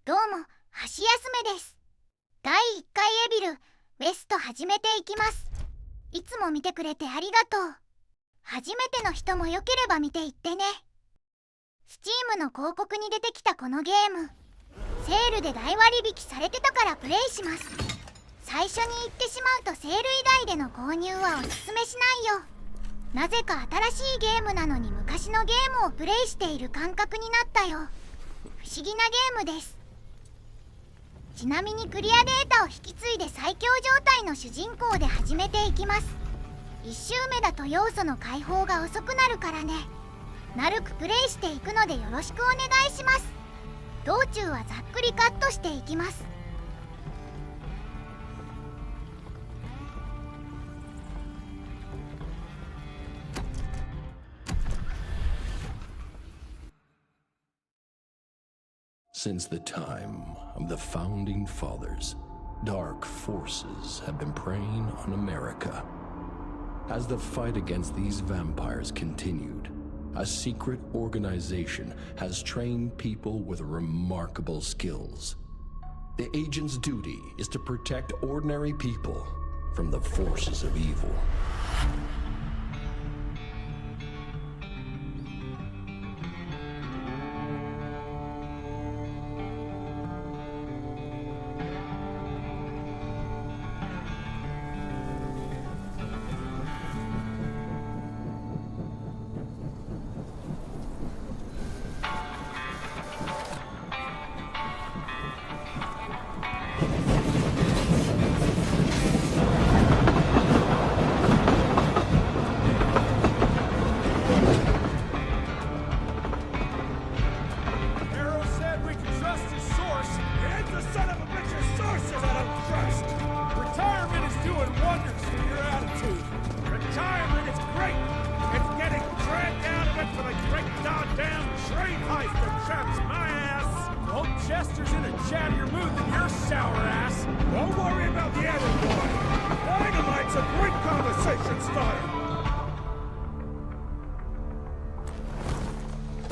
どうも、箸休めです。第1回エビル、ウエスト始めていきます。いつも見てくれてありがとう。初めての人もよければ見ていってね。Steam の広告に出てきたこのゲーム、セールで大割引されてたからプレイします。最初に言ってしまうとセール以外での購入はおすすめしないよ。なぜか新しいゲームなのに昔のゲームをプレイしている感覚になったよ。不思議なゲームです。ちなみにクリアデータを引き継いで最強状態の主人公で始めていきます。1周目だと要素の解放が遅くなるからね。なるくプレイしていくのでよろしくお願いします。道中はざっくりカットしていきます。Since the time of the founding fathers, dark forces have been preying on America. As the fight against these vampires continued, a secret organization has trained people with remarkable skills. The agent's duty is to protect ordinary people from the forces of evil.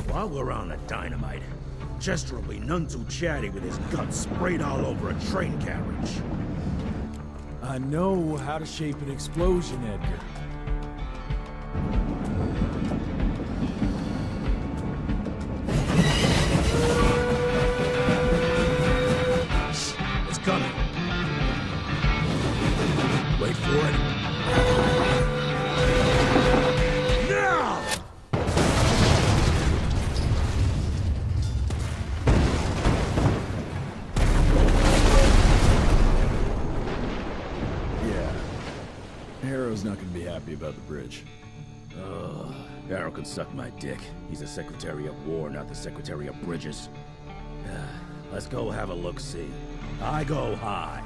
While we're on the dynamite, Chester will be none too chatty with his guts sprayed all over a train carriage. I know how to shape an explosion, Edgar. It's coming. Wait for it. Now! Harrow's not gonna be happy about the bridge. Harrow can suck my dick. He's the Secretary of War, not the Secretary of Bridges. Let's go have a look-see. I go high.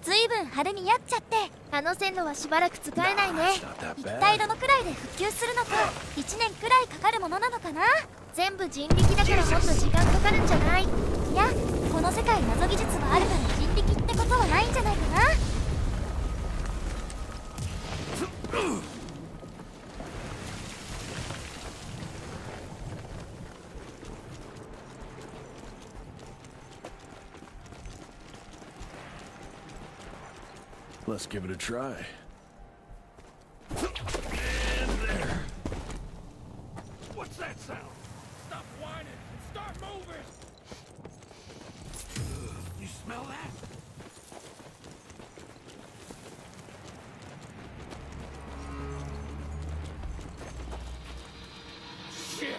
ずいぶん派手にやっちゃって、あの線路はしばらく使えないね。一体どのくらいで復旧するのか、1年くらいかかるものなのかな。全部人力だからもっと時間かかるんじゃない？いや、この世界謎技術はあるから人力ってことはないんじゃないかな。Let's give it a try. And there. What's that sound? Stop whining and start moving! You smell that? Shit!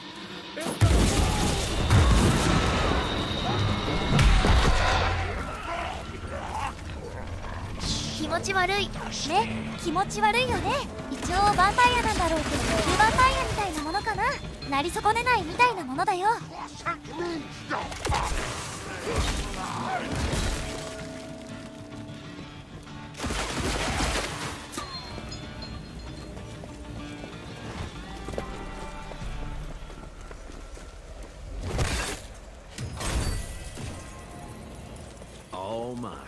気持ち悪いね。気持ち悪いよね。一応ヴァンパイアなんだろうけど、ヴァンパイアみたいなものかな。なり損ねないみたいなものだよ。All mine.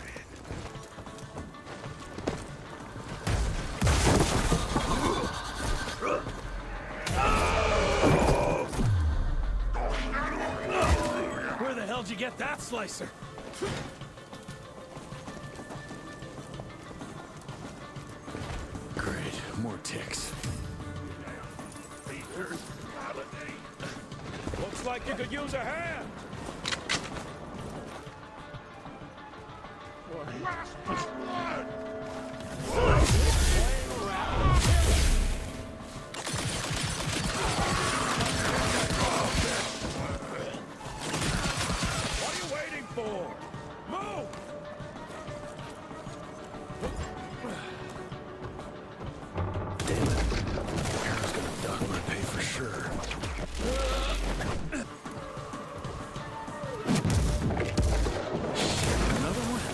you get that slicer? Great, more ticks. Looks like you could use a hand. What are you waiting for? Move! Damn it. Kara's gonna dock my pay for sure. Another one?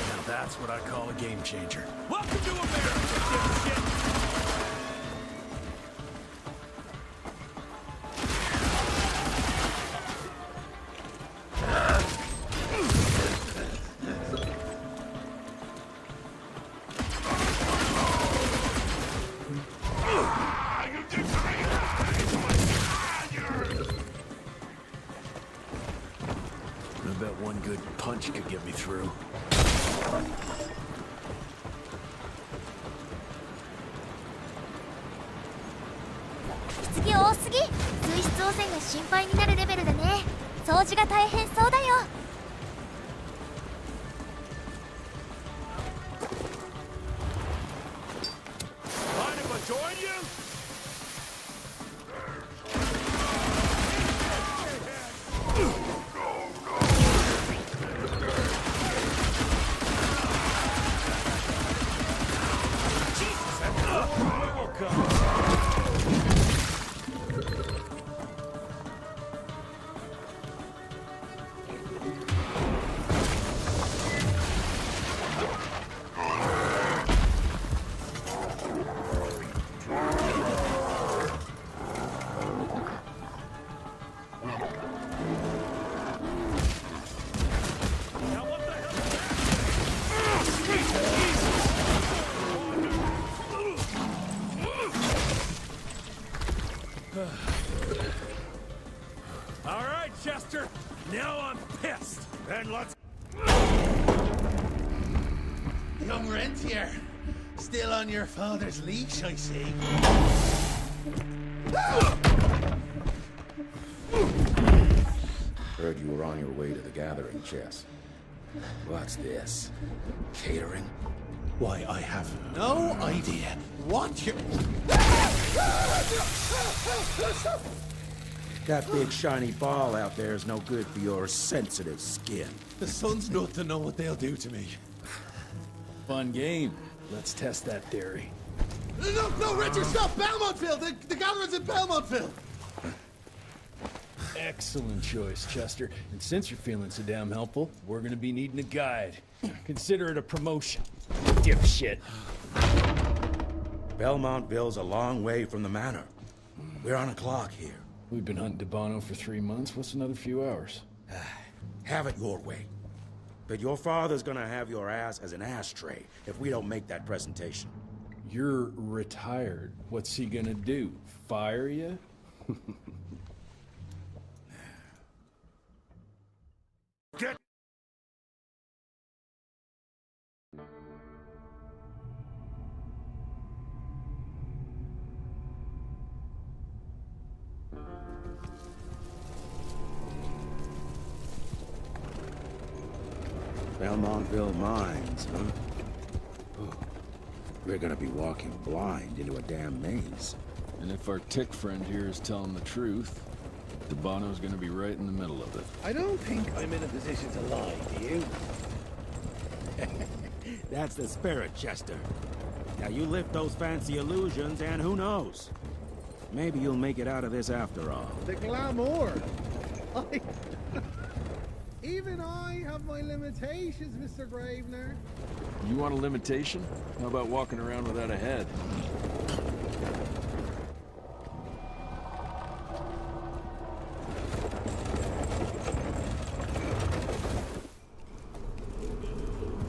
Now that's what I call a game changer. Welcome to America, dipshit! I bet one good punch could get me through. 次多すぎ。水質汚染が心配になるレベルだね。掃除が大変そうだよ。Mind if I join you? All right, Chester. Now I'm pissed. Then let's. Young rentier, still on your father's leash, I see. Heard you were on your way to the gathering, Chess. What's this? Catering? Why, I have no idea what you... That big shiny ball out there is no good for your sensitive skin. The sun's not to know what they'll do to me. Fun game. Let's test that theory. No, Richard, stop! Belmontville! The gathering's in Belmontville! Excellent choice, Chester. And since you're feeling so damn helpful, we're gonna be needing a guide. Consider it a promotion. Dipshit. Belmontville's a long way from the manor. We're on a clock here. We've been hunting DeBono for 3 months. What's another few hours? Have it your way. But your father's gonna have your ass as an ashtray if we don't make that presentation. You're retired. What's he gonna do? Fire you? Get... Belmontville Mines, huh? Oh, we're gonna be walking blind into a damn maze. And if our tick friend here is telling the truth, DeBono's gonna be right in the middle of it. I don't think I'm in a position to lie, do you? That's the spirit, Chester. Now you lift those fancy illusions and who knows? Maybe you'll make it out of this after all. The glamour! Even I have my limitations, Mr. Gravener. You want a limitation? How about walking around without a head?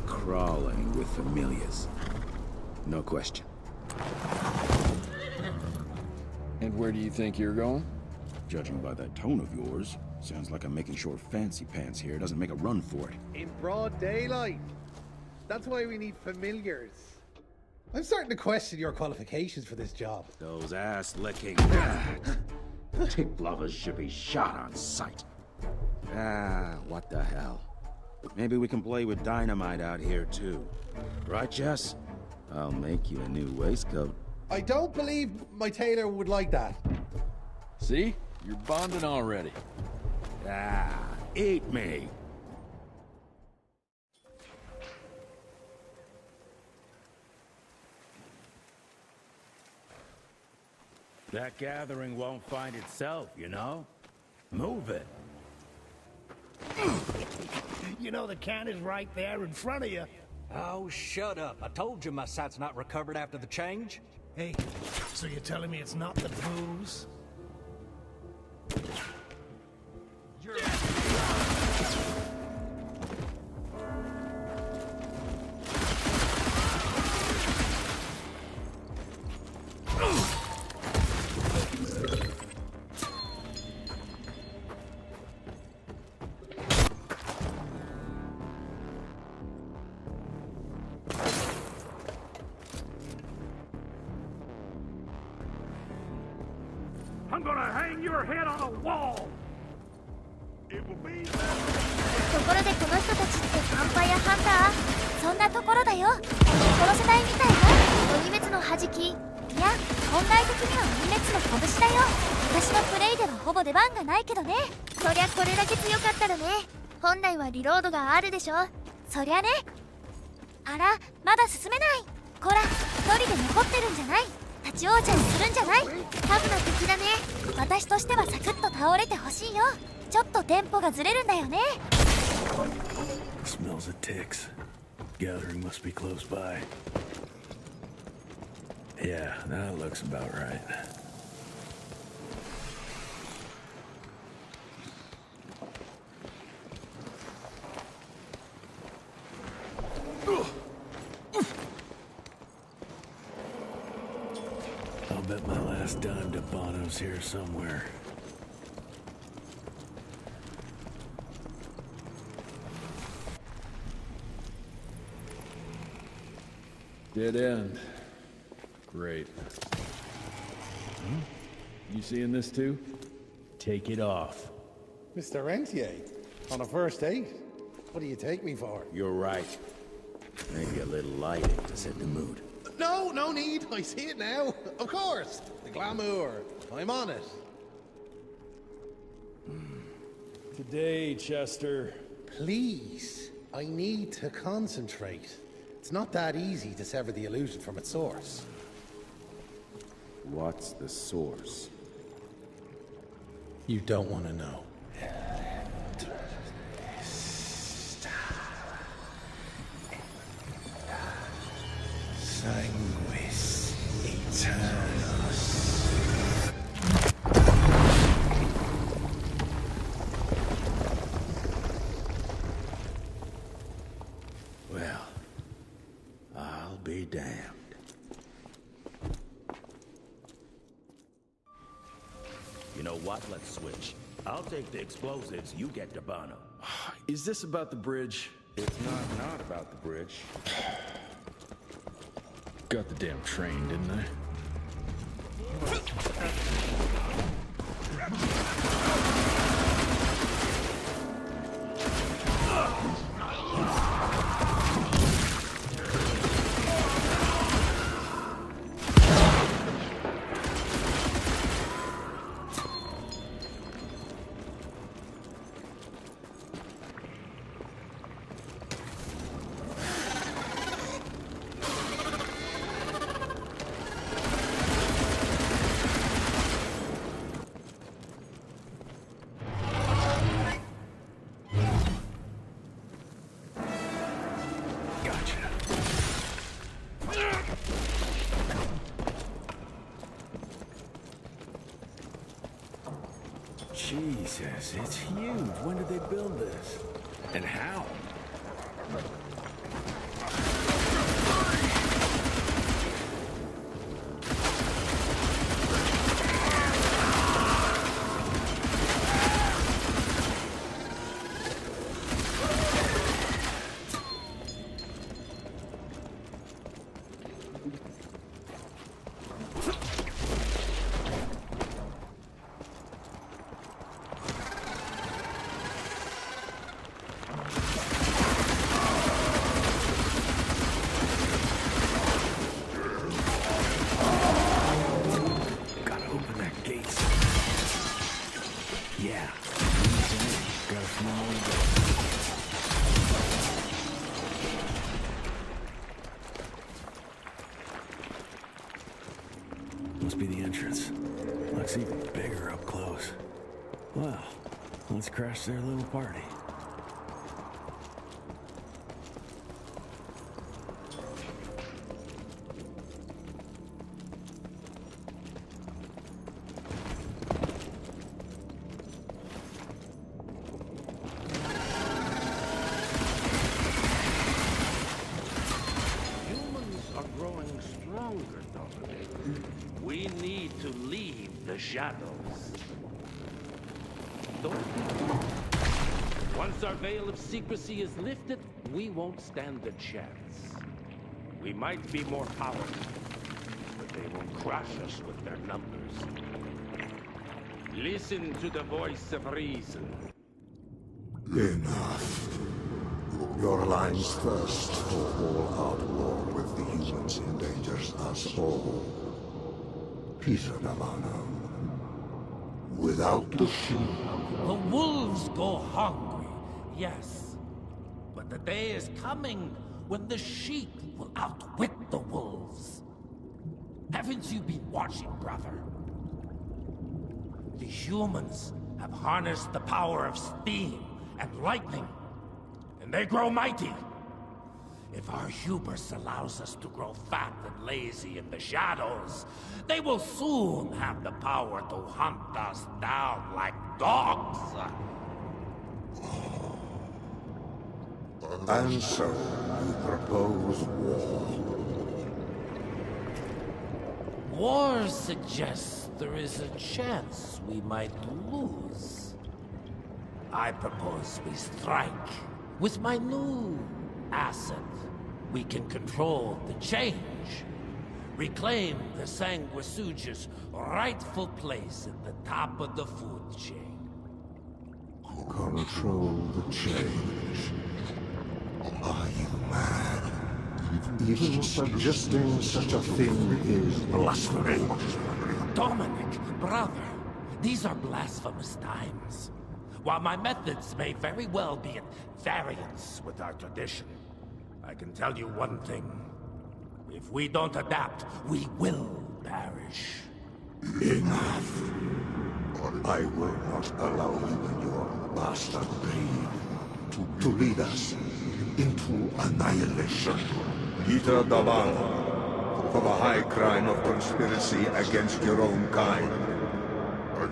Crawling with familiars. No question. And where do you think you're going? Judging by that tone of yours, sounds like I'm making sure Fancy Pants here doesn't make a run for it. In broad daylight. That's why we need familiars. I'm starting to question your qualifications for this job. Those ass-licking tick lovers should be shot on sight. Ah, what the hell. Maybe we can play with dynamite out here, too. Right, Jess? I'll make you a new waistcoat. I don't believe my tailor would like that. See? You're bonding already. Ah, eat me. That gathering won't find itself, you know? Move it. You know the can is right there in front of you. Oh, shut up. I told you my sight's not recovered after the change. Hey, so you're telling me it's not the booze? I'm gonna hang your head on a wall! It will be... ところでこの人たちってヴァンパイアハンター？そんなところだよ。殺せないみたいな。鬼滅の弾き。いや、本来的には鬼滅の拳だよ。私のプレイではほぼ出番がないけどね。そりゃこれだけ強かったらね。本来はリロードがあるでしょ。そりゃね。あら、まだ進めない。こら、一人で残ってるんじゃない。立ち往生するんじゃない。タフな敵だね。私としてはサクッと倒れてほしいよ。ちょっとテンポがずれるんだよね。Smells of ticks. Gathering must be close by. Yeah, that looks about right. I'll bet my last dime to Bono's here somewhere. Dead end. Great. You seeing this too? Take it off. Mr. Rentier, on a first date? What do you take me for? You're right. Maybe a little lighting to set the mood. No, no need. I see it now. Of course. The glamour. I'm on it. Today, Chester. Please. I need to concentrate. It's not that easy to sever the illusion from its source. What's the source? You don't want to know. Sanguis Eternus. Well, I'll be damned. You know what? Let's switch. I'll take the explosives, you get the Bono. Is this about the bridge? It's not about the bridge. Got the damn train, didn't I? Jesus, it's huge. When did they build this? And how? must be the entrance. Looks even bigger up close. Well, let's crash their little party. We need to leave the shadows. Once our veil of secrecy is lifted, we won't stand a chance. We might be more powerful, but they will crush us with their numbers. Listen to the voice of reason. Enough. Your line's thirst for all-out war with the humans endangers us all. Peter Navana. Without the sheep. The wolves go hungry, yes. But the day is coming when the sheep will outwit the wolves. Haven't you been watching, brother? The humans have harnessed the power of steam and lightning, and they grow mighty. If our hubris allows us to grow fat and lazy in the shadows, they will soon have the power to hunt us down like dogs. And so, you propose war. War suggests there is a chance we might lose. I propose we strike. With my new asset, we can control the change. Reclaim the Sanguisuja's rightful place at the top of the food chain. Control the change. Are you mad? Even suggesting such a thing is blasphemy. Dominic, brother, these are blasphemous times. While my methods may very well be at variance with our tradition, I can tell you one thing. If we don't adapt, we will perish. Enough. I will not allow you and your bastard breed to lead us into annihilation. Peter Davana, for the high crime of conspiracy against your own kind,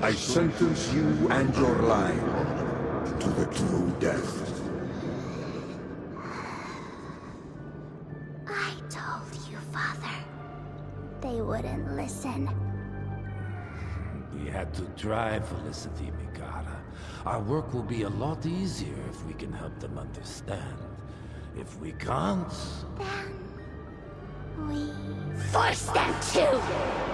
I sentence you and your line to the true death. I told you, Father. They wouldn't listen. We had to try, Felicity Mikata. Our work will be a lot easier if we can help them understand. If we can't... Then... we... force them to!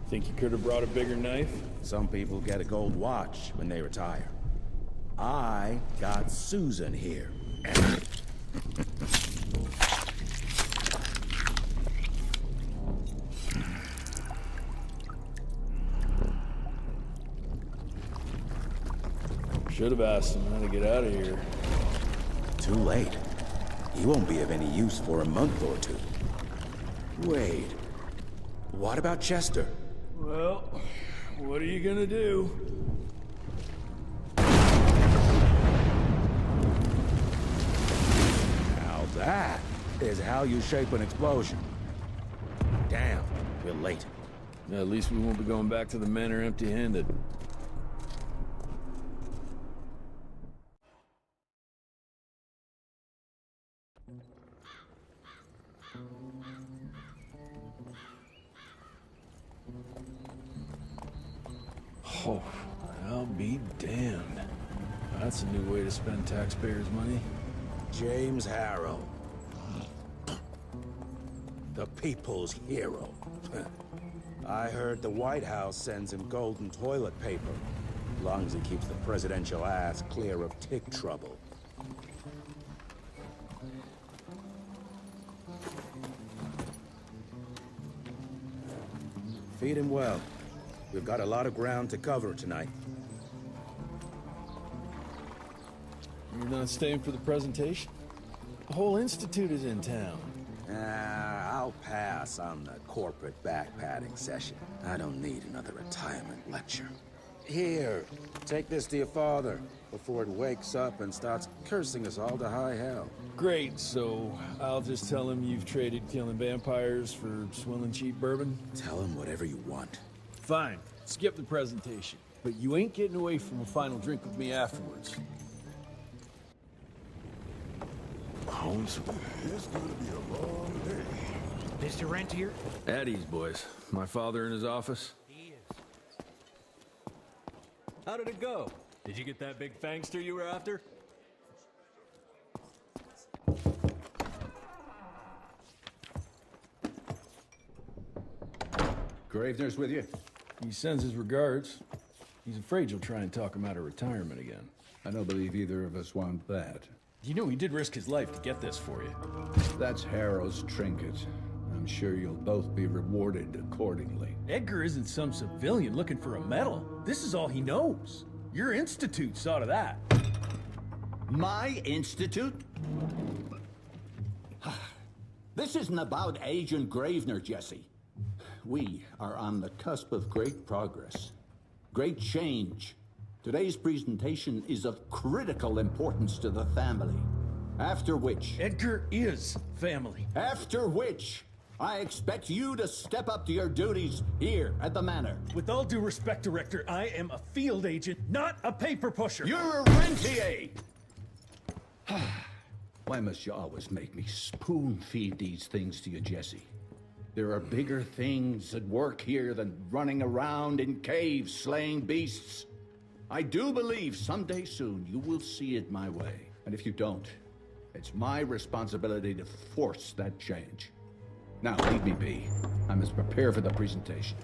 Think you could have brought a bigger knife? Some people get a gold watch when they retire. I got Susan here. Should have asked him how to get out of here. Too late. He won't be of any use for a month or two. Wait. What about Chester? Well, what are you gonna do? Now that is how you shape an explosion. Damn, We're late. At least we won't be going back to the manor empty-handed. Oh, I'll be damned. That's a new way to spend taxpayers' money. James Harrow. The people's hero. I heard the White House sends him golden toilet paper, as long as he keeps the presidential ass clear of tick trouble. Feed him well. We've got a lot of ground to cover tonight. You're not staying for the presentation? The whole institute is in town. I'll pass on the corporate back-patting session. I don't need another retirement lecture. Here, take this to your father before it wakes up and starts cursing us all to high hell. Great, so I'll just tell him you've traded killing vampires for swilling cheap bourbon? Tell him whatever you want. Fine, skip the presentation. But you ain't getting away from a final drink with me afterwards. It's gonna be a long day. Mr. Rentier? At ease, boys. My father in his office? He is. How did it go? Did you get that big fangster you were after? Gravener's with you? He sends his regards. He's afraid you'll try and talk him out of retirement again. I don't believe either of us want that. You know he did risk his life to get this for you. That's Harrow's trinket. I'm sure you'll both be rewarded accordingly. Edgar isn't some civilian looking for a medal. This is all he knows. Your institute saw to that. My institute? This isn't about Agent Gravener, Jesse. We are on the cusp of great progress, great change. Today's presentation is of critical importance to the family. After which... Edgar is family. After which, I expect you to step up to your duties here at the manor. With all due respect, Director, I am a field agent, not a paper pusher. You're a rentier! Why must you always make me spoon-feed these things to you, Jesse? There are bigger things at work here than running around in caves slaying beasts. I do believe someday soon you will see it my way. And if you don't, it's my responsibility to force that change. Now, leave me be. I must prepare for the presentation.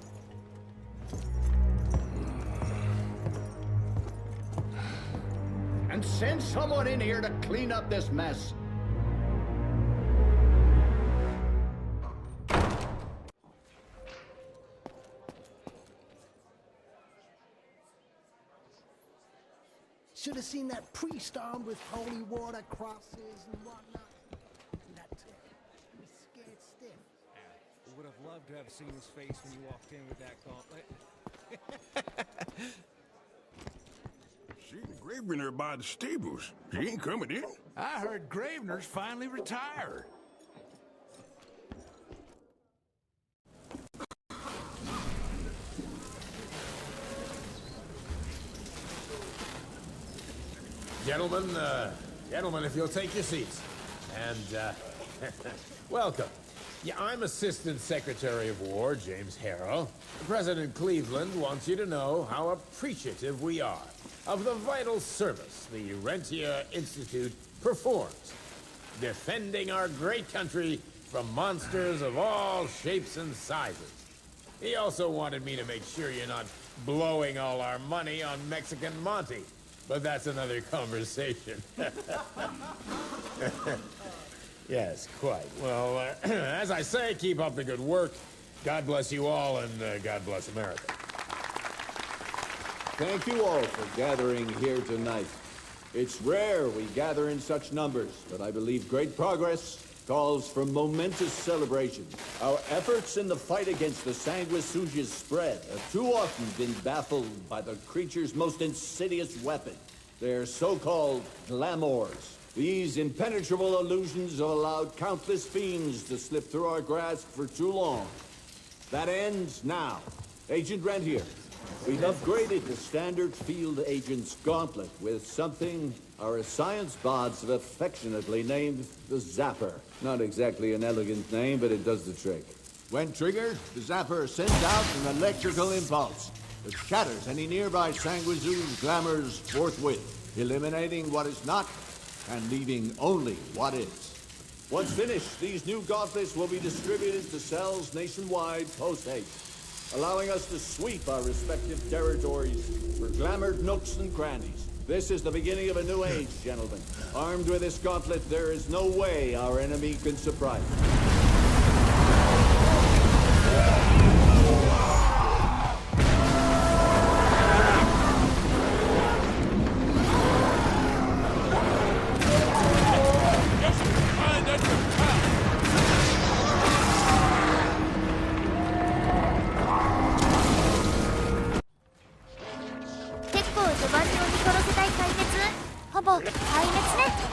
And send someone in here to clean up this mess. Should have seen that priest armed with holy water crosses and whatnot. That was scared stiff. Would have loved to have seen his face when you walked in with that gauntlet. Seen Gravener by the stables. He ain't coming in. I heard Gravener's finally retired. Gentlemen, if you'll take your seats. And, welcome. Yeah, I'm Assistant Secretary of War, James Harrow. President Cleveland wants you to know how appreciative we are of the vital service the Rentier Institute performs, defending our great country from monsters of all shapes and sizes. He also wanted me to make sure you're not blowing all our money on Mexican Monty. But that's another conversation. Yes, quite. Well, as I say, keep up the good work. God bless you all, and God bless America. Thank you all for gathering here tonight. It's rare we gather in such numbers, but I believe great progress calls for momentous celebration. Our efforts in the fight against the sanguisuga's spread have too often been baffled by the creature's most insidious weapon, their so-called glamours. These impenetrable illusions have allowed countless fiends to slip through our grasp for too long. That ends now. Agent Rent here. We've upgraded the standard field agent's gauntlet with something our science bots have affectionately named the Zapper. Not exactly an elegant name, but it does the trick. When triggered, the Zapper sends out an electrical impulse that shatters any nearby sanguizoos glamours forthwith, eliminating what is not and leaving only what is. Once finished, these new gauntlets will be distributed to cells nationwide post-haste, allowing us to sweep our respective territories for glamoured nooks and crannies. This is the beginning of a new age, gentlemen. Armed with this gauntlet, there is no way our enemy can surprise us.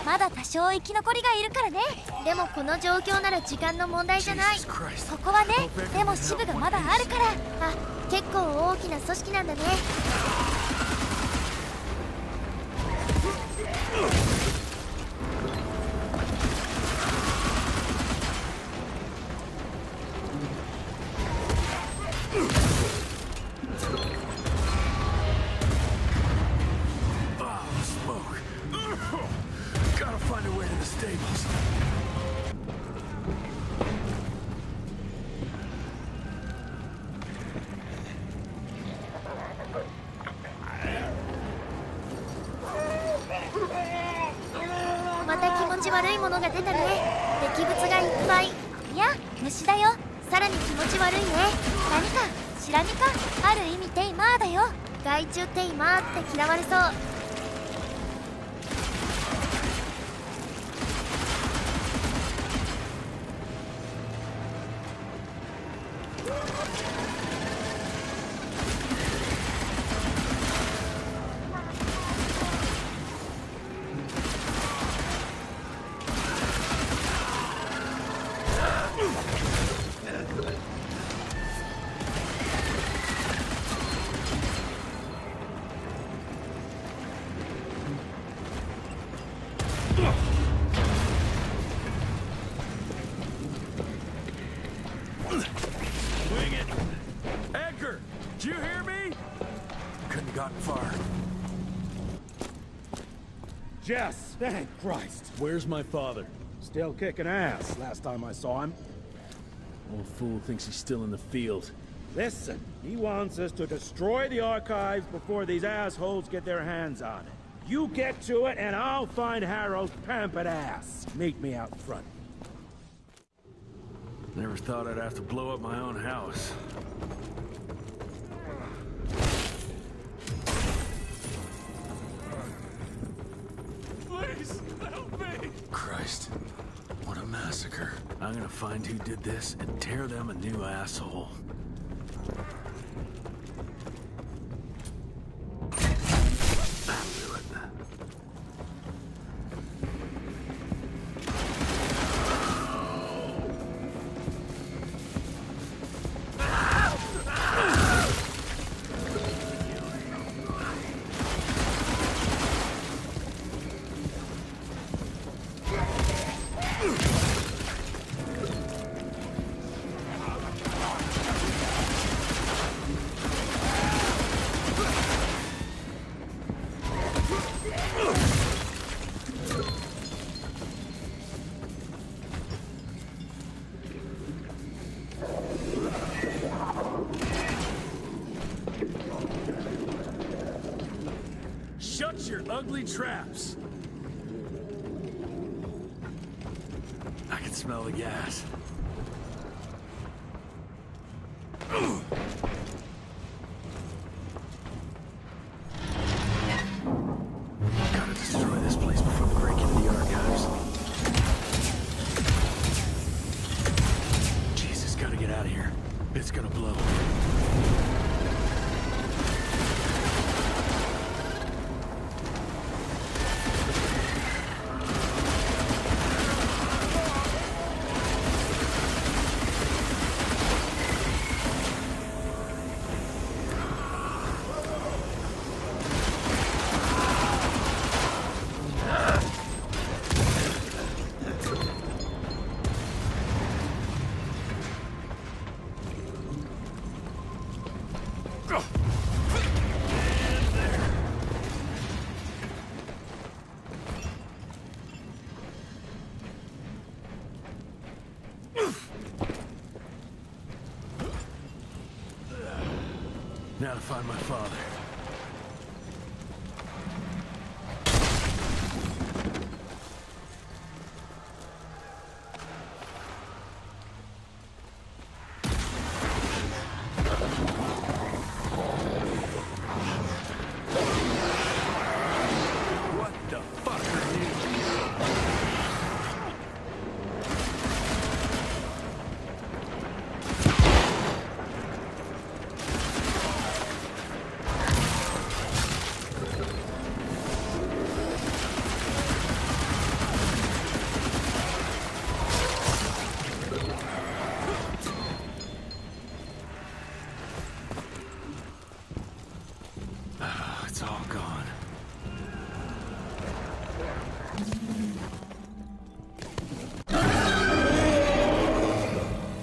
まだ多少生き残りがいるからね。でもこの状況なら時間の問題じゃない。ここはね、でも支部がまだあるから。あ、結構大きな組織なんだね。また気持ち悪いものが出たね。敵物がいっぱい。いや、虫だよ。さらに気持ち悪いね。何かシラミか。ある意味テイマーだよ。害虫テイマーって嫌われそう。Jess, thank Christ. Where's my father? Still kicking ass last time I saw him. Old fool thinks he's still in the field. Listen, he wants us to destroy the archives before these assholes get their hands on it. You get to it and I'll find Harrow's pampered ass. Meet me out front. Never thought I'd have to blow up my own house. Please, help me! Christ, what a massacre. I'm gonna find who did this and tear them a new asshole. That'll do it. Shut your ugly traps! I can smell the gas. Gotta destroy this place before we break into the archives. Jesus, gotta get out of here. It's gonna blow. Now to find my father. It's all gone.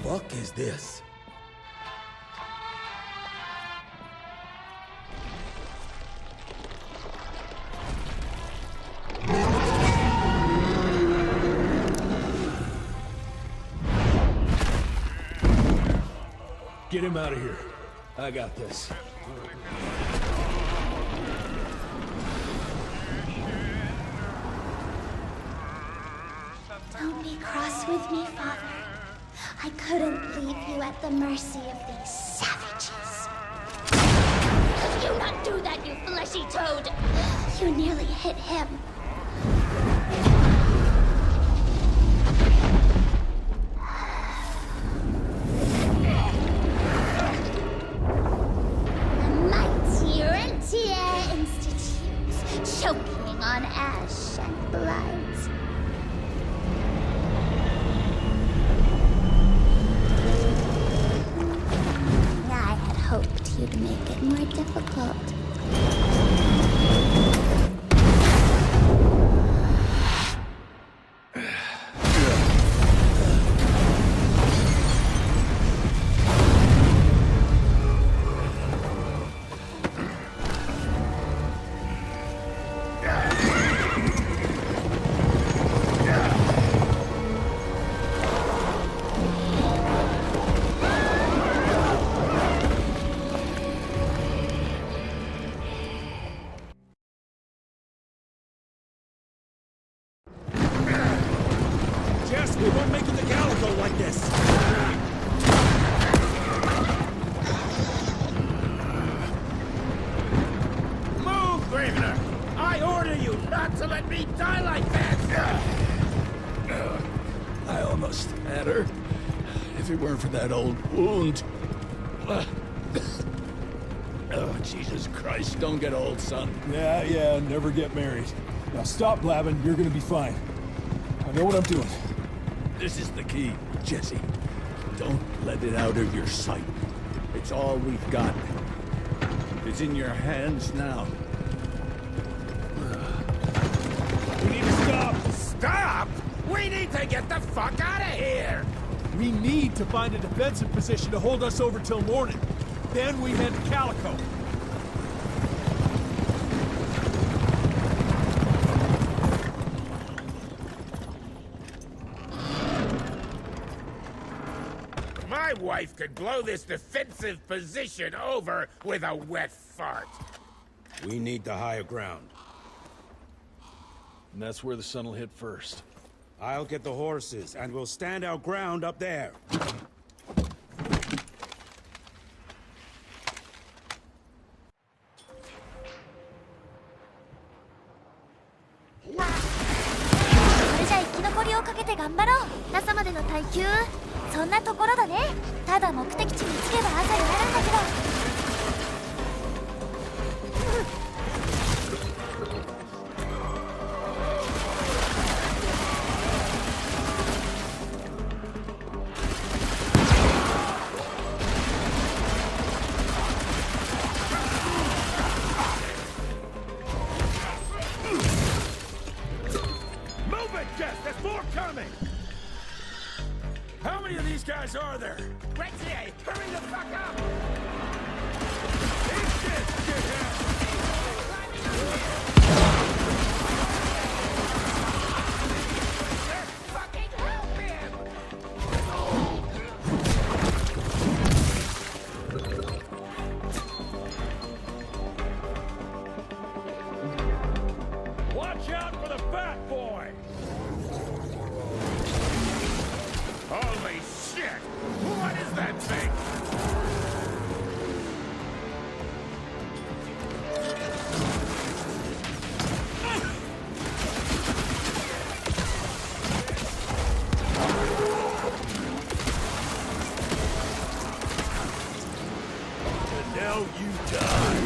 Fuck is this? Get him out of here. I got this. Don't be cross with me, Father. I couldn't leave you at the mercy of these savages. Do not do that, you fleshy toad! You nearly hit him. The mighty Rentier Institute, choking on ash and blood. I had hoped you'd make it more difficult. Jess, we won't make it to Calico like this! Move, Gravener! I order you not to let me die like that! I almost had her. If it weren't for that old wound. Oh, Jesus Christ, don't get old, son. Yeah, never get married. Now stop blabbing, you're gonna be fine. I know what I'm doing. This is the key, Jesse. Don't let it out of your sight. It's all we've got. It's in your hands now. We need to stop! Stop? We need to get the fuck out of here! We need to find a defensive position to hold us over till morning. Then we head to Calico. My wife could blow this defensive position over with a wet fart. We need the higher ground. And that's where the sun will hit first. I'll get the horses, and we'll stand our ground up there.朝までの耐久そんなところだね。ただ目的地に着けば朝になるんだけど。How many of these guys are there? Rentier, hurry the fuck up! Eat this, shithead! Fucking help him! Don't you die!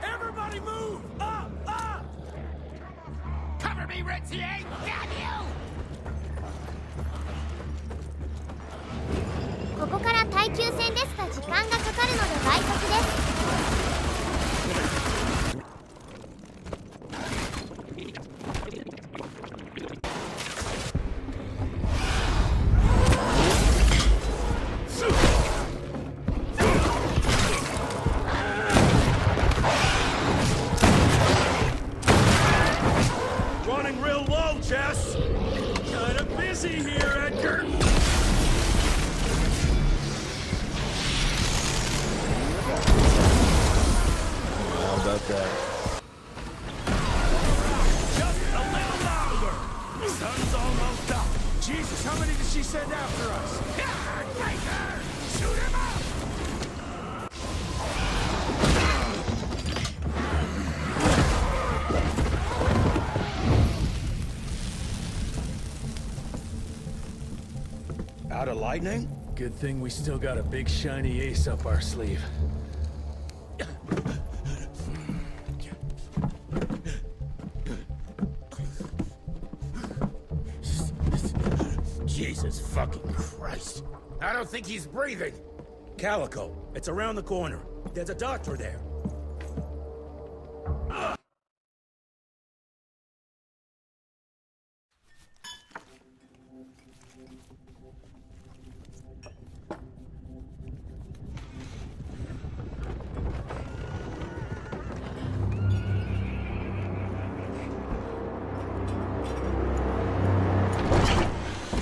Everybody move! Up! Up! Cover me, Ritzy! Damn you! ここから耐久戦ですが時間がかかるので倍速です。Running real low, Jess! Kinda busy here, Edgar! How about that? Just a little longer! Sun's almost up! Jesus, how many did she send after us? Take her! Shoot him up! Out of lightning? Good thing we still got a big shiny ace up our sleeve. Jesus fucking Christ. I don't think he's breathing. Calico, it's around the corner. There's a doctor there.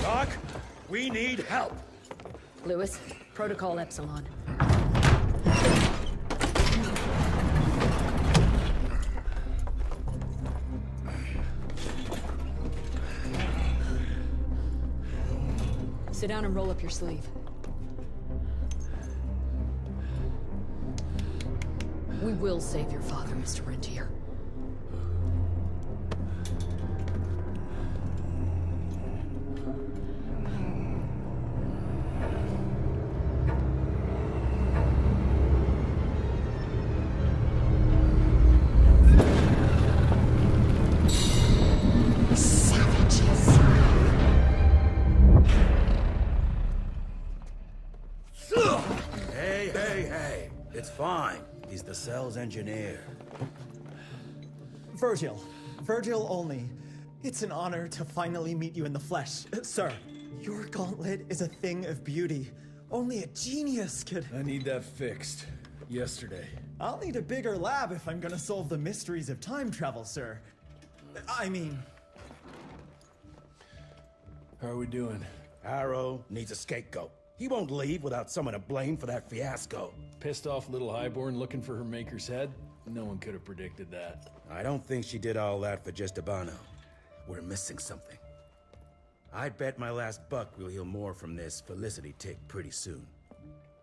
Doc, we need help. Lewis, Protocol Epsilon. Sit down and roll up your sleeve. We will save your father, Mr. Rentier. Hey. It's fine. He's the cell's engineer. Virgil. Virgil only. It's an honor to finally meet you in the flesh. Sir, your gauntlet is a thing of beauty. Only a genius could... I need that fixed. Yesterday. I'll need a bigger lab if I'm gonna solve the mysteries of time travel, sir. I mean... How are we doing? Arrow needs a scapegoat. He won't leave without someone to blame for that fiasco. Pissed off little highborn looking for her maker's head? No one could have predicted that. I don't think she did all that for just Abano. We're missing something. I'd bet my last buck we'll hear more from this Felicity tick pretty soon.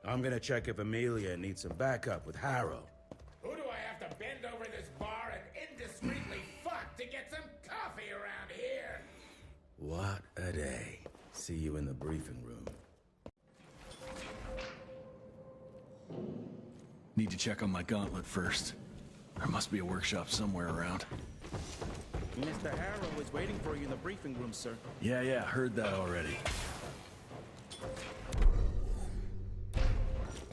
I'm gonna check if Amelia needs some backup with Harrow. Who do I have to bend over this bar and indiscreetly fuck to get some coffee around here? What a day. See you in the briefing room. Need to check on my gauntlet first. There must be a workshop somewhere around. Mr. Harrow is waiting for you in the briefing room, sir. Yeah, heard that already.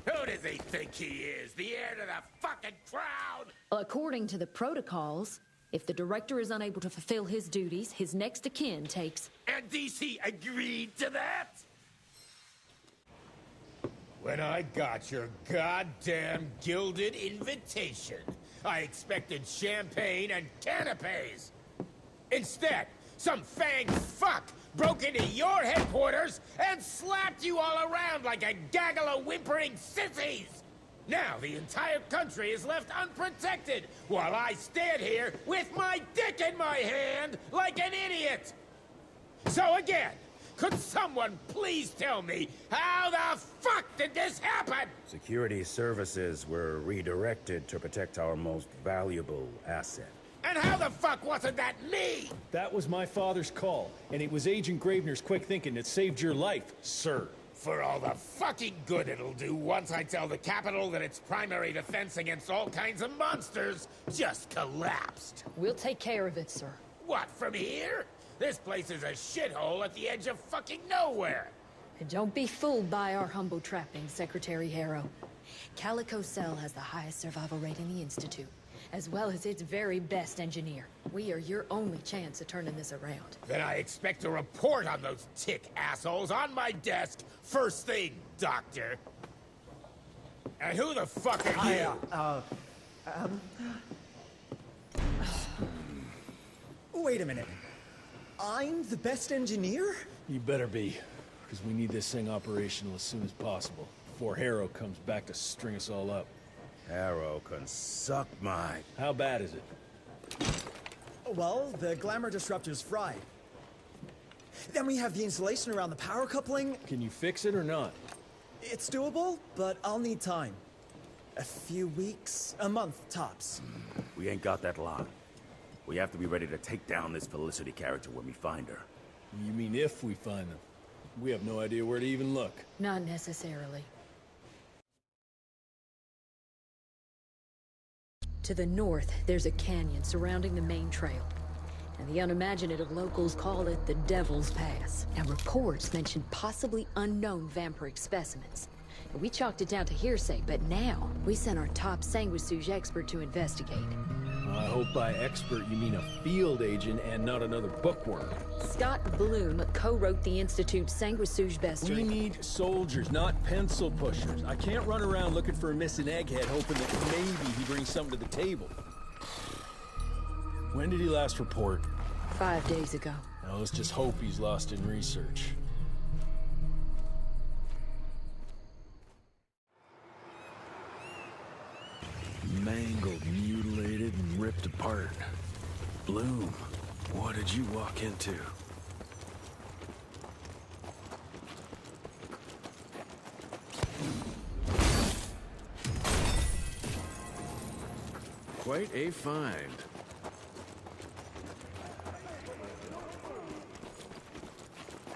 Who does he think he is? The heir to the fucking crowd? According to the protocols, if the director is unable to fulfill his duties, his next of kin takes... And DC agreed to that? When I got your goddamn gilded invitation, I expected champagne and canapes. Instead, some fanged fuck broke into your headquarters and slapped you all around like a gaggle of whimpering sissies. Now the entire country is left unprotected while I stand here with my dick in my hand like an idiot. So again, Could someone please tell me how the fuck did this happen? Security services were redirected to protect our most valuable asset. And how the fuck wasn't that me? That was my father's call, and it was Agent Gravener's quick thinking that saved your life, sir. For all the fucking good it'll do once I tell the Capitol that its primary defense against all kinds of monsters just collapsed. We'll take care of it, sir. What, from here? This place is a shithole at the edge of fucking nowhere. And don't be fooled by our humble trappings, Secretary Harrow. Calico Cell has the highest survival rate in the Institute, as well as its very best engineer. We are your only chance of turning this around. Then I expect a report on those tick assholes on my desk first thing, Doctor. And who the fuck are you? Wait a minute. I'm the best engineer? You better be, because we need this thing operational as soon as possible, before Harrow comes back to string us all up. Harrow can suck my... How bad is it? Well, the glamour disruptor's fried. Then we have the insulation around the power coupling. Can you fix it or not? It's doable, but I'll need time. A few weeks, a month tops. We ain't got that long. We have to be ready to take down this Felicity character when we find her. You mean if we find them? We have no idea where to even look. Not necessarily. To the north, there's a canyon surrounding the main trail. And the unimaginative locals call it the Devil's Pass. And reports mention possibly unknown vampiric specimens. And we chalked it down to hearsay, but now we sent our top sanguisuge expert to investigate. I hope by expert you mean a field agent and not another bookworm. Scott Bloom co-wrote the Institute's sanguisuge bestiary. We need soldiers, not pencil pushers. I can't run around looking for a missing egghead hoping that maybe he brings something to the table. When did he last report? 5 days ago. Now let's just hope he's lost in research. Mangled, mutilated, and ripped apart. Bloom, what did you walk into? Quite a find.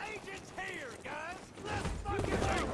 Agents here, guys! Let's fucking go!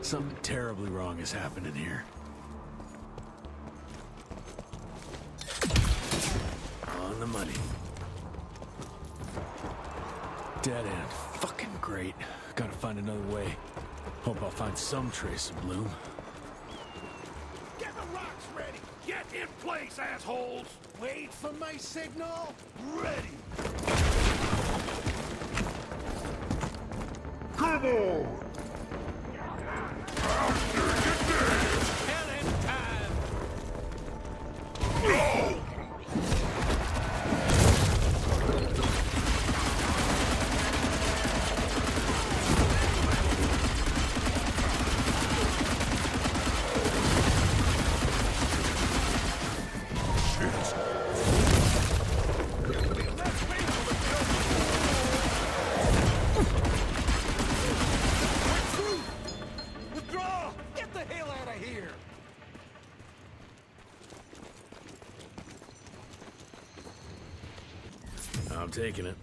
Something terribly wrong is happening here. On the money. Dead end. Fucking great. Gotta find another way. Hope I'll find some trace of Bloom. Get the rocks ready! Get in place, assholes! Wait for my signal! Ready! Come on! I'm taking it.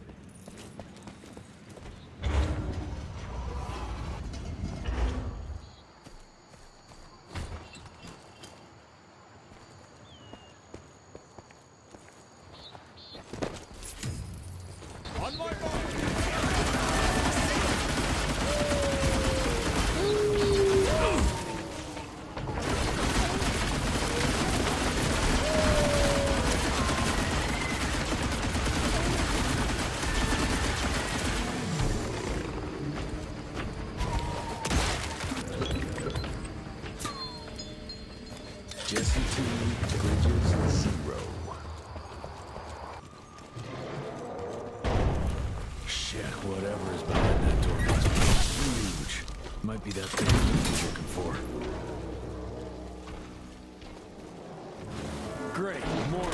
Jesse 2, Bridges 0. Shit, whatever is behind that door must be huge. Might be that thing he's looking for. Great, more.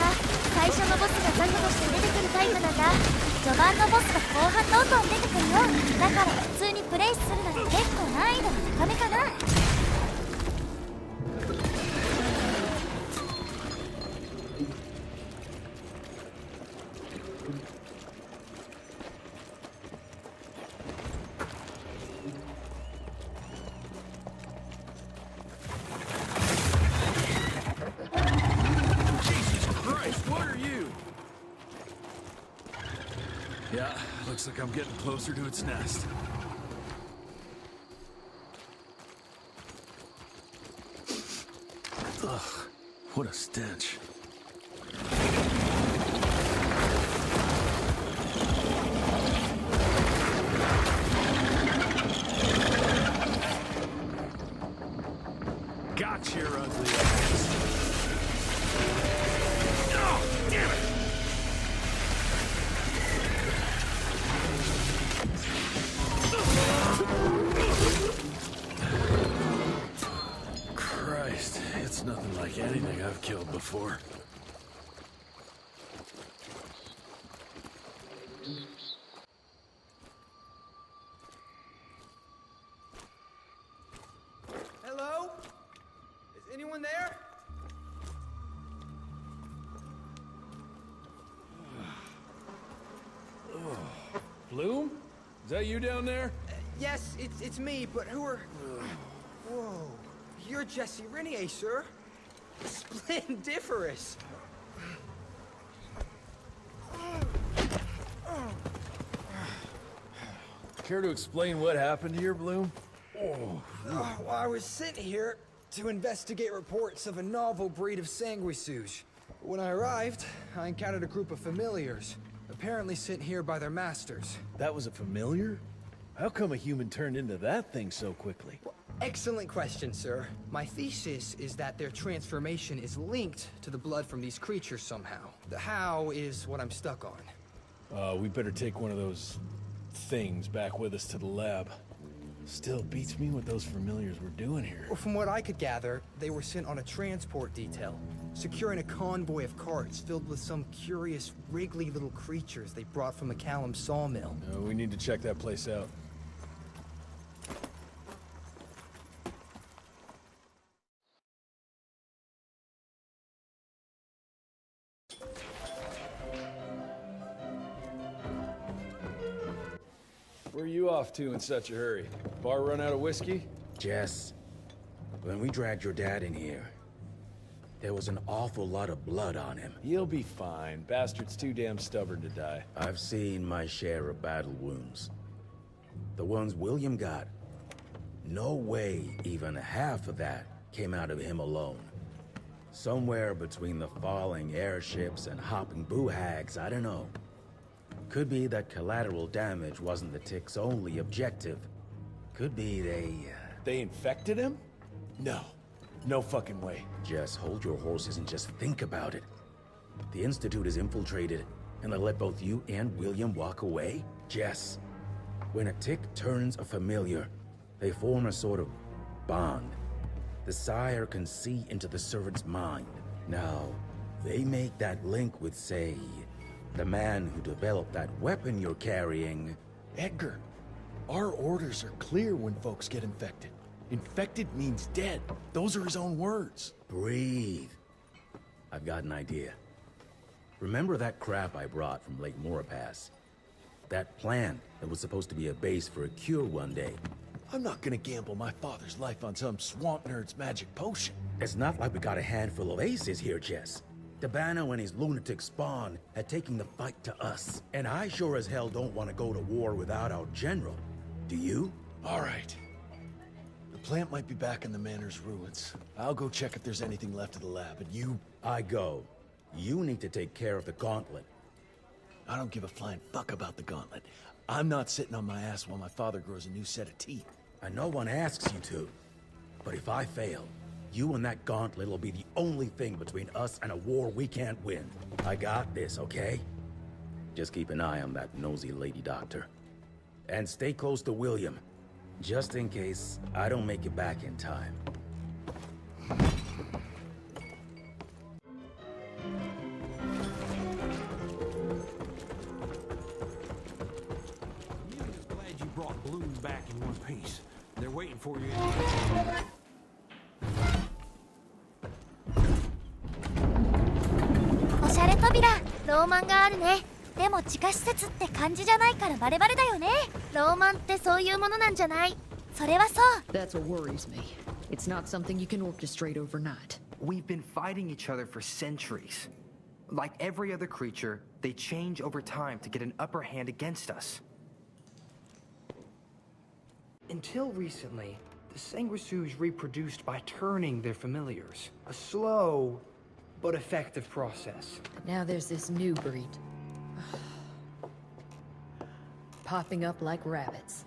あ、最初のボスがザクとして出てくるタイプなんだ。序盤のボスが後半どんどん出てくるよ。だから普通にプレイするなら結構難易度が高めかな。Yeah, looks like I'm getting closer to its nest. Ugh, what a stench. Gotcha, your ugly ass. Oh, damn it! Christ, it's nothing like anything I've killed before. Hello? Is anyone there? Bloom? Is that you down there? Yes, it's me, but who are... Whoa. You're Jesse Renier, sir. Splendiferous. Care to explain what happened here, Bloom? Well, I was sent here to investigate reports of a novel breed of sanguisuge. When I arrived, I encountered a group of familiars, apparently sent here by their masters. That was a familiar? How come a human turned into that thing so quickly? Excellent question, sir. My thesis is that their transformation is linked to the blood from these creatures somehow. The how is what I'm stuck on. We better take one of those things back with us to the lab. Still beats me what those familiars were doing here. Well, from what I could gather, they were sent on a transport detail, securing a convoy of carts filled with some curious, wriggly little creatures they brought from McCallum's sawmill. We need to check that place out. Where are you off to in such a hurry? Bar run out of whiskey? Jess, when we dragged your dad in here, there was an awful lot of blood on him. He'll be fine. Bastard's too damn stubborn to die. I've seen my share of battle wounds. The ones William got. No way even half of that came out of him alone. Somewhere between the falling airships and hopping boo-hags, I don't know. Could be that collateral damage wasn't the Tick's only objective. Could be They infected him? No. No fucking way. Just hold your horses and just think about it. The Institute is infiltrated, and they let both you and William walk away? Jess, when a Tick turns a familiar, they form a sort of bond. The sire can see into the servant's mind. Now, they make that link with, say, the man who developed that weapon you're carrying. Edgar, our orders are clear when folks get infected. Infected means dead. Those are his own words. Breathe. I've got an idea. Remember that crap I brought from Lake Morapass? That plant that was supposed to be a base for a cure one day. I'm not gonna gamble my father's life on some swamp nerd's magic potion. It's not like we got a handful of aces here, Jess. Dabano and his lunatic spawn had taken the fight to us. And I sure as hell don't want to go to war without our general. Do you? All right. The plant might be back in the manor's ruins. I'll go check if there's anything left of the lab, and you... I go. You need to take care of the gauntlet. I don't give a flying fuck about the gauntlet. I'm not sitting on my ass while my father grows a new set of teeth. And no one asks you to. But if I fail, You and that gauntlet will be the only thing between us and a war we can't win. I got this, okay? Just keep an eye on that nosy lady doctor. And stay close to William, just in case I don't make it back in time. Glad you brought Bloom back in one piece. They're waiting for you. おしゃれ扉、ローマンがあるね。でも地下施設って感じじゃないからバレバレだよね。ローマンってそういうものなんじゃない。それはそう。That's what worries me. It's not something you can orchestrate overnight. We've been fighting each other for centuries. Like every other creature, they change over time to get an upper hand against us. Until recently, the sanguisuges reproduced by turning their familiars. A slow but effective process. Now there's this new breed. Popping up like rabbits.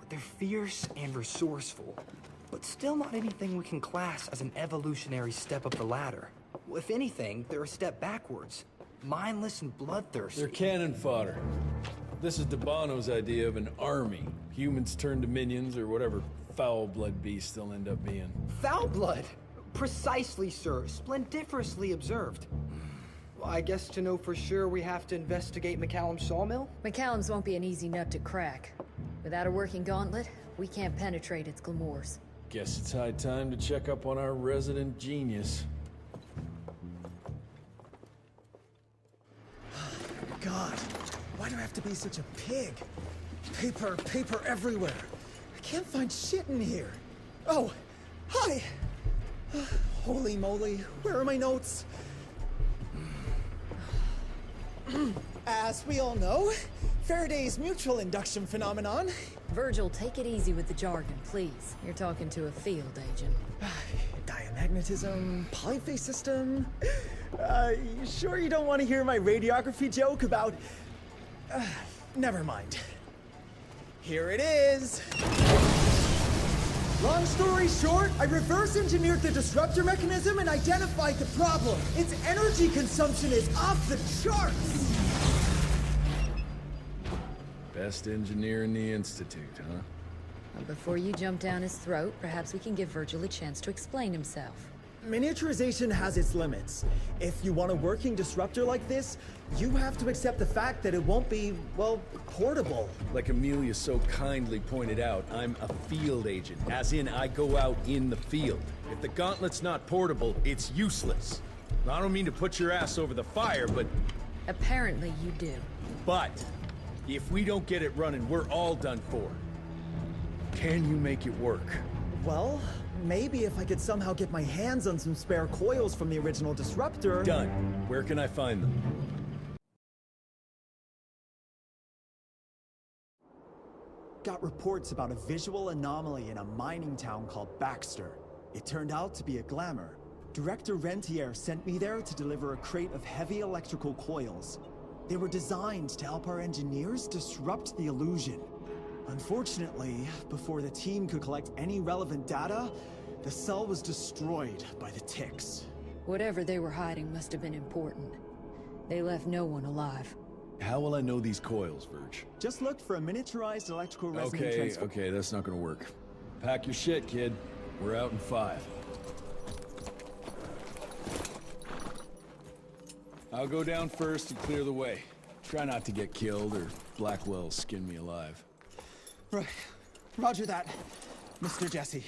They're fierce and resourceful, but still not anything we can class as an evolutionary step up the ladder. If anything, they're a step backwards. Mindless and bloodthirsty. They're cannon fodder. This is Debano's idea of an army. Humans turn to minions or whatever foul-blood beasts they'll end up being. Foul blood? Precisely, sir. Splendiferously observed. Well, I guess to know for sure we have to investigate McCallum's sawmill? McCallum's won't be an easy nut to crack. Without a working gauntlet, we can't penetrate its glamours. Guess it's high time to check up on our resident genius. God, why do I have to be such a pig? Paper everywhere. I can't find shit in here. Oh, hi! Holy moly, where are my notes? As we all know, Faraday's mutual induction phenomenon. Virgil, take it easy with the jargon, please. You're talking to a field agent. Diamagnetism, polyphase system. You sure you don't want to hear my radiography joke about... never mind. Here it is. Long story short, I reverse engineered the disruptor mechanism and identified the problem. Its energy consumption is off the charts. Best engineer in the Institute, huh? Well, before you jump down his throat, perhaps we can give Virgil a chance to explain himself. Miniaturization has its limits. If you want a working disruptor like this, you have to accept the fact that it won't be, well, portable. Like Amelia so kindly pointed out, I'm a field agent, as in I go out in the field. If the gauntlet's not portable, it's useless. I don't mean to put your ass over the fire, but... Apparently you do. But, if we don't get it running, we're all done for. Can you make it work? Well, maybe if I could somehow get my hands on some spare coils from the original disruptor... Done. Where can I find them? Got reports about a visual anomaly in a mining town called Baxter. It turned out to be a glamour. Director Rentier sent me there to deliver a crate of heavy electrical coils. They were designed to help our engineers disrupt the illusion. Unfortunately, before the team could collect any relevant data, the cell was destroyed by the ticks. Whatever they were hiding must have been important. They left no one alive. How will I know these coils, Verge? Just look for a miniaturized electrical resonant transformer. Okay, that's not gonna work. Pack your shit, kid. We're out in 5. I'll go down first and clear the way. Try not to get killed or Blackwell skin me alive. Right. Roger that, Mr. Jesse.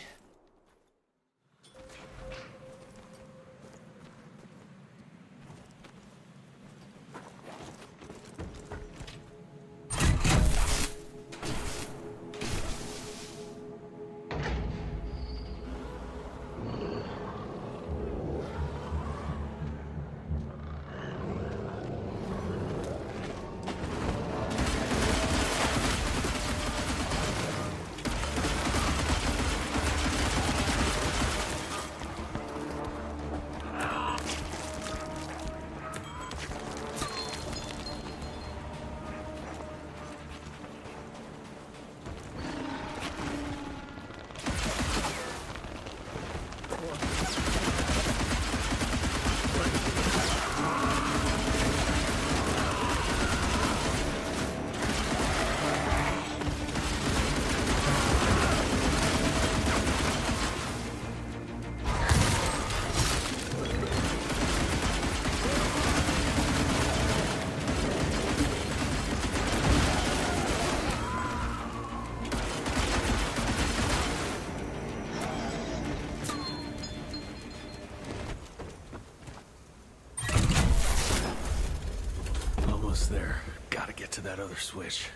that other switch.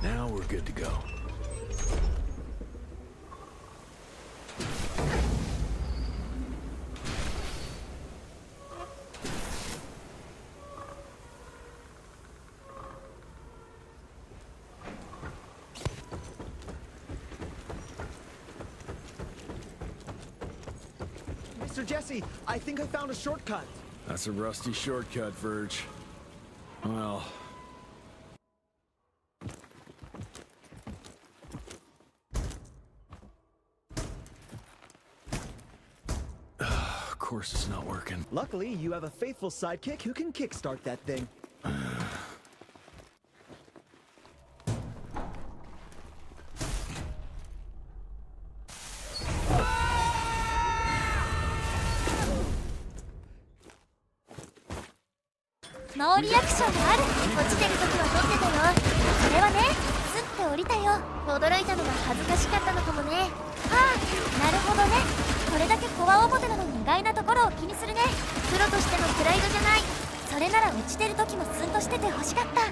Now we're good to go. Mr. Jesse, I think I found a shortcut. That's a rusty shortcut, Verge. Well... Of course it's not working. Luckily, you have a faithful sidekick who can kickstart that thing.ノーリアクションがある。落ちてる時は撮ってたよ。それはね、スッて降りたよ。驚いたのが恥ずかしかったのかもね。ああ、なるほどね。これだけこわ表なのに意外なところを気にするね。プロとしてのプライドじゃない。それなら落ちてる時もスンとしてて欲しかった。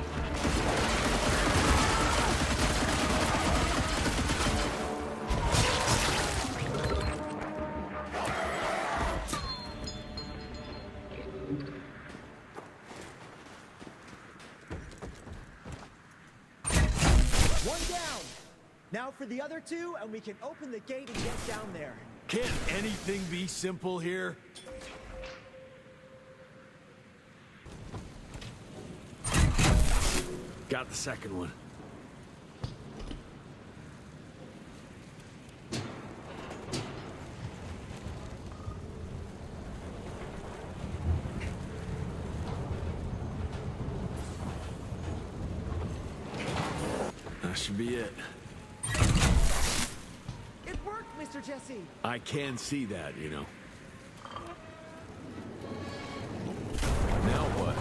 Now for the other two, and we can open the gate and get down there. Can't anything be simple here? Got the second one. That should be it. It worked, Mr. Jesse! I can see that, you know. Now what?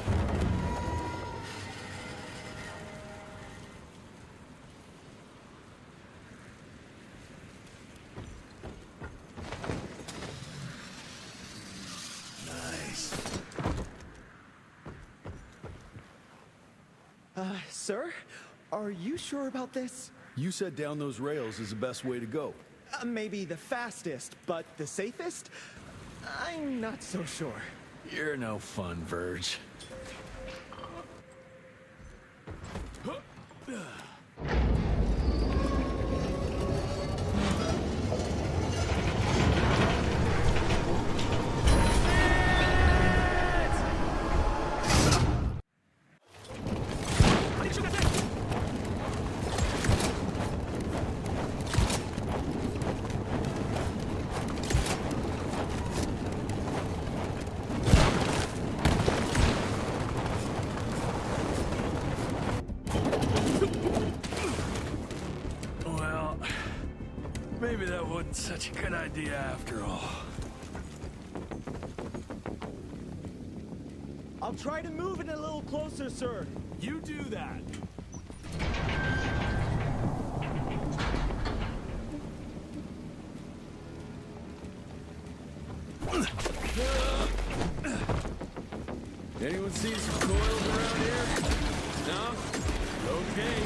Nice. Sir? Are you sure about this? You said down those rails is the best way to go. Maybe the fastest, but the safest? I'm not so sure. You're no fun, Verge. Maybe that wasn't such a good idea after all. I'll try to move it a little closer, sir. You do that. Anyone see some coils around here? No? Okay.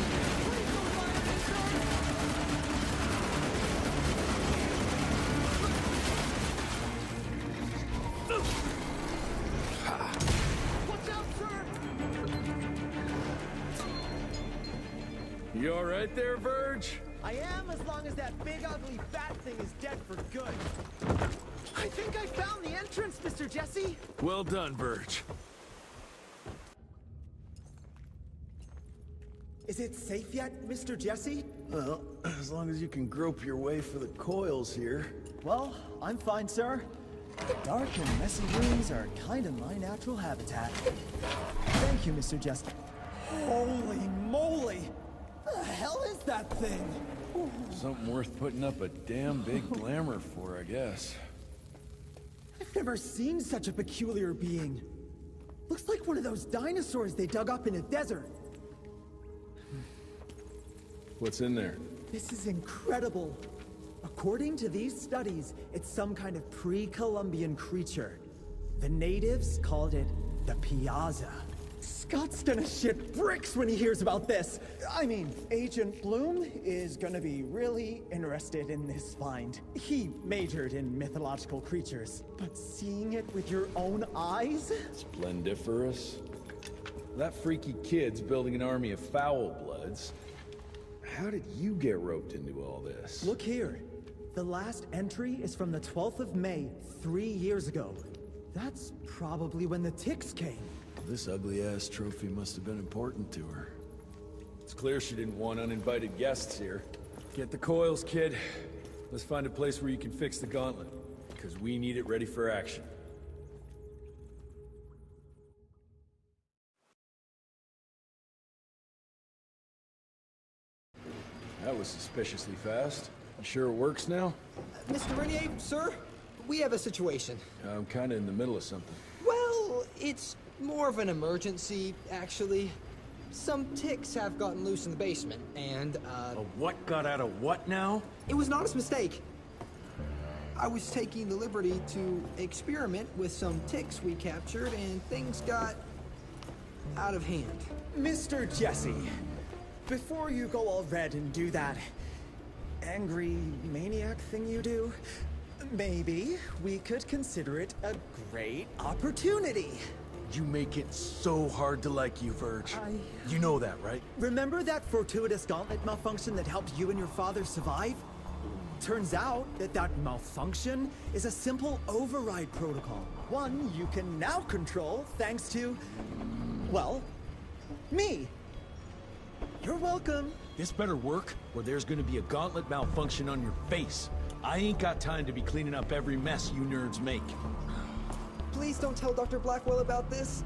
Watch out, sir! You all right there, Verge? I am, as long as that big ugly bat thing is dead for good. I think I found the entrance, Mr. Jesse. Well done, Verge. Is it safe yet, Mr. Jesse? Well, as long as you can grope your way for the coils here. Well, I'm fine, sir. Dark and messy rooms are kind of my natural habitat. Thank you, Mr. Jesse. Holy moly! The hell is that thing? Something worth putting up a damn big glamour for, I guess. I've never seen such a peculiar being. Looks like one of those dinosaurs they dug up in a desert. What's in there? This is incredible. According to these studies, it's some kind of pre-Columbian creature. The natives called it the Piazza. Scott's gonna shit bricks when he hears about this. I mean, Agent Bloom is gonna be really interested in this find. He majored in mythological creatures, but seeing it with your own eyes? Splendiferous. That freaky kid's building an army of foul bloods. How did you get roped into all this? Look here. The last entry is from the 12th of May, 3 years ago. That's probably when the ticks came. This ugly-ass trophy must have been important to her. It's clear she didn't want uninvited guests here. Get the coils, kid. Let's find a place where you can fix the gauntlet, because we need it ready for action. That was suspiciously fast. You sure it works now? Mr. Renier, sir, we have a situation. I'm kinda in the middle of something. Well, it's more of an emergency, actually. Some ticks have gotten loose in the basement, and, A what got out of what now? It was an honest mistake. I was taking the liberty to experiment with some ticks we captured, and things got out of hand. Mr. Jesse, before you go all red and do that angry maniac thing you do, maybe we could consider it a great opportunity. You make it so hard to like you, Verge. You know that, right? Remember that fortuitous gauntlet malfunction that helped you and your father survive? Turns out that malfunction is a simple override protocol. One you can now control thanks to, well, me. You're welcome. This better work, or there's gonna be a gauntlet malfunction on your face. I ain't got time to be cleaning up every mess you nerds make. Please don't tell Dr. Blackwell about this.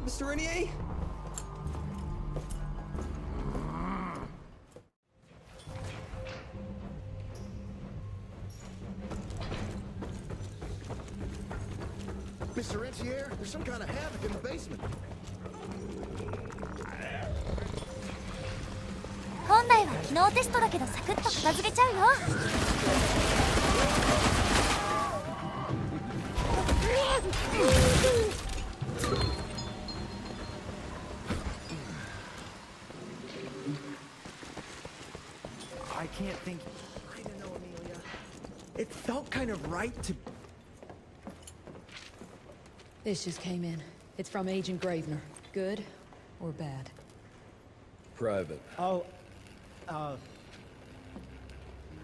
Mr. Renier? Mr. Rentier, there's some kind of havoc in the basement. 本来は機能テストだけどサクッと片付けちゃうよ。I can't think. I don't know, Amelia. It felt kind of right to. This just came in. It's from Agent Gravener. Good or bad? Private. Oh,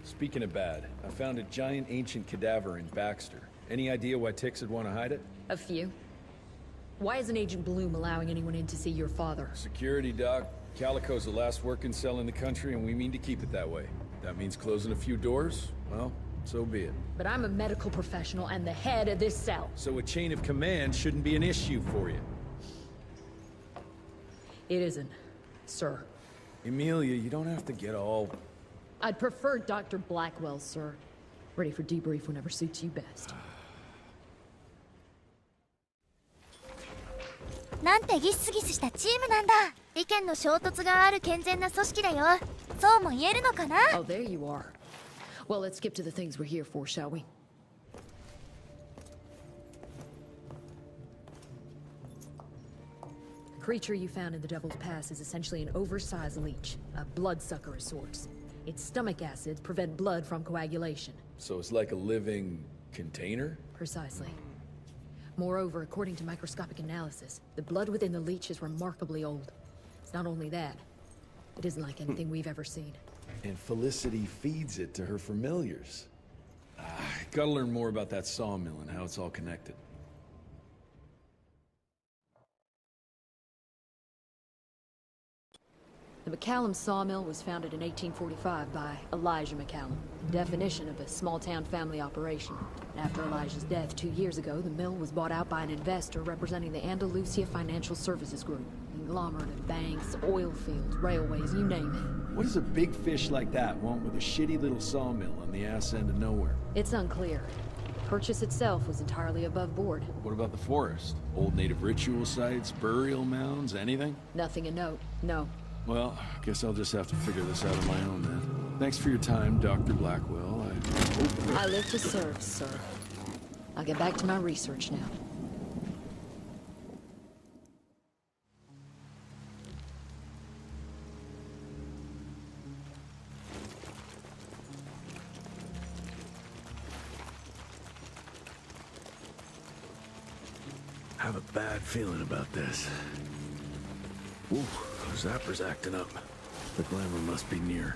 Speaking of bad, I found a giant ancient cadaver in Baxter. Any idea why ticks would want to hide it? A few. Why isn't Agent Bloom allowing anyone in to see your father? Security, Doc. Calico's the last working cell in the country, and we mean to keep it that way. That means closing a few doors? Well, so be it. But I'm a medical professional and the head of this cell. So a chain of command shouldn't be an issue for you. It isn't, sir. Emilia, you don't have to get all... I'd prefer Dr. Blackwell, sir. Ready for debrief whenever suits you best. なんてギスギスしたチームなんだ。意見の衝突がある健全な組織だよ。そうも言えるのかな？ Oh, there you are. Well, let's skip to the things we're here for, shall we? The creature you found in the Devil's Pass is essentially an oversized leech, a bloodsucker of sorts. Its stomach acids prevent blood from coagulation. So it's like a living container? Precisely. Moreover, according to microscopic analysis, the blood within the leech is remarkably old. It's not only that, it isn't like anything we've ever seen. And Felicity feeds it to her familiars. Gotta learn more about that sawmill and how it's all connected. The McCallum sawmill was founded in 1845 by Elijah McCallum, definition of a small-town family operation. After Elijah's death 2 years ago, the mill was bought out by an investor representing the Andalusia Financial Services Group. Conglomerate of banks, oil fields, railways, you name it. What does a big fish like that want with a shitty little sawmill on the ass end of nowhere? It's unclear. Purchase itself was entirely above board. What about the forest? Old native ritual sites, burial mounds, anything? Nothing a note, no. Well, I guess I'll just have to figure this out on my own then. Thanks for your time, Dr. Blackwell. I live to serve, sir. I'll get back to my research now. I have a bad feeling about this. Ooh, Zapper's acting up. The glamour must be near.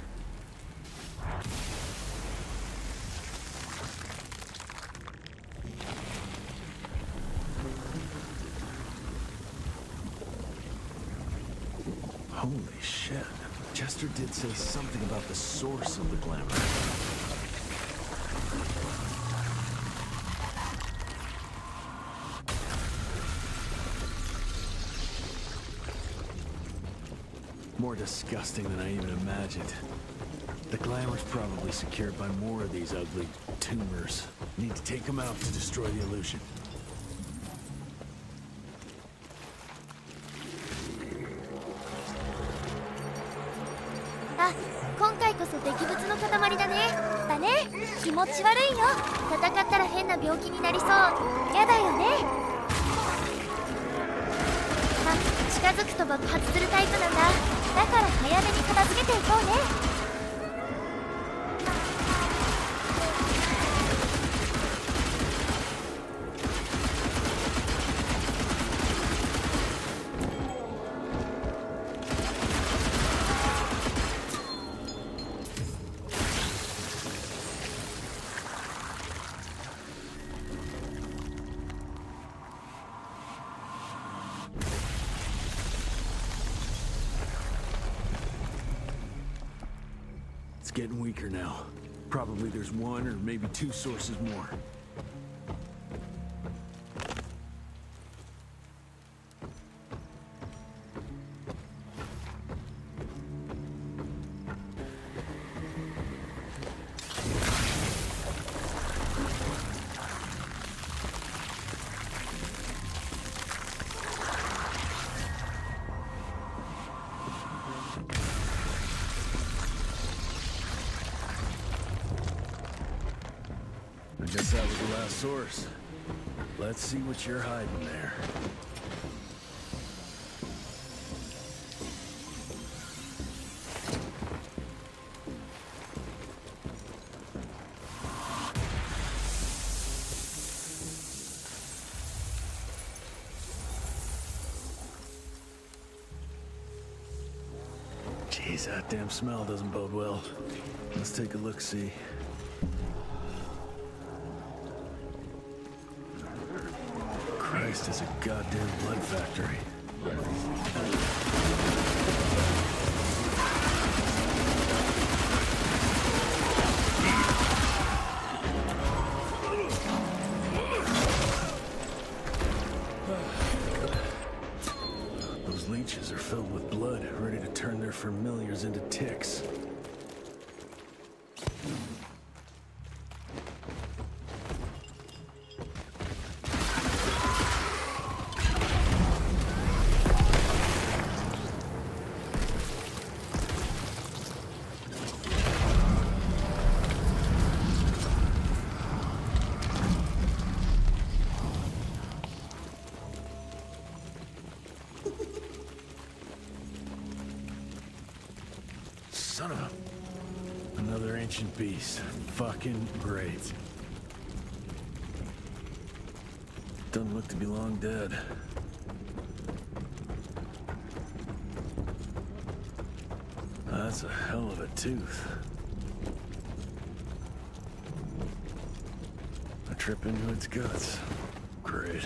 Holy shit. Chester did say something about the source of the glamour. More disgusting than I even imagined. The glamour's probably secured by more of these ugly tumors. Need to take them out to destroy the illusion. Ah, 今回こそ出来物の塊だね。だね。気持ち悪いよ。戦ったら変な病気になりそう。やだよね。あ、近づくと爆発するタイプなんだ。だから早めに片付けていこうね。It's getting weaker now. Probably there's one or maybe two sources more. I guess that was the last source. Let's see what you're hiding there. Jeez, that damn smell doesn't bode well. Let's take a look-see. Christ, it's a goddamn blood factory. Those leeches are filled with blood, ready to turn their familiars into ticks. Son of a... Another ancient beast. Fucking great. Doesn't look to be long dead. That's a hell of a tooth. A trip into its guts. Great.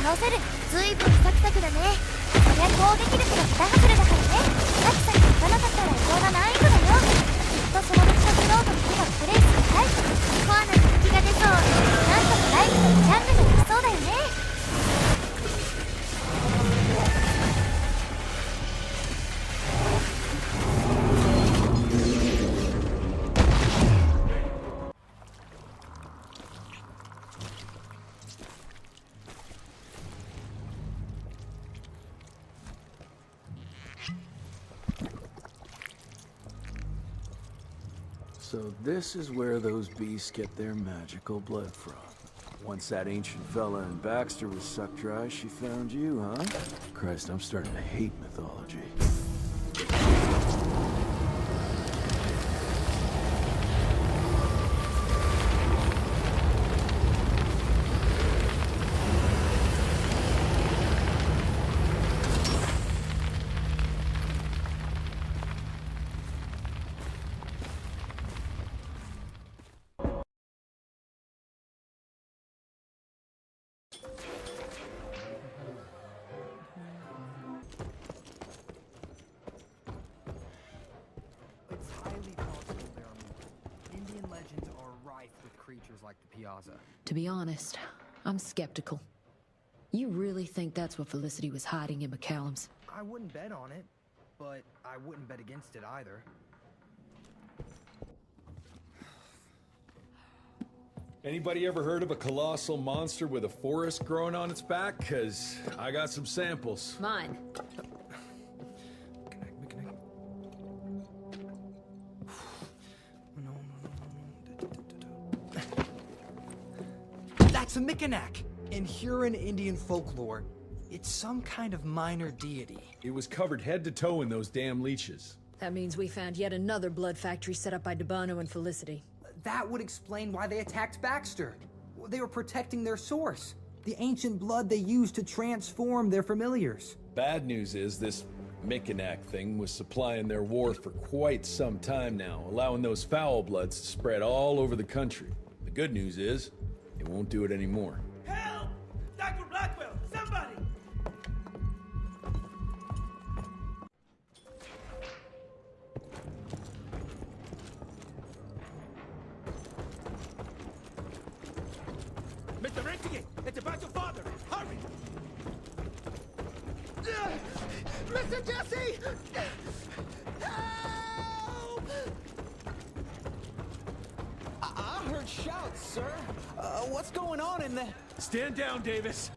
倒せる。随分サクサクだね。そりゃ攻撃力が桁外れだからね。サクサクいかなかったら異常が難易度だよ。きっとその道のクロードの手がプレイするタイプ。コアな人気が出そう。なんとかライクとジャンルができそうだよね。So this is where those beasts get their magical blood from. Once that ancient fella in Baxter was sucked dry, she found you, huh? Christ, I'm starting to hate mythology. Creatures like the Piazza. To be honest, I'm skeptical. You really think that's what Felicity was hiding in McCallum's? I wouldn't bet on it, but I wouldn't bet against it either. Anybody ever heard of a colossal monster with a forest growing on its back? 'Cause I got some samples. Mine. That's a Mikanak! In Huron Indian folklore, it's some kind of minor deity. It was covered head to toe in those damn leeches. That means we found yet another blood factory set up by Debano and Felicity. That would explain why they attacked Baxter. They were protecting their source, the ancient blood they used to transform their familiars. Bad news is this Mikanak thing was supplying their war for quite some time now, allowing those foul bloods to spread all over the country. The good news is, it won't do it anymore. Help! Dr. Blackwell, somebody! Mr. Rentier, it's about your father! Hurry! Mr. Jesse! Help! I heard shouts, sir. What's going on in the... Stand down, Davis.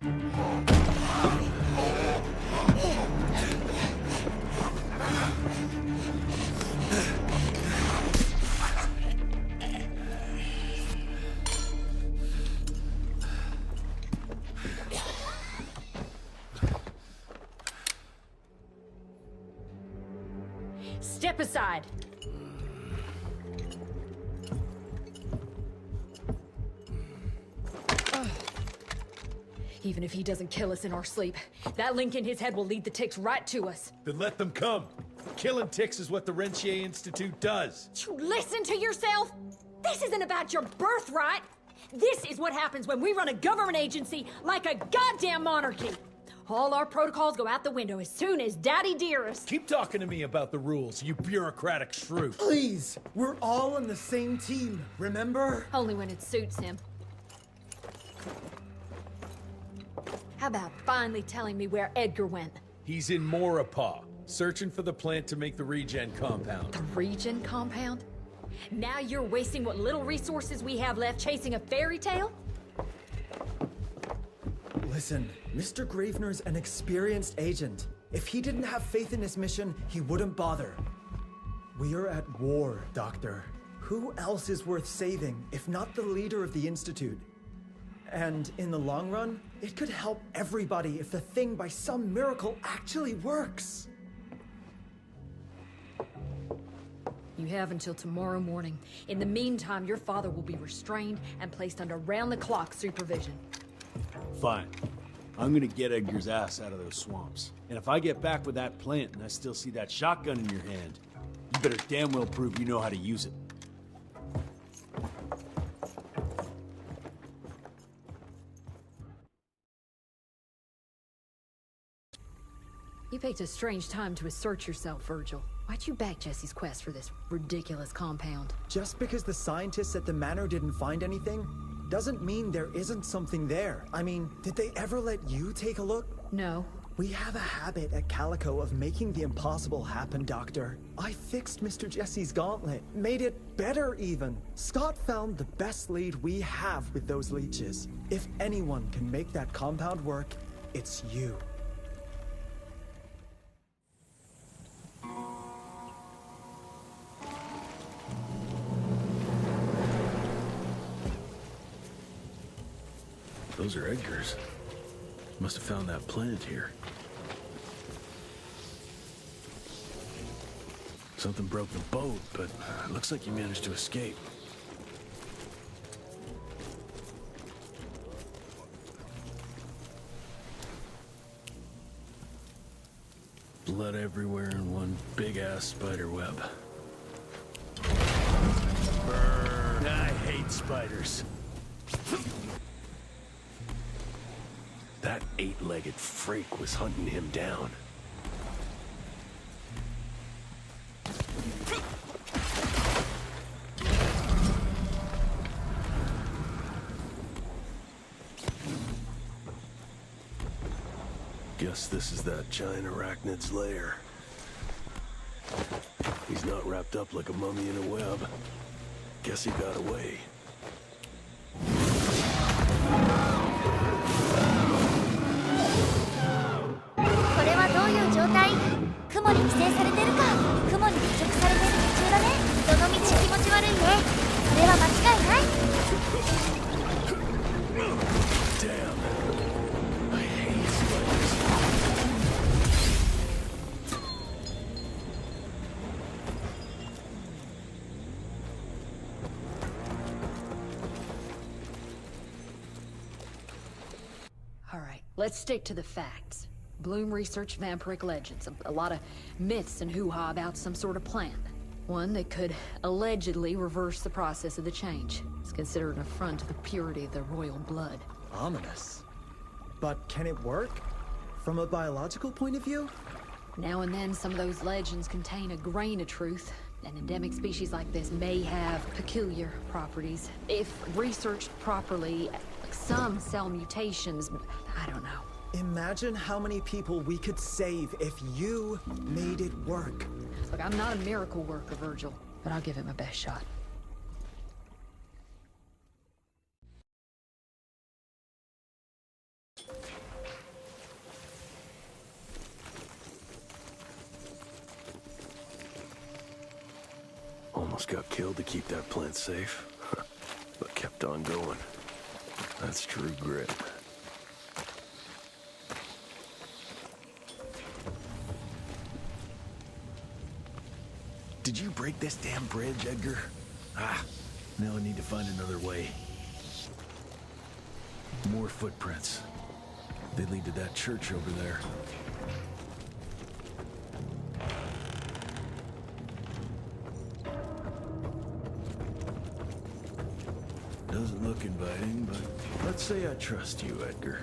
Step aside. Even if he doesn't kill us in our sleep, that link in his head will lead the ticks right to us. Then let them come. Killing ticks is what the Rentier Institute does. You listen to yourself? This isn't about your birthright. This is what happens when we run a government agency like a goddamn monarchy. All our protocols go out the window as soon as Daddy Dearest... Keep talking to me about the rules, you bureaucratic shrew. Please! We're all on the same team, remember? Only when it suits him. How about finally telling me where Edgar went? He's in Maurepas, searching for the plant to make the regen compound. The regen compound? Now you're wasting what little resources we have left chasing a fairy tale? Listen, Mr. Gravener's an experienced agent. If he didn't have faith in his mission, he wouldn't bother. We are at war, Doctor. Who else is worth saving, if not the leader of the Institute? And in the long run, it could help everybody if the thing by some miracle actually works. You have until tomorrow morning. In the meantime, your father will be restrained and placed under round-the-clock supervision. Fine. I'm gonna get Edgar's ass out of those swamps. And if I get back with that plant and I still see that shotgun in your hand, you better damn well prove you know how to use it. You picked a strange time to assert yourself, Virgil. Why'd you back Jesse's quest for this ridiculous compound? Just because the scientists at the manor didn't find anything, doesn't mean there isn't something there. I mean, did they ever let you take a look? No. We have a habit at Calico of making the impossible happen, Doctor. I fixed Mr. Jesse's gauntlet, made it better even. Scott found the best lead we have with those leeches. If anyone can make that compound work, it's you. Those are Edgar's. Must have found that plant here. Something broke the boat, but it looks like you managed to escape. Blood everywhere in one big-ass spider web. Burn! I hate spiders. That eight-legged freak was hunting him down. Guess this is that giant arachnid's lair. He's not wrapped up like a mummy in a web. Guess he got away. これはどういう状態？雲に寄生されてるか、雲に侮辱されてる途中だね。どのみち気持ち悪いね。それは間違いない。Damn. I hate spiders. All right, let's stick to the facts. Bloom researched vampiric legends, a lot of myths and hoo-ha about some sort of plant. One that could allegedly reverse the process of the change. It's considered an affront to the purity of the royal blood. Ominous. But can it work? From a biological point of view? Now and then, some of those legends contain a grain of truth. An endemic species like this may have peculiar properties. If researched properly, some cell mutations, I don't know. Imagine how many people we could save if you made it work. Look, I'm not a miracle worker, Virgil, but I'll give it my best shot. Almost got killed to keep that plant safe, but kept on going. That's true grit. Did you break this damn bridge, Edgar? Ah, now I need to find another way. More footprints. They lead to that church over there. Doesn't look inviting, but let's say I trust you, Edgar.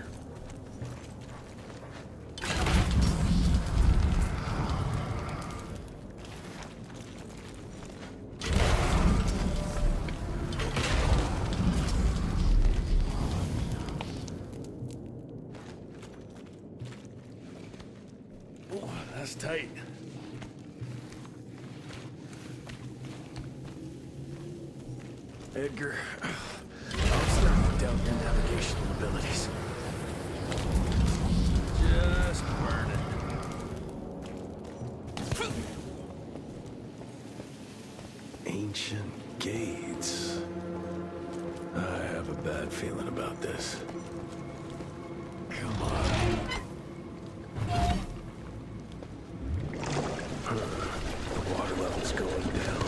Oh, that's tight. Edgar, I'm starting to doubt your navigational abilities. Just burn it. Ancient gates. I have a bad feeling about this. Come on. The water level's going down.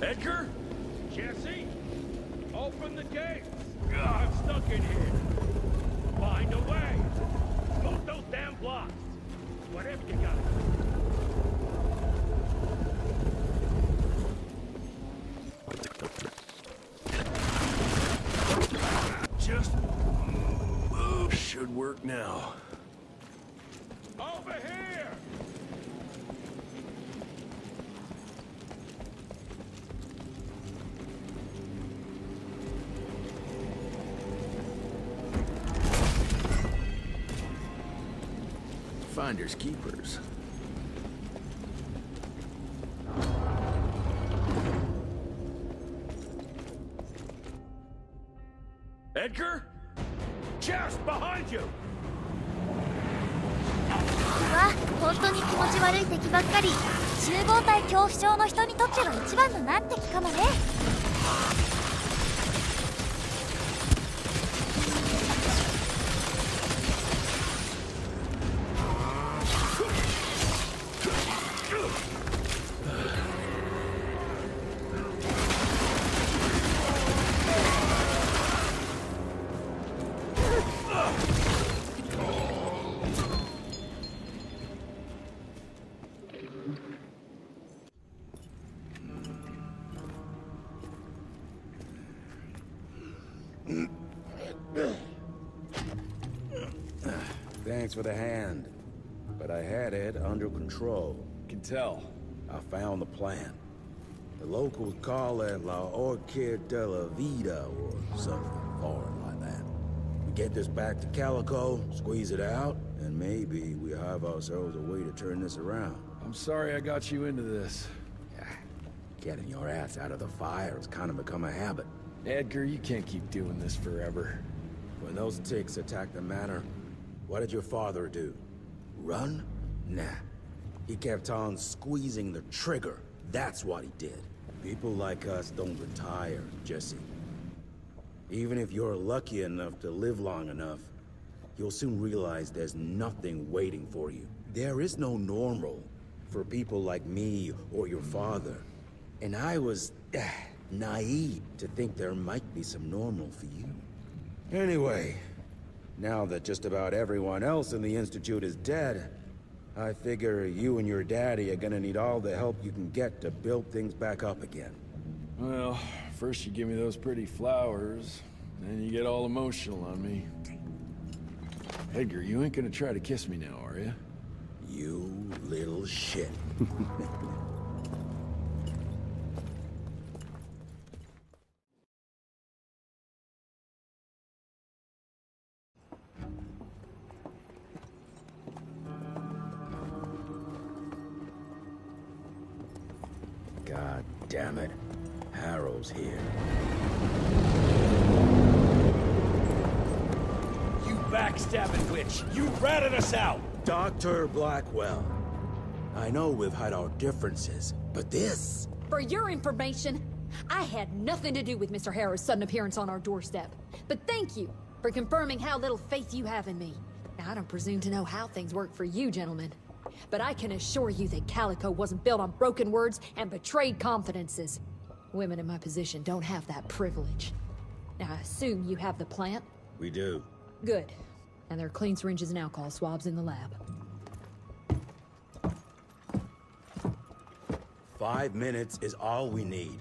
Edgar? Jesse? Open the gates! I'm stuck in here. Find a way. Move those damn blocks. Whatever you got. now. Over here! Finders keepers. Edgar? Chest behind you! うわ、本当に気持ち悪い敵ばっかり。集合体恐怖症の人にとっては一番の難敵かもね。Thanks for the hand, but I had it under control. Can tell. I found the plan. The locals call it La Orchid de la Vida or something foreign like that. We get this back to Calico, squeeze it out, and maybe we have ourselves a way to turn this around. I'm sorry I got you into this. Getting your ass out of the fire has kind of become a habit. Edgar, you can't keep doing this forever. When those ticks attacked the manor, what did your father do? Run? Nah. He kept on squeezing the trigger. That's what he did. People like us don't retire, Jesse. Even if you're lucky enough to live long enough, you'll soon realize there's nothing waiting for you. There is no normal for people like me or your father. And I was naive to think there might be some normal for you. Anyway, now that just about everyone else in the Institute is dead, I figure you and your daddy are gonna need all the help you can get to build things back up again. Well, first you give me those pretty flowers, then you get all emotional on me. Edgar, you ain't gonna try to kiss me now, are you? You little shit. God damn it. Harrow's here. You backstabbing witch! You ratted us out! Dr. Blackwell. I know we've had our differences, but this... For your information, I had nothing to do with Mr. Harrow's sudden appearance on our doorstep. But thank you for confirming how little faith you have in me. Now, I don't presume to know how things work for you, gentlemen. But I can assure you that Calico wasn't built on broken words and betrayed confidences. Women in my position don't have that privilege. Now, I assume you have the plant? We do. Good. And there are clean syringes and alcohol swabs in the lab. 5 minutes is all we need.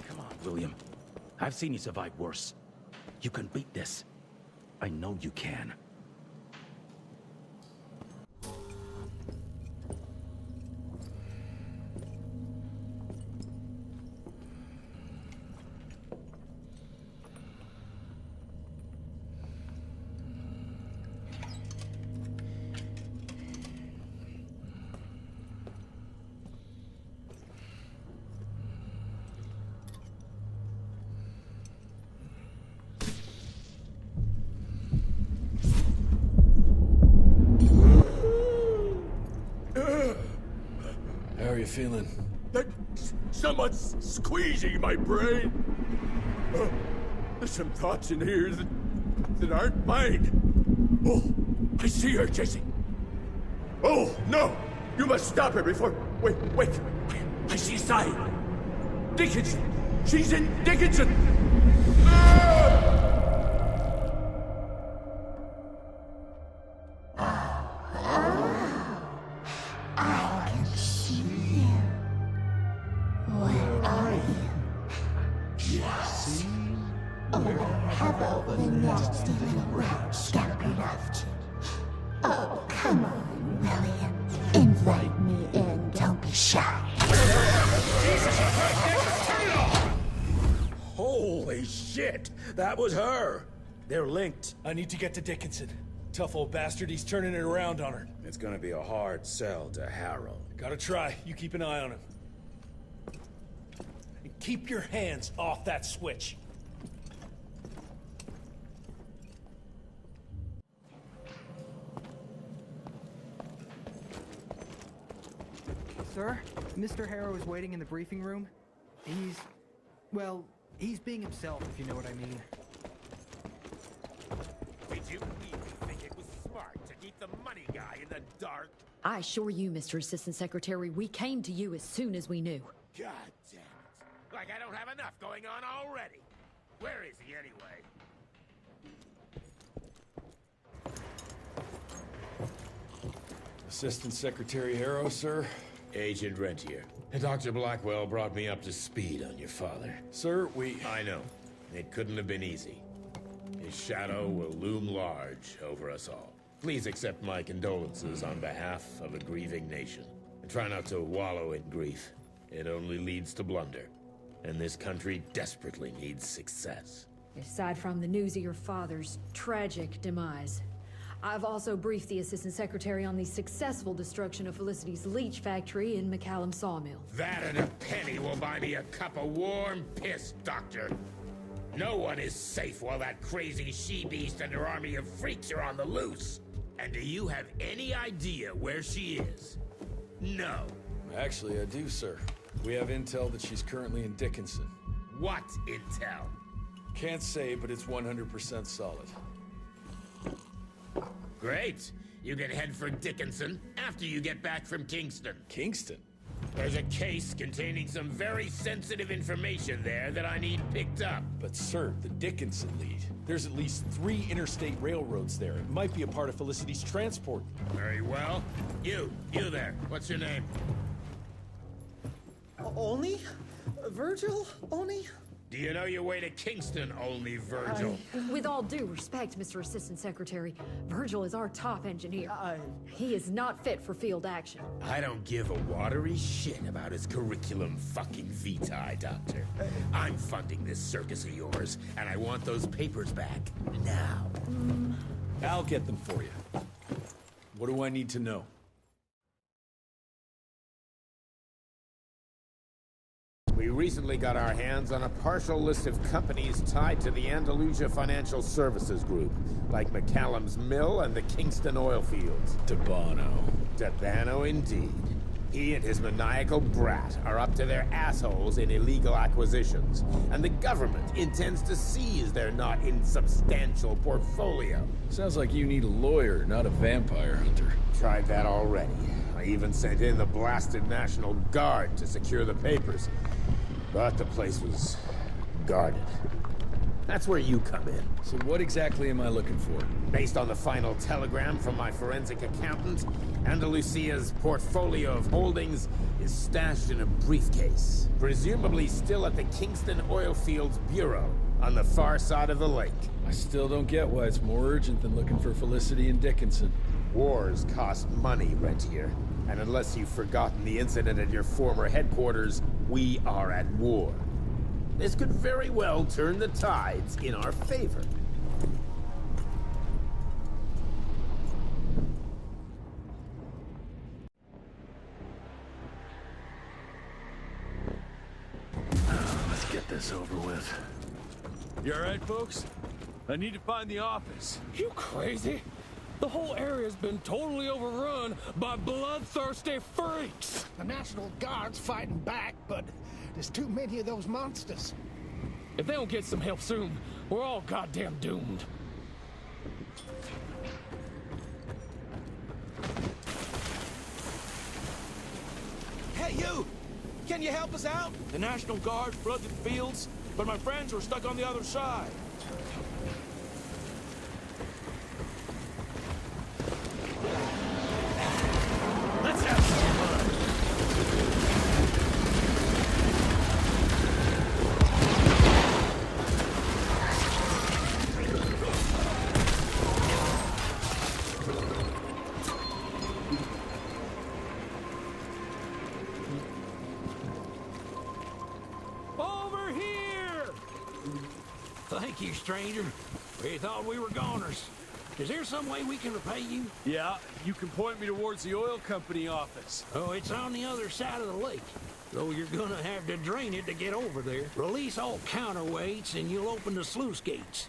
Come on, William. I've seen you survive worse. You can beat this. I know you can. How are you feeling? Someone's squeezing my brain. There's some thoughts in here that aren't mine. Oh, I see her, Jesse. Oh, no! You must stop her before... Wait. I see Sai. Dickinson. She's in Dickinson. I can see you. What are you? Hello, the nasty little rat scampered off to. Oh, come on, William. Invite me in, don't be shy. Holy shit! That was her! They're linked. I need to get to Dickinson. Tough old bastard, he's turning it around on her. It's gonna be a hard sell to Harrow. Gotta try. You keep an eye on him. And keep your hands off that switch. Sir, Mr. Harrow is waiting in the briefing room. He's being himself, if you know what I mean. Did you really think it was smart to keep the money guy in the dark? I assure you, Mr. Assistant Secretary, we came to you as soon as we knew. God damn it. Like I don't have enough going on already. Where is he anyway? Assistant Secretary Harrow, sir. Agent Rentier. Dr. Blackwell brought me up to speed on your father. Sir, I know. It couldn't have been easy. His shadow will loom large over us all. Please accept my condolences on behalf of a grieving nation. And try not to wallow in grief. It only leads to blunder. And this country desperately needs success. Aside from the news of your father's tragic demise, I've also briefed the Assistant Secretary on the successful destruction of Felicity's leech factory in McCallum Sawmill. That and a penny will buy me a cup of warm piss, Doctor. No one is safe while that crazy she-beast and her army of freaks are on the loose. And do you have any idea where she is? No. Actually, I do, sir. We have intel that she's currently in Dickinson. What intel? Can't say, but it's 100% solid. Great. You can head for Dickinson after you get back from Kingston. Kingston? There's a case containing some very sensitive information there that I need picked up. But sir, the Dickinson lead. There's at least 3 interstate railroads there. It might be a part of Felicity's transport. Very well. You there. What's your name? Only? Virgil? Only? Do you know your way to Kingston, only Virgil? With all due respect, Mr. Assistant Secretary, Virgil is our top engineer. He is not fit for field action. I don't give a watery shit about his curriculum fucking vitae, Doctor. I'm funding this circus of yours, and I want those papers back now. I'll get them for you. What do I need to know? We recently got our hands on a partial list of companies tied to the Andalusia Financial Services Group, like McCallum's Mill and the Kingston oil fields. Debano indeed. He and his maniacal brat are up to their assholes in illegal acquisitions, and the government intends to seize their not insubstantial portfolio. Sounds like you need a lawyer, not a vampire hunter. Tried that already. I even sent in the blasted National Guard to secure the papers. But the place was guarded. That's where you come in. So what exactly am I looking for? Based on the final telegram from my forensic accountant, Andalusia's portfolio of holdings is stashed in a briefcase, presumably still at the Kingston Oil Fields Bureau on the far side of the lake. I still don't get why it's more urgent than looking for Felicity and Dickinson. Wars cost money, Rentier. And unless you've forgotten the incident at your former headquarters, we are at war. This could very well turn the tides in our favor. Let's get this over with. You alright, folks? I need to find the office. You crazy? The whole area's been totally overrun by bloodthirsty freaks. The National Guard's fighting back, but there's too many of those monsters. If they don't get some help soon, we're all goddamn doomed. Hey, you! Can you help us out? The National Guard flooded the fields, but my friends were stuck on the other side. Let's have some fun. Thank you, stranger. We thought we were goners. Is there some way we can repay you? Yeah, you can point me towards the oil company office. Oh, it's on the other side of the lake. Though you're gonna have to drain it to get over there. Release all counterweights and you'll open the sluice gates.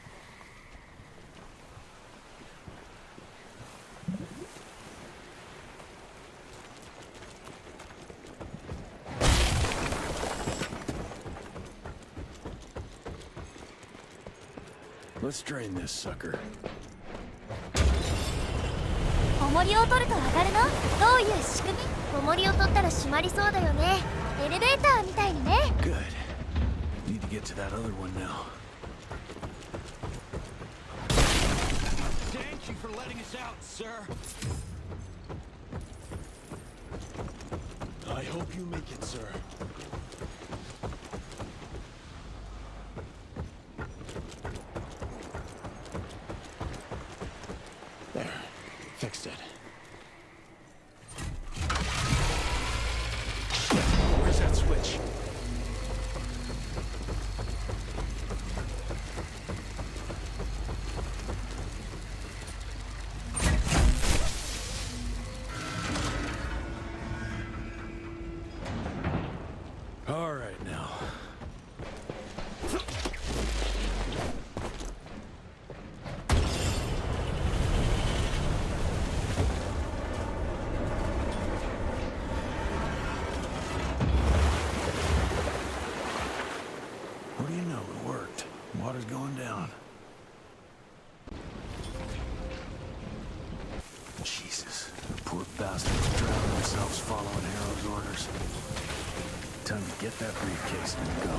Let's drain this sucker. 重りを取ると上がるの？どういう仕組み？重りを取ったら閉まりそうだよね。エレベーターみたいにね。Good. Need to get to that other one now. Thank you for letting us out, sir. I hope you make it, sir. There. Fixed it. Where's that switch? All right now. What do you know? It worked. Water's going down. Jesus. Poor bastards drowning themselves following Harrow's orders. Time to get that briefcase and go.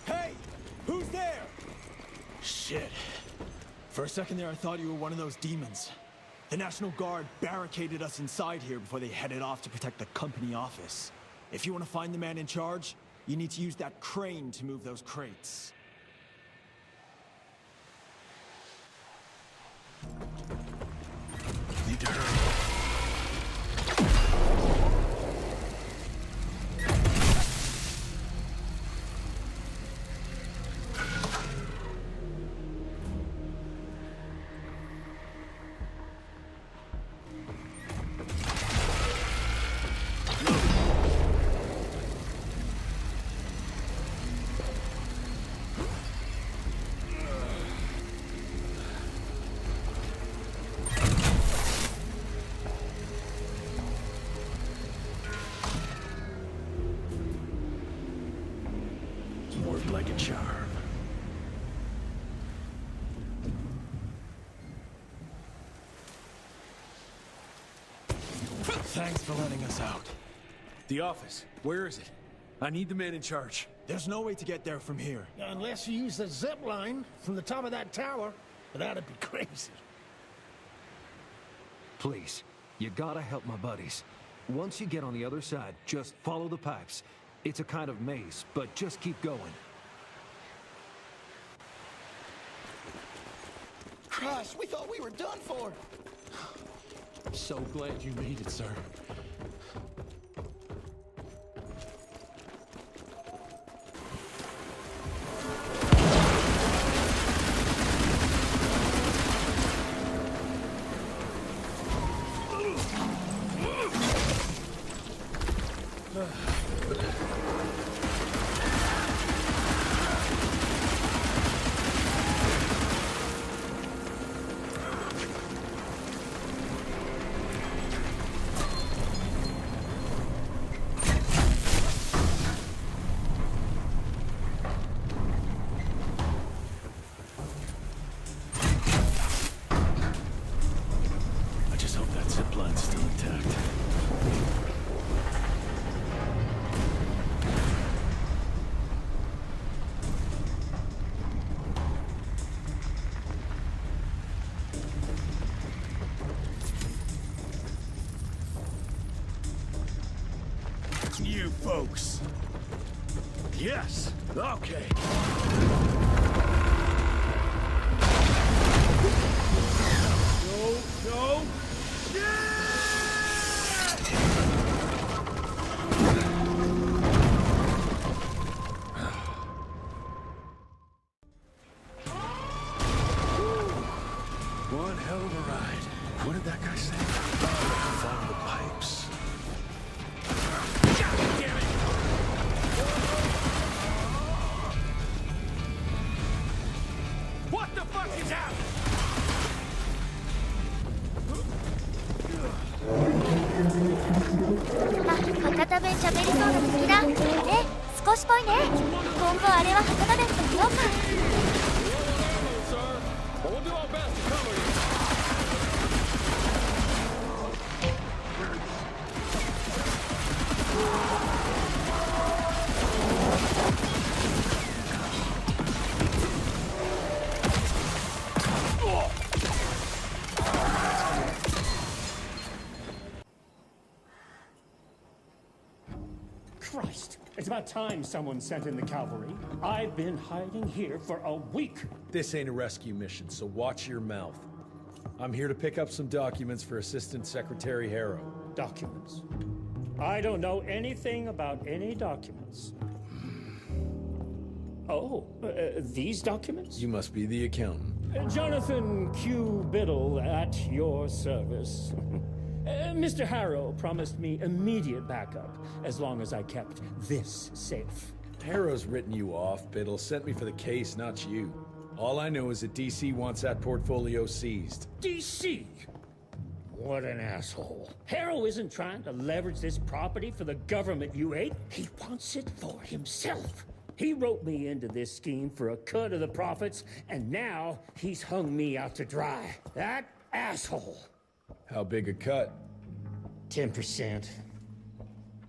Hey! Who's there? Shit. For a second there, I thought you were one of those demons. The National Guard barricaded us inside here before they headed off to protect the company office. If you want to find the man in charge, you need to use that crane to move those crates. Need to hurry. Worked like a charm. Thanks for letting us out. The office. Where is it? I need the man in charge. There's no way to get there from here. Unless you use the zip line from the top of that tower. That'd be crazy. Please, you gotta help my buddies. Once you get on the other side, just follow the pipes. It's a kind of maze, but just keep going. Christ, we thought we were done for. I'm so glad you made it, sir. You folks. Yes. Okay. One hell of a ride. What did that guy say? Follow the pipes. God damn it! What the fuck is that? あ、博多弁喋りそうな敵だ。ね、少しぽいね。今後あれは博多弁と言おうか。We'll do our best to cover you. Christ! It's about time someone sent in the cavalry. I've been hiding here for a week. This ain't a rescue mission, so watch your mouth. I'm here to pick up some documents for Assistant Secretary Harrow. Documents? I don't know anything about any documents. Oh, these documents? You must be the accountant. Jonathan Q. Biddle at your service. Mr. Harrow promised me immediate backup as long as I kept this safe. Harrow's written you off, Biddle. Sent me for the case, not you. All I know is that DC wants that portfolio seized. DC? What an asshole. Harrow isn't trying to leverage this property for the government you hate. He wants it for himself. He wrote me into this scheme for a cut of the profits, and now he's hung me out to dry. That asshole. How big a cut? 10%.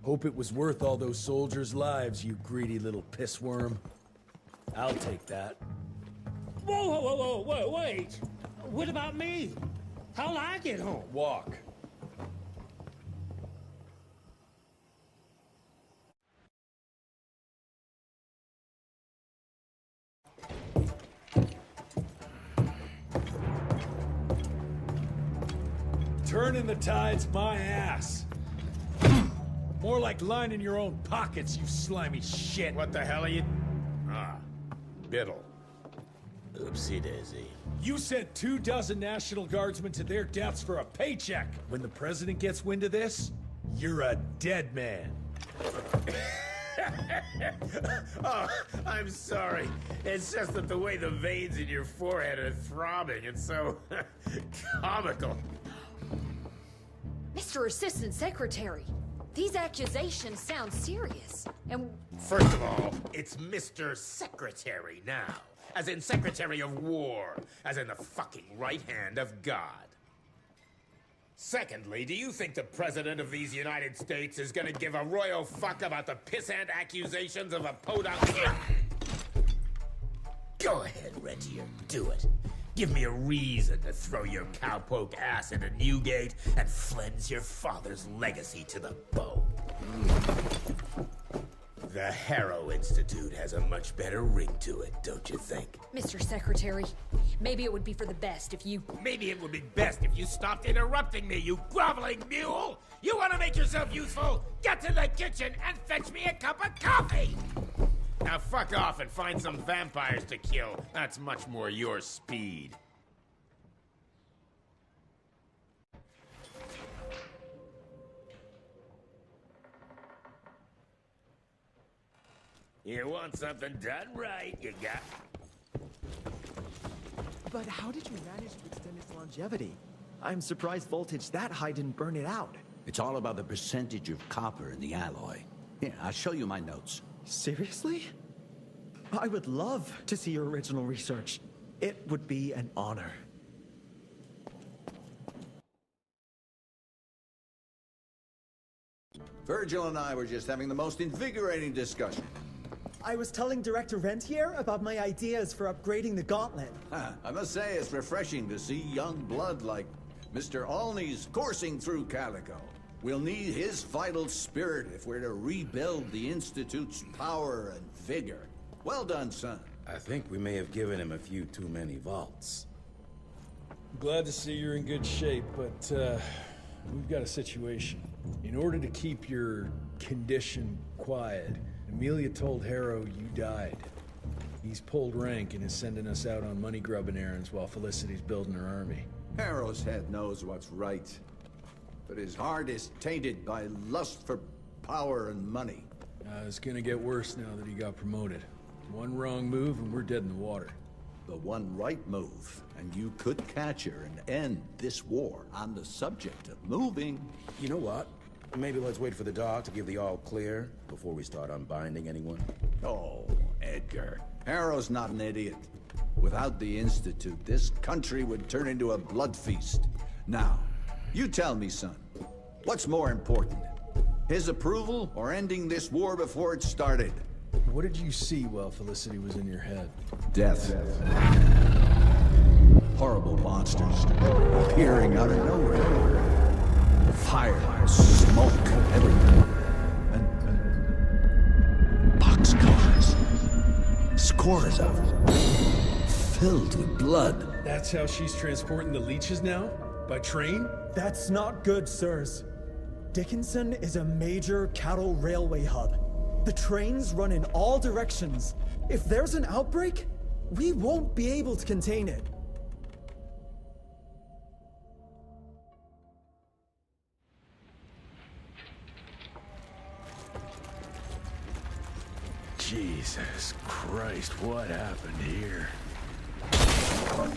Hope it was worth all those soldiers' lives, you greedy little pissworm. I'll take that. Whoa, wait. What about me? How'll I get home? Walk. Turning the tide's my ass. More like lining your own pockets, you slimy shit. What the hell are you... Ah, Biddle. Oopsie daisy. You sent 24 National Guardsmen to their deaths for a paycheck. When the president gets wind of this, you're a dead man. Oh, I'm sorry. It's just that the way the veins in your forehead are throbbing, it's so comical. Mr. Assistant Secretary, these accusations sound serious. And first of all, it's Mr. Secretary now. As in Secretary of War. As in the fucking right hand of God. Secondly, do you think the President of these United States is gonna give a royal fuck about the pissant accusations of a podunk? Go ahead, Rentier, do it. Give me a reason to throw your cowpoke ass into Newgate and cleanse your father's legacy to the bone. The Harrow Institute has a much better ring to it, don't you think? Mr. Secretary, maybe it would be for the best if you... Maybe it would be best if you stopped interrupting me, you groveling mule! You want to make yourself useful? Get to the kitchen and fetch me a cup of coffee! Now fuck off and find some vampires to kill. That's much more your speed. You want something done right, you got... But how did you manage to extend its longevity? I'm surprised voltage that high didn't burn it out. It's all about the percentage of copper in the alloy. Here, I'll show you my notes. Seriously? I would love to see your original research. It would be an honor. Virgil and I were just having the most invigorating discussion. I was telling Director Rentier about my ideas for upgrading the gauntlet. I must say it's refreshing to see young blood like Mr. Olney's coursing through Calico. We'll need his vital spirit if we're to rebuild the Institute's power and vigor. Well done, son. I think we may have given him a few too many vaults. Glad to see you're in good shape, but we've got a situation. In order to keep your condition quiet, Amelia told Harrow you died. He's pulled rank and is sending us out on money-grubbing errands while Felicity's building her army. Harrow's head knows what's right, but his heart is tainted by lust for power and money. It's gonna get worse now that he got promoted. One wrong move and we're dead in the water. The one right move, and you could catch her and end this war. On the subject of moving... You know what? Maybe let's wait for the dog to give the all clear before we start unbinding anyone. Oh, Edgar. Harrow's not an idiot. Without the Institute, this country would turn into a blood feast. Now, you tell me, son, what's more important? His approval or ending this war before it started? What did you see while Felicity was in your head? Death. Horrible monsters appearing out of nowhere. Fire, smoke, everywhere. And boxcars. Scores of them. Filled with blood. That's how she's transporting the leeches now? By train? That's not good, sirs. Dickinson is a major cattle railway hub. The trains run in all directions. If there's an outbreak, we won't be able to contain it. Jesus Christ, what happened here? It's fun.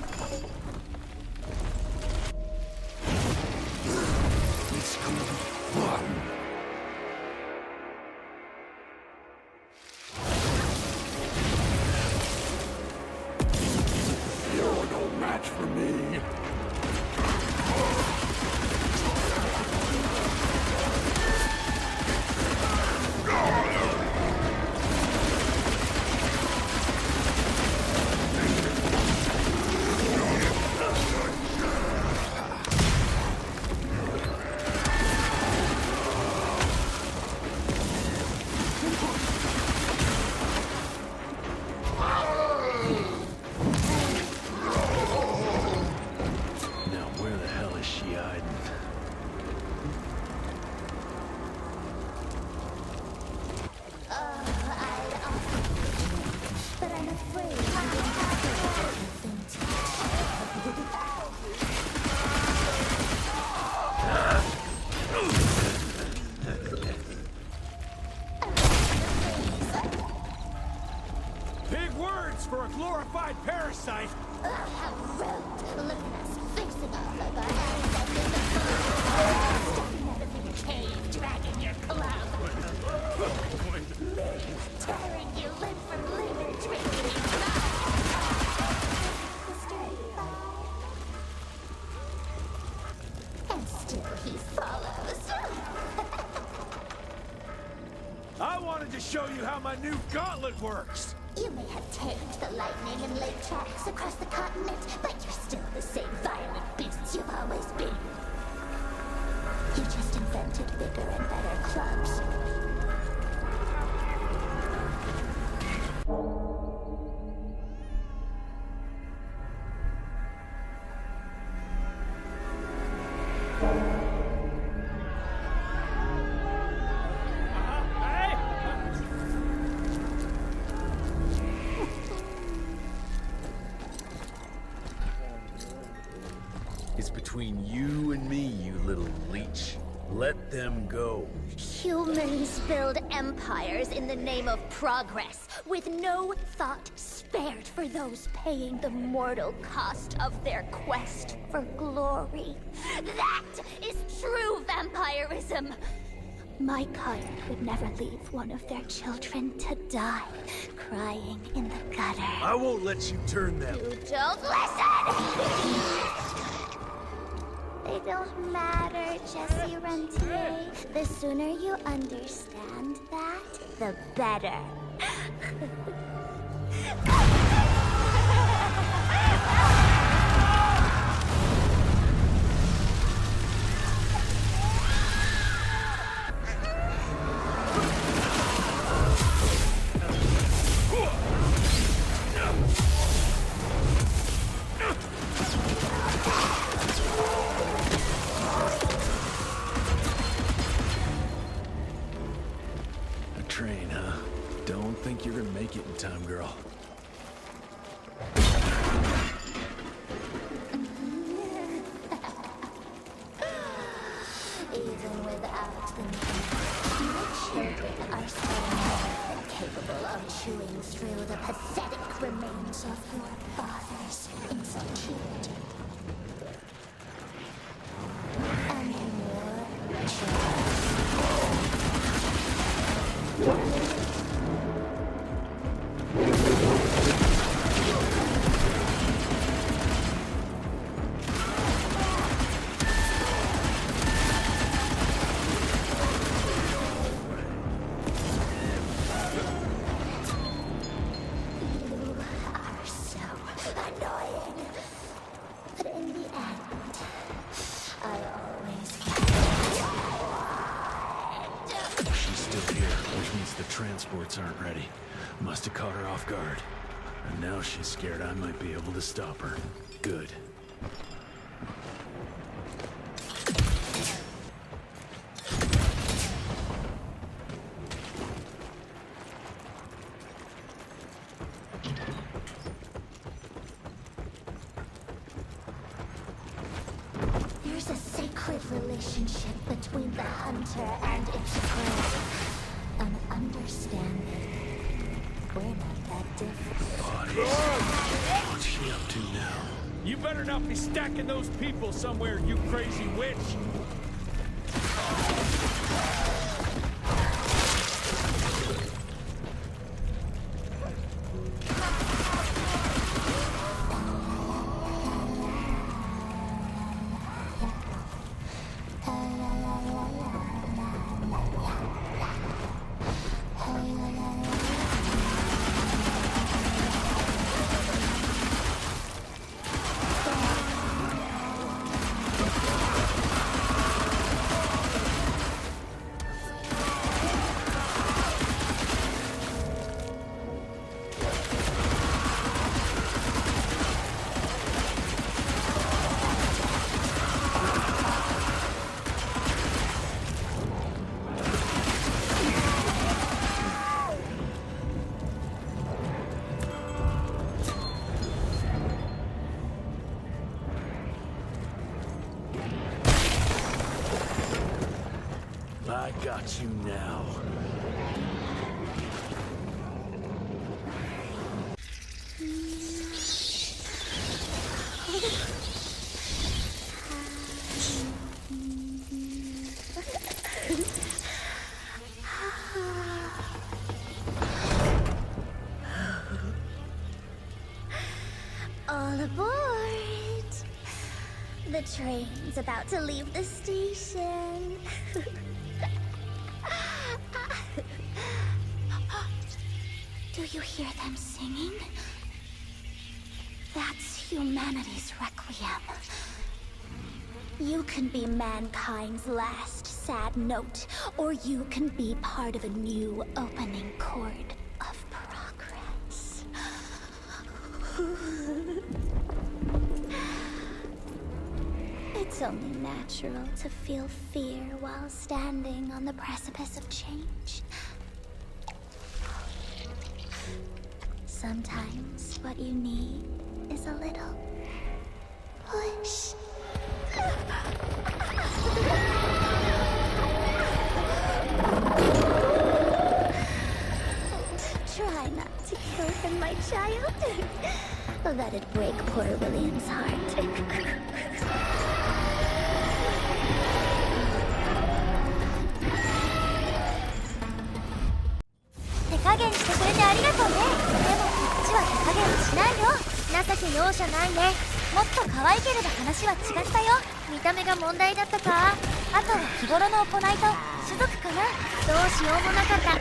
You're no match for me. For a glorified parasite! How rude! Look at us facing off like our ancestors of stepping out of your cave, dragging your club. Tearing you limb from limb and drinking your blood. And still he follows. I wanted to show you how my new gauntlet works! You may have tamed the lightning and laid tracks across the continent, but you're still the same violent beasts you've always been. You just invented bigger and better clubs. It's between you and me, you little leech. Let them go. Humans build empires in the name of progress, with no thought spared for those paying the mortal cost of their quest for glory. That is true vampirism! My kind would never leave one of their children to die, crying in the gutter. I won't let you turn them. You don't listen! They don't matter, Jesse Rentier. The sooner you understand that, the better. Train, huh? Don't think you're gonna make it in time. through the pathetic remains of your father's institute. And more transports aren't ready. Must have caught her off guard. And now she's scared I might be able to stop her. Good. There's a sacred relationship between the hunter and its prey. An understanding. We're not that different. What's she up to now? You better not be stacking those people somewhere, you crazy witch! I got you now. All aboard! The train's about to leave the station. Do you hear them singing? That's humanity's requiem. You can be mankind's last sad note, or you can be part of a new opening chord of progress. It's only natural to feel fear while standing on the precipice of change. Sometimes what you need is a little push. Try not to kill him, my child. That'd break poor William's heart. 手加減してくれてありがとうね。でもこっちは手加減はしないよ。情け容赦ないね。もっと可愛ければ話は違ったよ。見た目が問題だったか。あとは日頃の行いと種族かな。どうしようもなかった。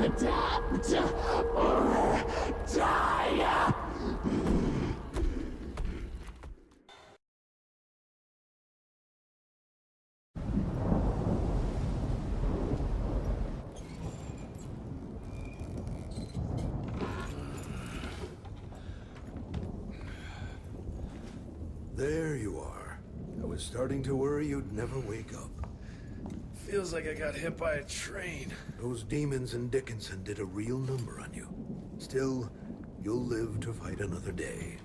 Adapt or die! There you are. I was starting to worry you'd never wake up. Feels like I got hit by a train. Those demons in Dickinson did a real number on you. Still, you'll live to fight another day.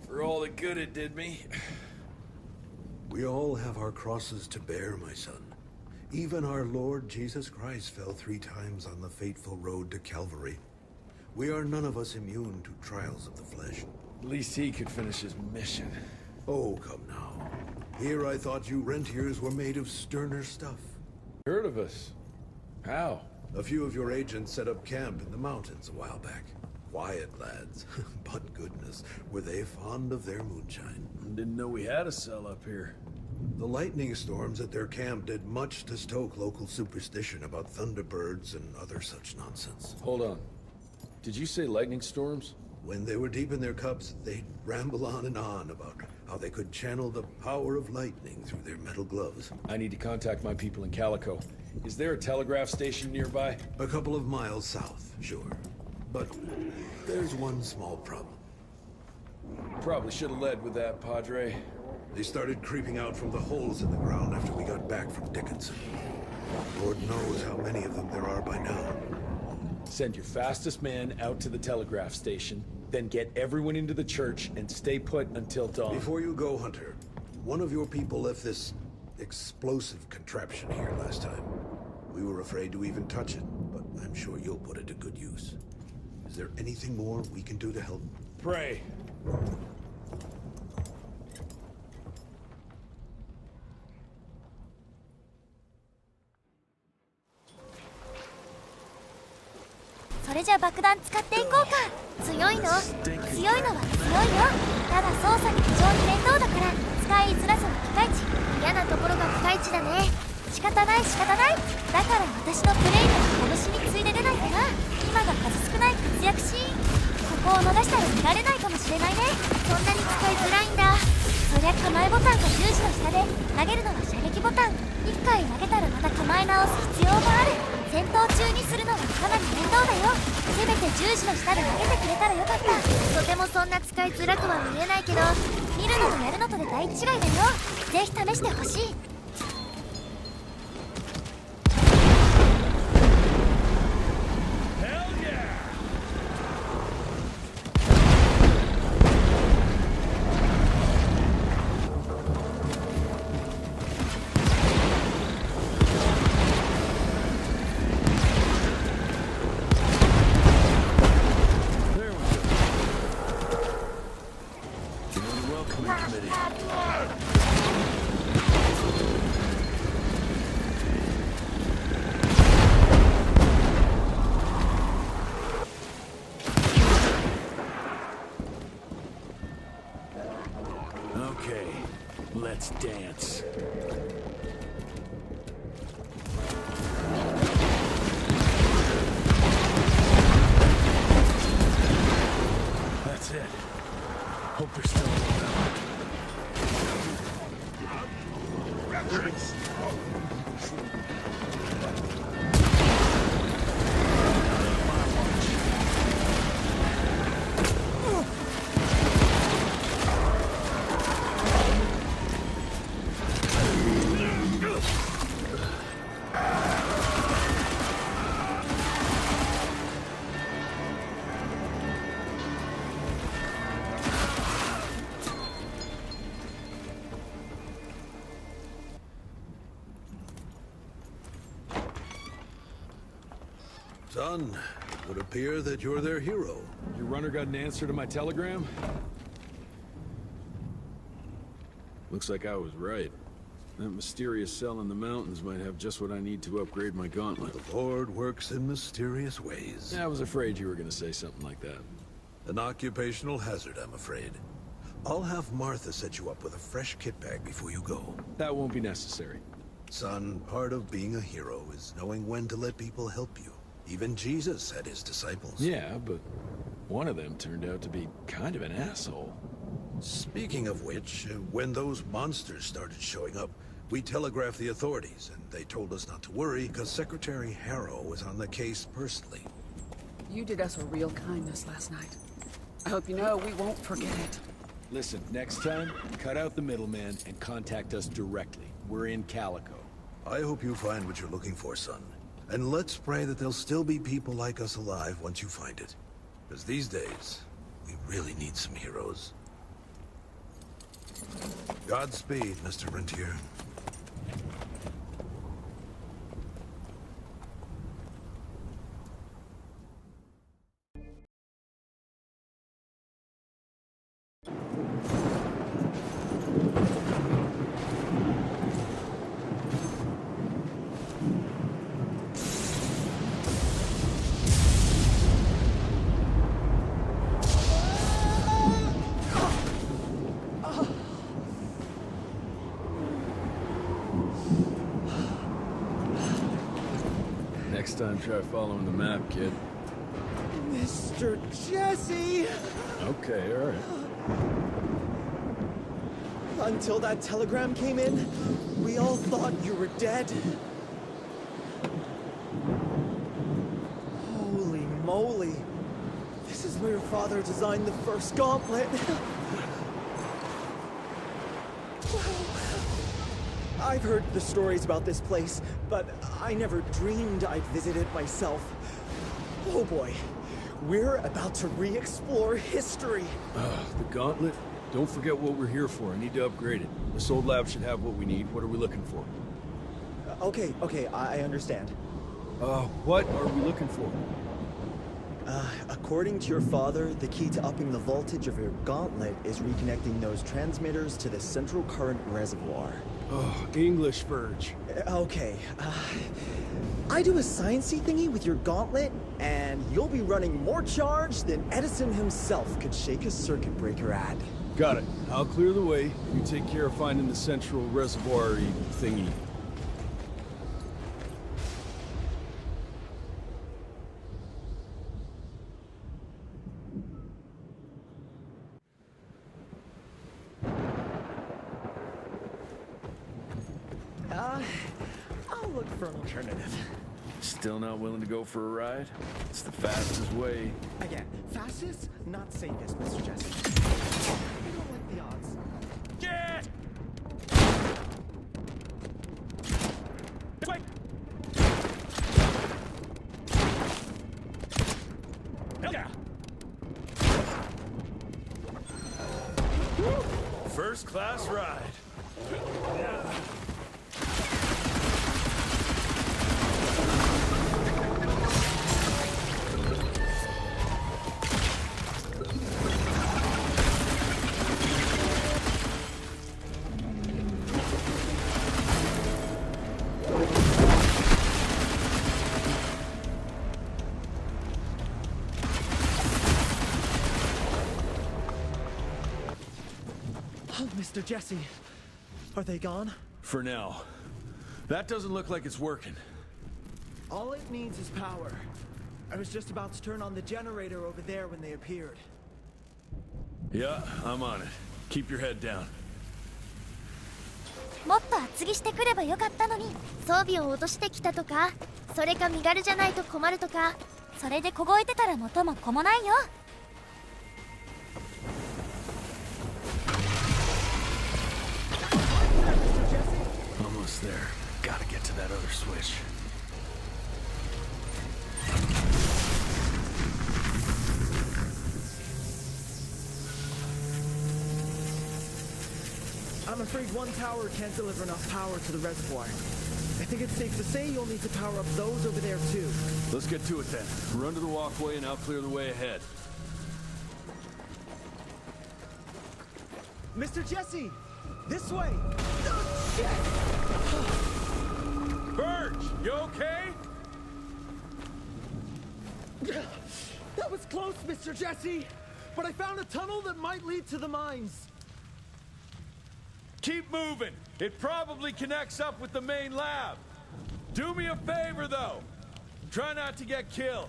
For all the good it did me. We all have our crosses to bear, my son. Even our Lord Jesus Christ fell 3 times on the fateful road to Calvary. We are none of us immune to trials of the flesh. At least he could finish his mission. Oh, come now. Here I thought you rentiers were made of sterner stuff. Heard of us? How? A few of your agents set up camp in the mountains a while back. Quiet lads, but goodness, were they fond of their moonshine. Didn't know we had a cell up here. The lightning storms at their camp did much to stoke local superstition about thunderbirds and other such nonsense. Hold on. Did you say lightning storms? When they were deep in their cups, they'd ramble on and on about how they could channel the power of lightning through their metal gloves. I need to contact my people in Calico. Is there a telegraph station nearby? A couple of miles south, sure. But there's one small problem. Probably should have led with that, Padre. They started creeping out from the holes in the ground after we got back from Dickinson. Lord knows how many of them there are by now. Send your fastest man out to the telegraph station, then get everyone into the church and stay put until dawn. Before you go, Hunter, one of your people left this explosive contraption here last time. We were afraid to even touch it, but I'm sure you'll put it to good use. Is there anything more we can do to help? Pray.それじゃ爆弾使っていこうか。強いのは強いよ。ただ操作に非常に面倒だから使いづらさはピカイチ。嫌なところがピカイチだね。仕方ない。だから私のプレイで拳についで出ないかな。今が数少ない活躍シーン。ここを逃したら見られないかもしれないね。そんなに使いづらいんだ。そりゃ構えボタンが十字の下で投げるのは射撃ボタン。1回投げたらまた構え直す必要もある。戦闘中にするのはかなり面倒だよ。せめて十字の下で投げてくれたらよかった。とてもそんな使いづらくは見えないけど、見るのとやるのとで大違いだよ。ぜひ試してほしい。Okay, let's dance. That's it. Hope they're still around. Son, it would appear that you're their hero. Your runner got an answer to my telegram? Looks like I was right. That mysterious cell in the mountains might have just what I need to upgrade my gauntlet. The Lord works in mysterious ways. I was afraid you were going to say something like that. An occupational hazard, I'm afraid. I'll have Martha set you up with a fresh kit bag before you go. That won't be necessary. Son, part of being a hero is knowing when to let people help you. Even Jesus had his disciples. Yeah, but one of them turned out to be kind of an asshole. Speaking of which, when those monsters started showing up, we telegraphed the authorities, and they told us not to worry because Secretary Harrow was on the case personally. You did us a real kindness last night. I hope you know we won't forget it. Listen, next time, cut out the middleman and contact us directly. We're in Calico. I hope you find what you're looking for, son. And let's pray that there'll still be people like us alive once you find it. Because these days, we really need some heroes. Godspeed, Mr. Rentier. Next time, try following the map, kid. Mr. Jesse! Okay, all right. Until that telegram came in, we all thought you were dead. Holy moly. This is where your father designed the first gauntlet. I've heard the stories about this place, but I never dreamed I'd visit it myself. Oh boy, we're about to re-explore history. The gauntlet? Don't forget what we're here for. I need to upgrade it. This old lab should have what we need. What are we looking for? Okay, I understand. What are we looking for? According to your father, the key to upping the voltage of your gauntlet is reconnecting those transmitters to the central current reservoir. Oh, English, Verge. Okay, I do a sciencey thingy with your gauntlet, and you'll be running more charge than Edison himself could shake a circuit breaker at. Got it. I'll clear the way. You take care of finding the central reservoir-y thingy. I'll look for an alternative. Still not willing to go for a ride? It's the fastest way. Again, fastest, not safest, Mr. Jesse. I don't like the odds. Get! Wait! Hell yeah! First class ride. Oh, Mr. Jesse, are they gone? For now. That doesn't look like it's working. All it needs is power. I was just about to turn on the generator over there when they appeared. Yeah, I'm on it. Keep your head down. もっと厚着してくればよかったのに、装備を落としてきたとか、それか身軽じゃないと困るとか、それで凍えてたら元も子もないよ。Almost there. Gotta get to that other switch. I'm afraid one tower can't deliver enough power to the reservoir. I think it's safe to say you'll need to power up those over there too. Let's get to it then. Run to the walkway and I'll clear the way ahead. Mr. Jesse! This way! Verge, you okay? That was close, Mr. Jesse! But I found a tunnel that might lead to the mines. Keep moving. It probably connects up with the main lab. Do me a favor, though. Try not to get killed.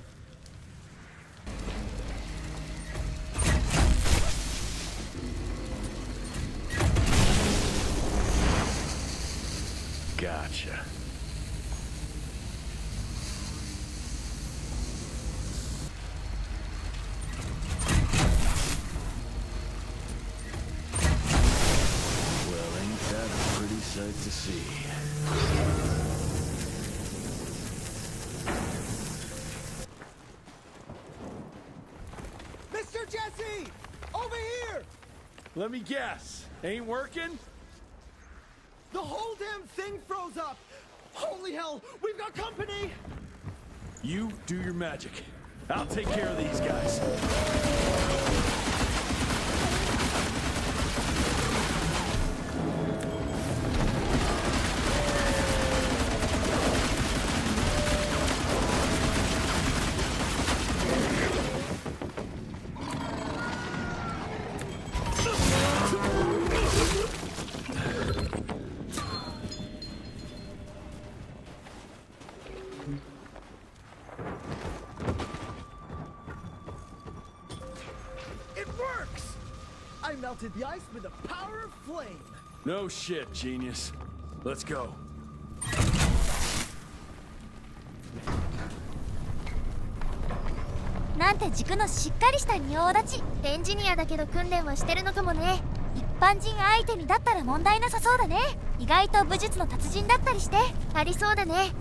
Gotcha. Well, ain't that a pretty sight to see? Mr. Jesse! Over here! Let me guess. Ain't working? The whole damn thing froze up! Holy hell, we've got company! You do your magic. I'll take care of these guys. I melted the ice with the power of flame. No shit, genius. Let's go. なんて軸のしっかりした仁王立ち。エンジニアだけど訓練はしてるのかもね。一般人相手にだったら問題なさそうだね。意外と武術の達人だったりしてありそうだね。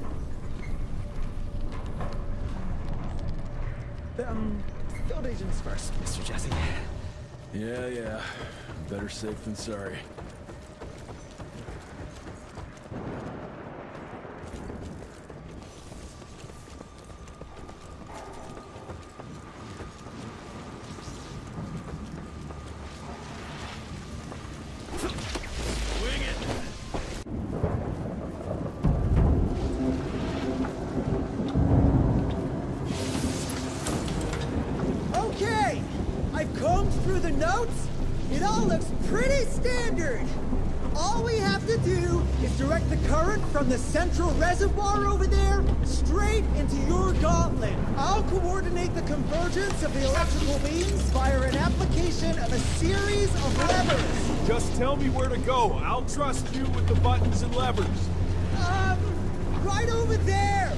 Field agents first, Mr. Jesse. Yeah. Better safe than sorry. Okay, I've combed through the notes. It all looks pretty standard. All we have to do is direct the current from the central reservoir over there straight into your gauntlet. I'll coordinate the convergence of the electrical beams via an application of a series of levers. Just tell me where to go. I'll trust you with the buttons and levers. Right over there.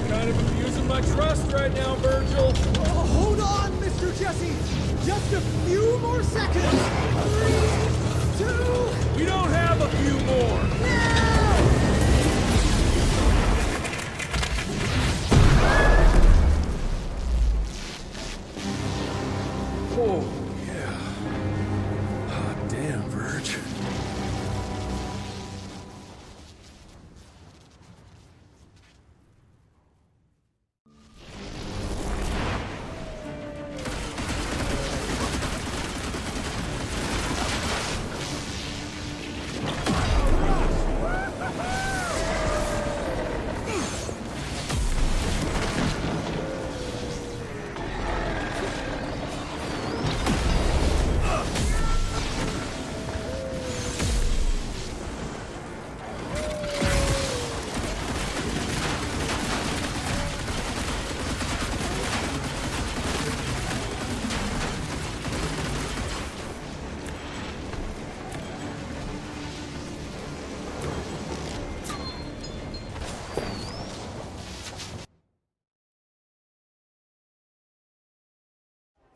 Kind of abusing my trust right now, Virgil. Hold on, Mr. Jesse. Just a few more seconds. 3, 2... We don't have a few more. Now! Oh, yeah. Hot damn, Virg.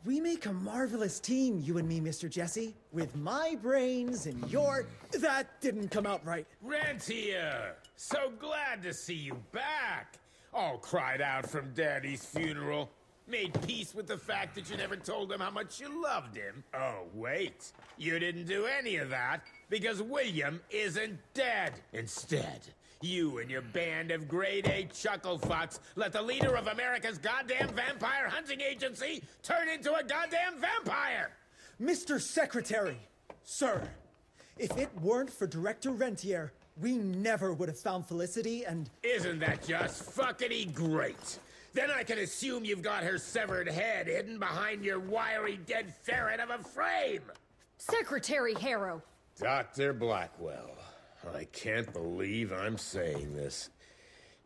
We make a marvelous team, you and me, Mr. Jesse. With my brains and your... That didn't come out right. Rentier! So glad to see you back! All cried out from Daddy's funeral. Made peace with the fact that you never told him how much you loved him. Oh, wait. You didn't do any of that because William isn't dead. Instead, you and your band of grade-A chucklefucks let the leader of America's goddamn vampire hunting agency turn into a goddamn vampire! Mr. Secretary, sir, if it weren't for Director Rentier, we never would have found Felicity and... Isn't that just fuckity great? Then I can assume you've got her severed head hidden behind your wiry dead ferret of a frame! Secretary Harrow! Dr. Blackwell, I can't believe I'm saying this.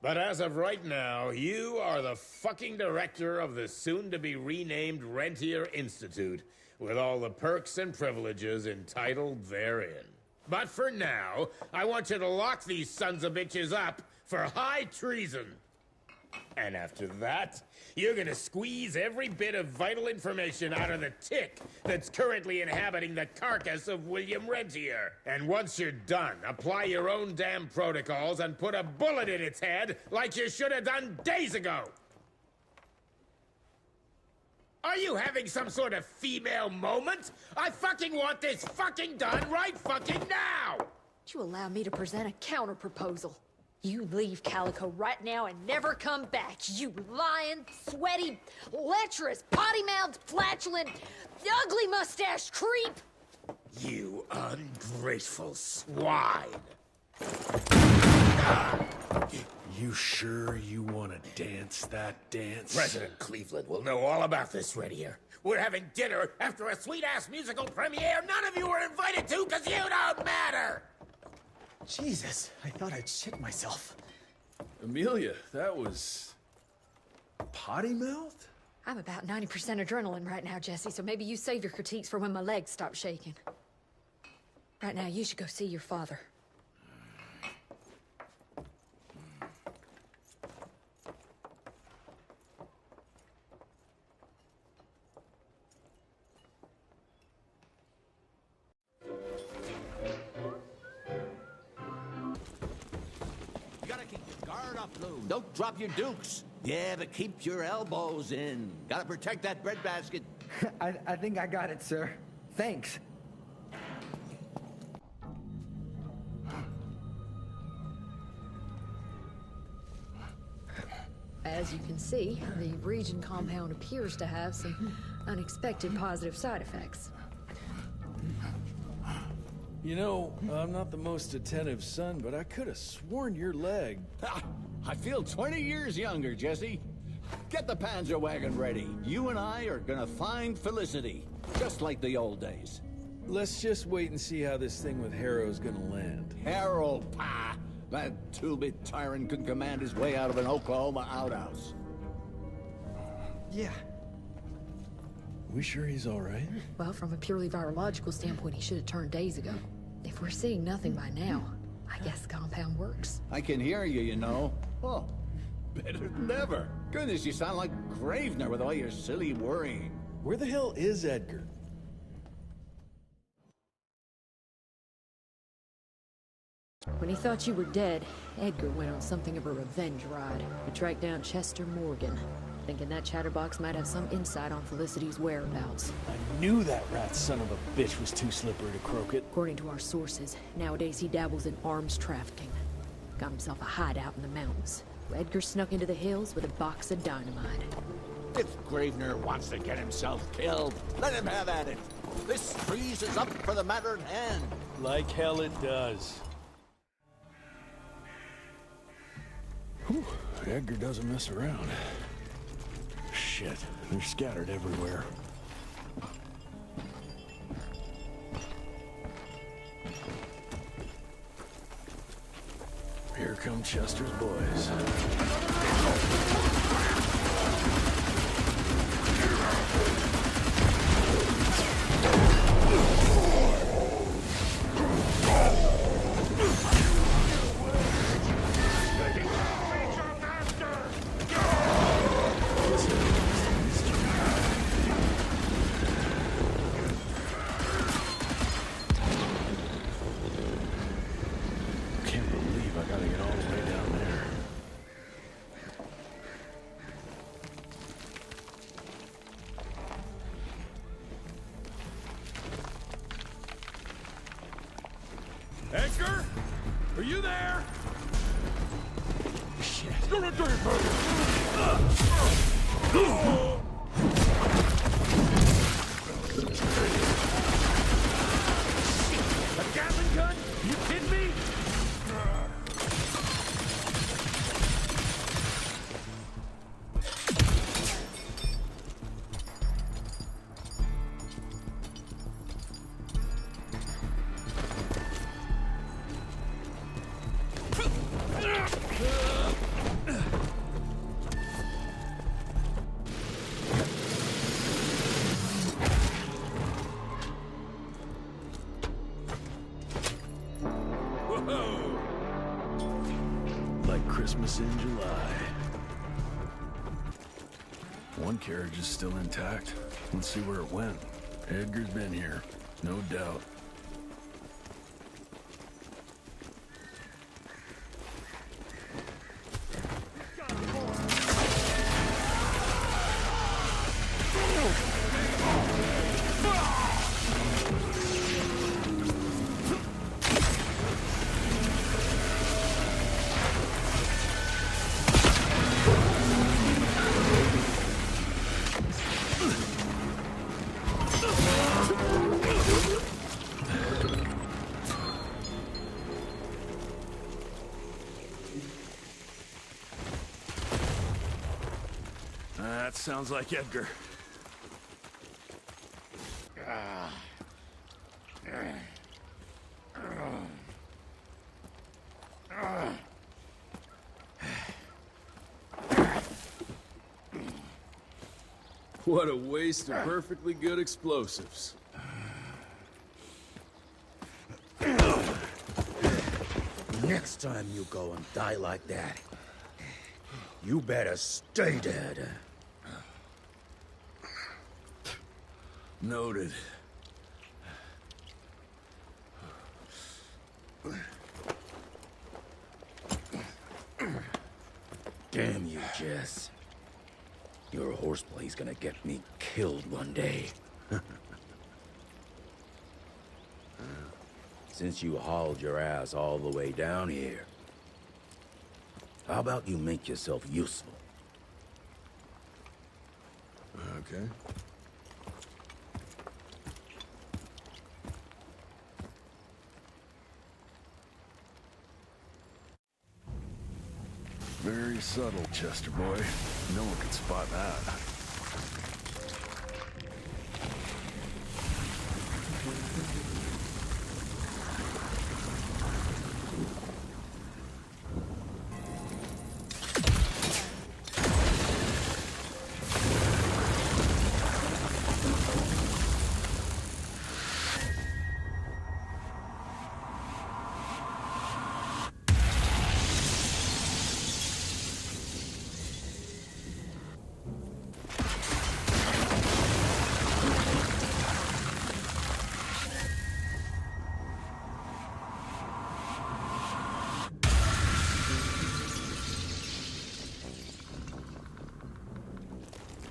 But as of right now, you are the fucking director of the soon-to-be-renamed Rentier Institute, with all the perks and privileges entitled therein. But for now, I want you to lock these sons of bitches up for high treason. And after that, you're gonna squeeze every bit of vital information out of the tick that's currently inhabiting the carcass of William Rentier. And once you're done, apply your own damn protocols and put a bullet in its head like you should have done days ago. Are you having some sort of female moment? I fucking want this fucking done right fucking now! Would you allow me to present a counter-proposal? You leave Calico right now and never come back, you lying, sweaty, lecherous, potty-mouthed, flatulent, ugly mustached creep! You ungrateful swine! You sure you want to dance that dance? President Cleveland will know all about this right here. We're having dinner after a sweet-ass musical premiere none of you were invited to because you don't matter! Jesus, I thought I'd shit myself. Amelia, that was... potty mouth? I'm about 90% adrenaline right now, Jesse, so maybe you save your critiques for when my legs stop shaking. Right now, you should go see your father. Don't drop your dukes. Yeah, but keep your elbows in. Gotta protect that breadbasket. I think I got it, sir. Thanks. As you can see, the region compound appears to have some unexpected positive side effects. You know, I'm not the most attentive son, but I could have sworn your leg... I feel 20 years younger, Jesse. Get the Panzer wagon ready. You and I are gonna find Felicity, just like the old days. Let's just wait and see how this thing with Harrow's gonna land. Harrow, pah! That two-bit tyrant could command his way out of an Oklahoma outhouse. Yeah. We sure he's all right? Well, from a purely virological standpoint, he should have turned days ago. If we're seeing nothing by now, I guess the compound works. I can hear you, you know. Oh, better than ever. Goodness, you sound like Gravener with all your silly worrying. Where the hell is Edgar? When he thought you were dead, Edgar went on something of a revenge ride. He tracked down Chester Morgan, thinking that chatterbox might have some insight on Felicity's whereabouts. I knew that rat son of a bitch was too slippery to croak it. According to our sources, nowadays he dabbles in arms trafficking. Got himself a hideout in the mountains. Edgar snuck into the hills with a box of dynamite. If Gravener wants to get himself killed, let him have at it. This freeze is up for the matter at hand. Like hell it does. Whew, Edgar doesn't mess around. Shit, they're scattered everywhere. Here come Chester's boys. Edgar? Are you there? Shit. You're a dirty A Gatling gun? You kidding me? Christmas in July. One carriage is still intact. Let's see where it went. Edgar's been here, no doubt. That sounds like Edgar. What a waste of perfectly good explosives. Next time you go and die like that, you better stay dead. Noted. Damn you, Jess. Your horseplay's gonna get me killed one day. Since you hauled your ass all the way down here, how about you make yourself useful? Okay. Very subtle, Chester boy. No one could spot that.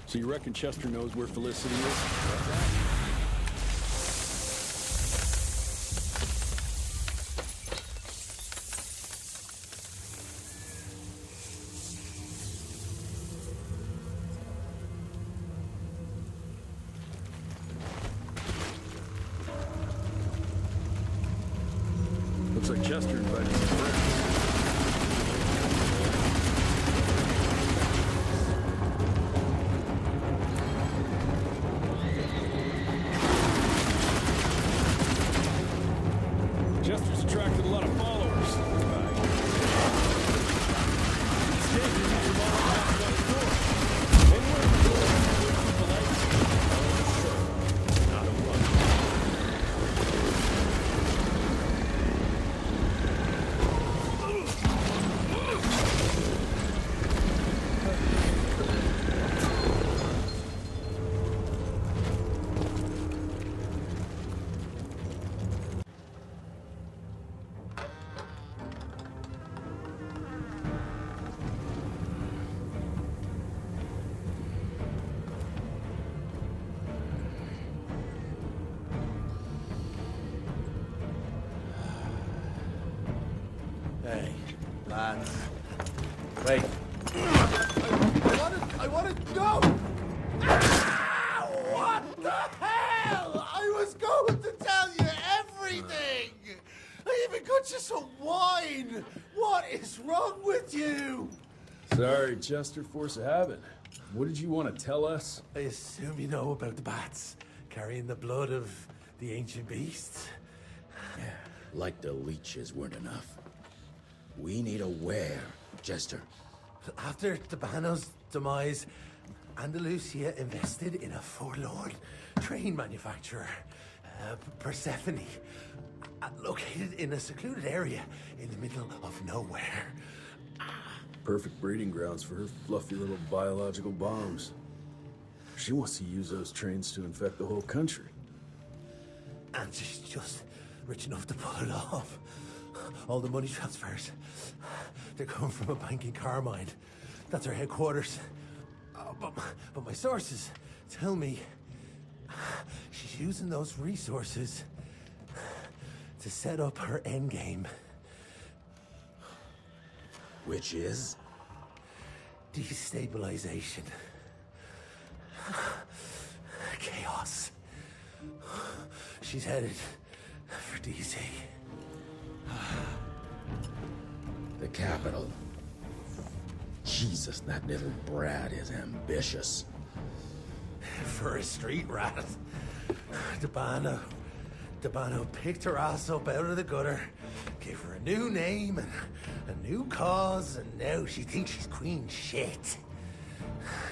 So you reckon Chester knows where Felicity is? Looks like Chester invited some friends. Chester's attracted a lot of followers. Hey, lads. Wait. I wanted to go! Ah, what the hell? I was going to tell you everything! I even got you some wine! What is wrong with you? Sorry, Chester, force of habit. What did you want to tell us? I assume you know about the bats, carrying the blood of the ancient beasts. Yeah, like the leeches weren't enough. We need a where, Chester. After Tabano's demise, Andalusia invested in a forlorn train manufacturer, Persephone, located in a secluded area in the middle of nowhere. Perfect breeding grounds for her fluffy little biological bombs. She wants to use those trains to infect the whole country. And she's just rich enough to pull it off. All the money transfers, they're coming from a bank in Carmine. That's her headquarters. But my sources tell me she's using those resources to set up her endgame. Which is? Destabilization. Chaos. She's headed for DC. The capital. Jesus, that little brat is ambitious. For a street rat. Debano picked her ass up out of the gutter, gave her a new name and a new cause, and now she thinks she's queen shit.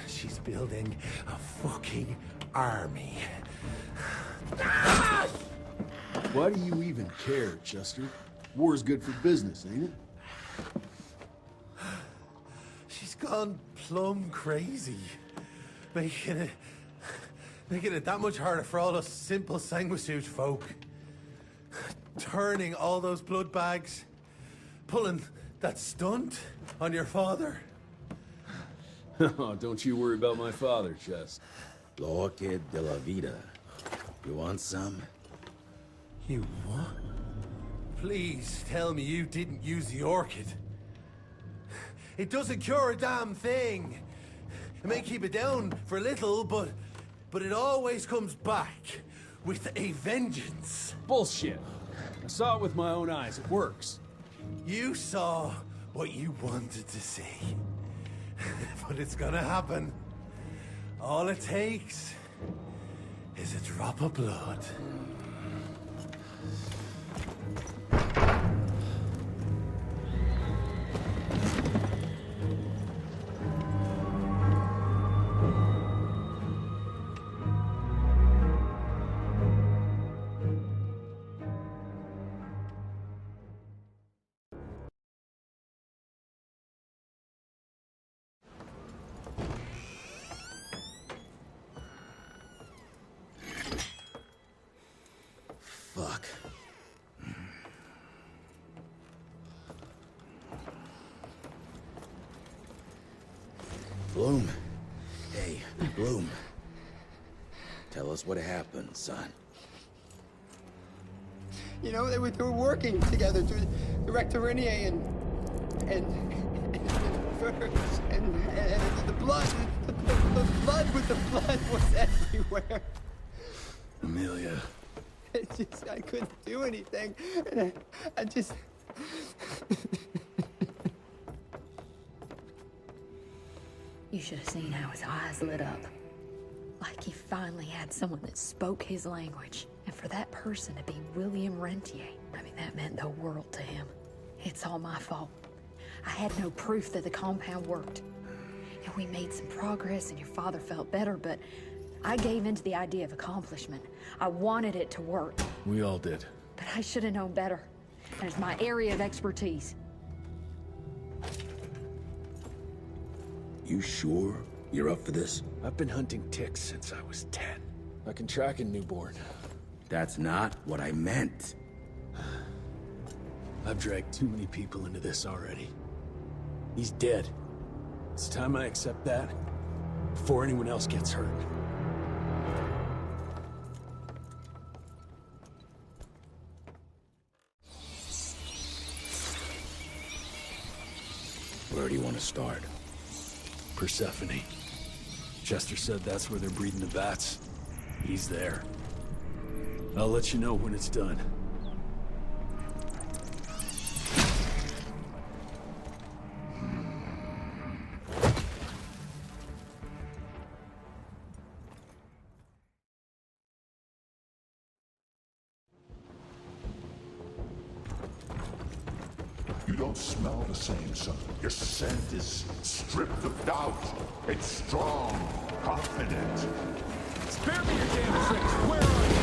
She's building a fucking army. Why do you even care, Chester? War's good for business, ain't it? She's gone plumb crazy. Making it that much harder for all us simple sanguisuge folk. Turning all those blood bags. Pulling that stunt on your father. Oh, don't you worry about my father, Chess. L'orchid de la vida. You want some? You what? Please tell me you didn't use the orchid. It doesn't cure a damn thing. It may keep it down for a little, but it always comes back with a vengeance. Bullshit. I saw it with my own eyes. It works. You saw what you wanted to see. But it's gonna happen. All it takes is a drop of blood. Fuck. Bloom. Hey, Bloom. Tell us what happened, son. You know, they were working together to direct Renier and the blood with the blood was everywhere. Amelia. I couldn't do anything. And I just... You should have seen how his eyes lit up. Like he finally had someone that spoke his language. And for that person to be William Rentier, I mean, that meant the world to him. It's all my fault. I had no proof that the compound worked. And we made some progress and your father felt better, but I gave in to the idea of accomplishment. I wanted it to work. We all did. But I should have known better. And it's my area of expertise. You sure you're up for this? I've been hunting ticks since I was 10. I can track a newborn. That's not what I meant. I've dragged too many people into this already. He's dead. It's time I accept that before anyone else gets hurt. Where do you want to start? Persephone. Chester said that's where they're breeding the bats. He's there. I'll let you know when it's done. You don't smell the same, son. Your scent is stripped of doubt. It's strong, confident. Spare me your damn tricks. Where are you?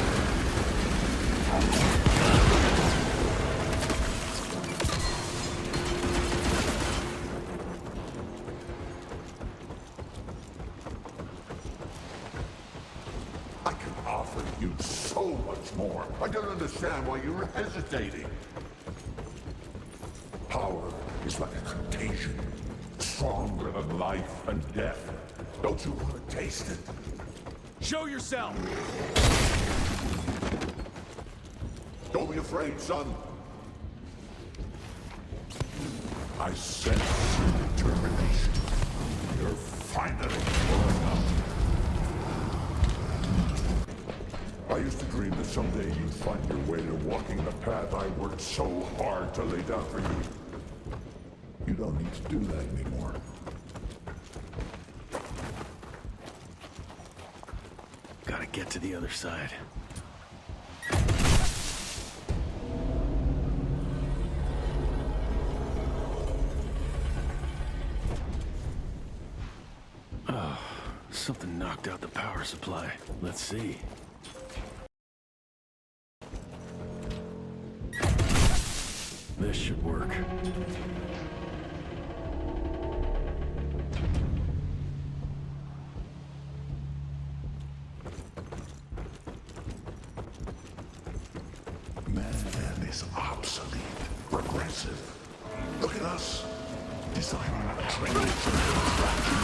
I can offer you so much more. I don't understand why you're hesitating. Power is like a contagion, stronger than life and death. Don't you want to taste it? Show yourself! Don't be afraid, son. I sense determination. You're finally growing up. I used to dream that someday you'd find your way to walking the path I worked so hard to lay down for you. You don't need to do that anymore. Gotta get to the other side. Oh, something knocked out the power supply. Let's see. This should work. Man is obsolete, regressive. Look at us, designing trains and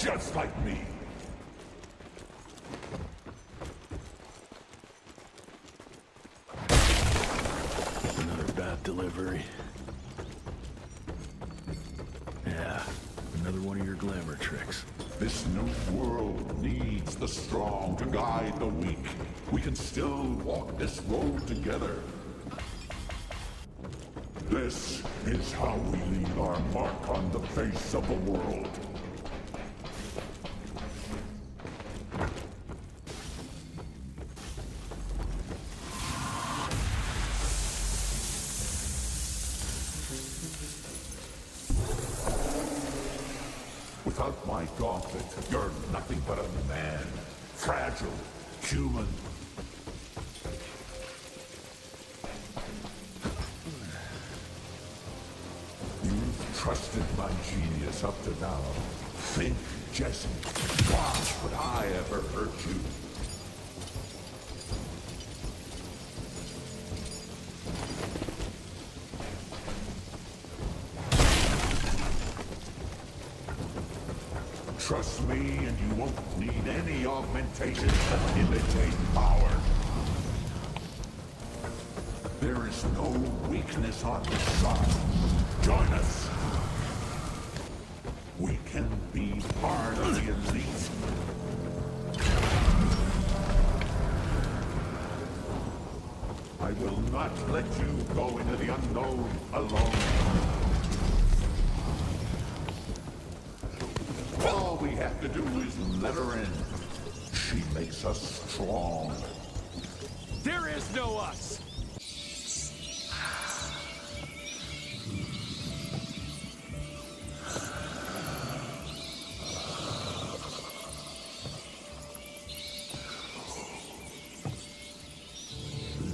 just like me. Another bad delivery. Yeah, another one of your glamour tricks. This new world needs the strong to guide the weak. We can still walk this road together. This is how we leave our mark on the face of the world. Without my gauntlet, you're nothing but a man. Fragile, human. You've trusted my genius up to now. Think, Jesse. Gosh, would I ever hurt you? Trust me, and you won't need any augmentation to imitate power. There is no weakness on this side. Join us. We can be part of the elite. I will not let you go into the unknown alone. All we have to do is let her in. She makes us strong. There is no us!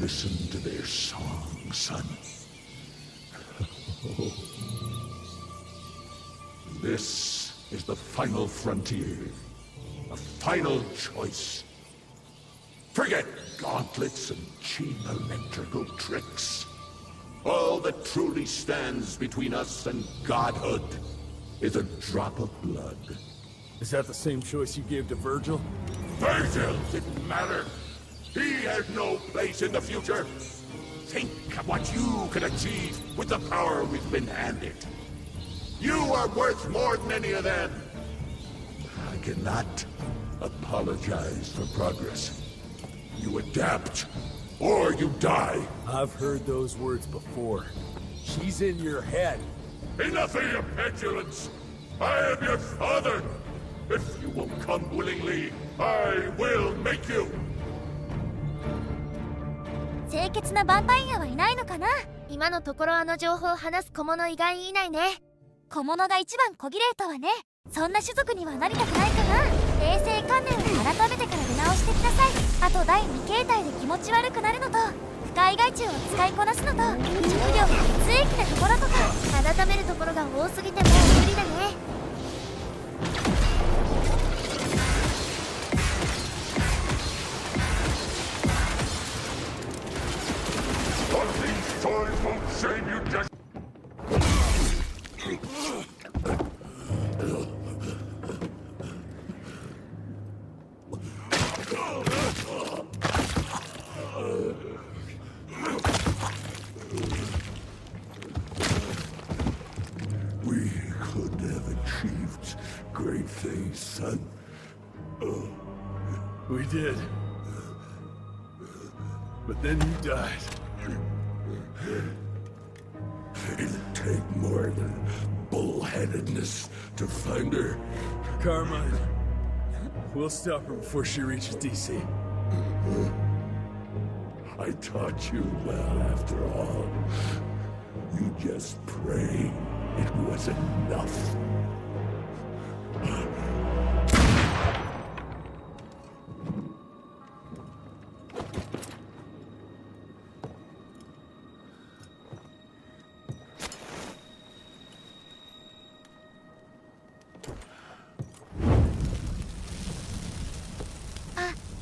Listen to their song, son. This is the final frontier. A final choice. Forget gauntlets and cheap electrical tricks. All that truly stands between us and godhood is a drop of blood. Is that the same choice you gave to Virgil? Virgil didn't matter. He had no place in the future. Think of what you can achieve with the power we've been handed. You are worth more than any of them. I cannot apologize for progress. You adapt, or you die. I've heard those words before. She's in your head. Enough of your petulance. I am your father. If you will come willingly, I will make you. 清潔なヴァンパイアはいないのかな。今のところあの情報を話す小物以外いないね。小物が一番小綺麗とはね。そんな種族にはなりたくないかな。衛生観念を改めてから出直してください。あと第2形態で気持ち悪くなるのと不海外中を使いこなすのと、職業が血液なところとか改めるところが多すぎてもう無理だね。We could have achieved great things, son. We did. But then you died. It'd take more than bullheadedness to find her. Carmine, we'll stop her before she reaches DC. I taught you well after all. You just pray it was enough. Ah,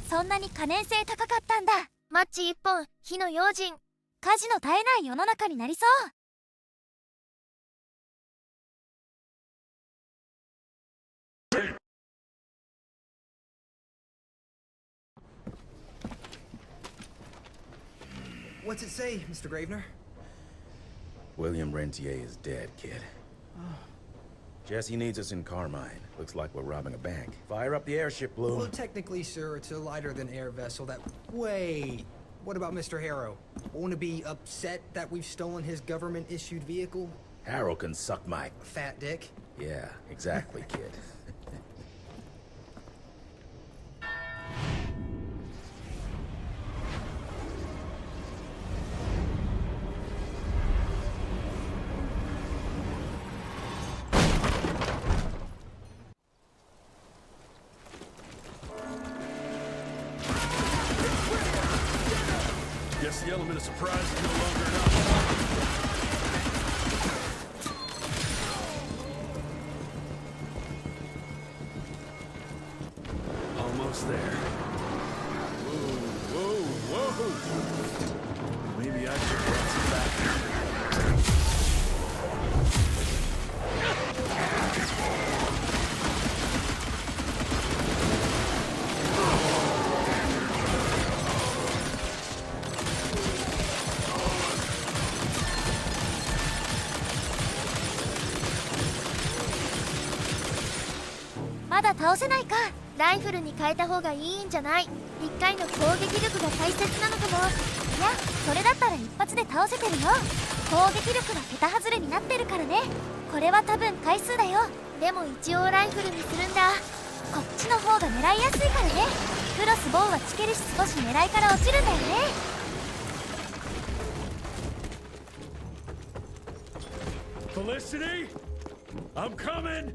そんなに可燃性高かったんだ。マッチ一本、火の用心。火事の絶えない世の中になりそう。What's it say, Mr. Gravener? William Rentier is dead, kid. Jesse needs us in Carmine. Looks like we're robbing a bank. Fire up the airship, Blue. Well, technically, sir, it's a lighter-than-air vessel that... Wait, what about Mr. Harrow? Won't it be upset that we've stolen his government-issued vehicle? Harrow can suck my... Fat dick? Yeah, exactly, kid. Guess the element of surprise is no longer enough. Almost there. Whoa, whoa! Maybe I should run some back.まだ倒せないか。ライフルに変えた方がいいんじゃない。1回の攻撃力が大切なのかも。いや、それだったら一発で倒せてるよ。攻撃力が桁外れになってるからね。これは多分回数だよ。でも一応ライフルにするんだ。こっちの方が狙いやすいからね。クロスボウはチケるし少し狙いから落ちるんだよね。Felicity, I'm coming.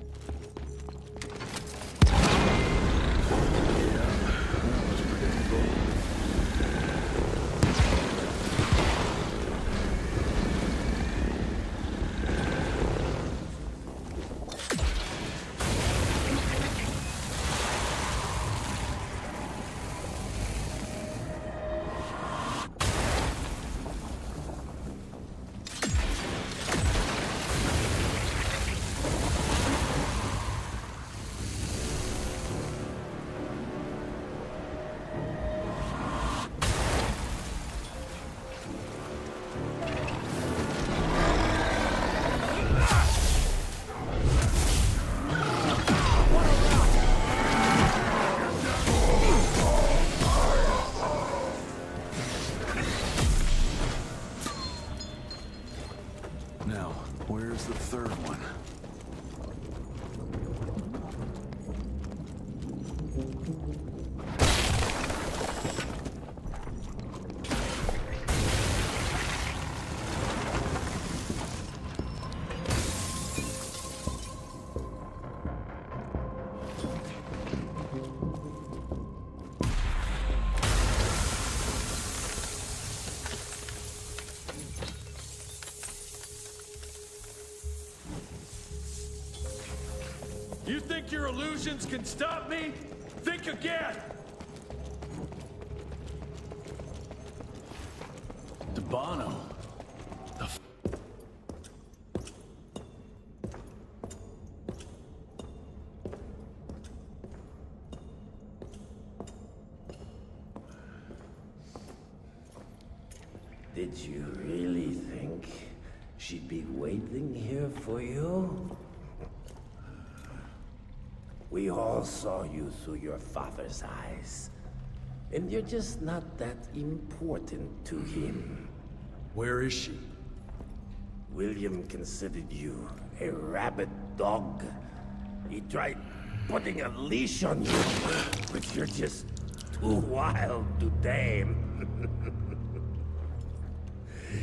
Now, where's the third one? think your illusions can stop me? Think again! DeBono. The f— Did you really think she'd be waiting here for you? We all saw you through your father's eyes. And you're just not that important to him. Where is she? William considered you a rabid dog. He tried putting a leash on you, but you're just too wild to tame.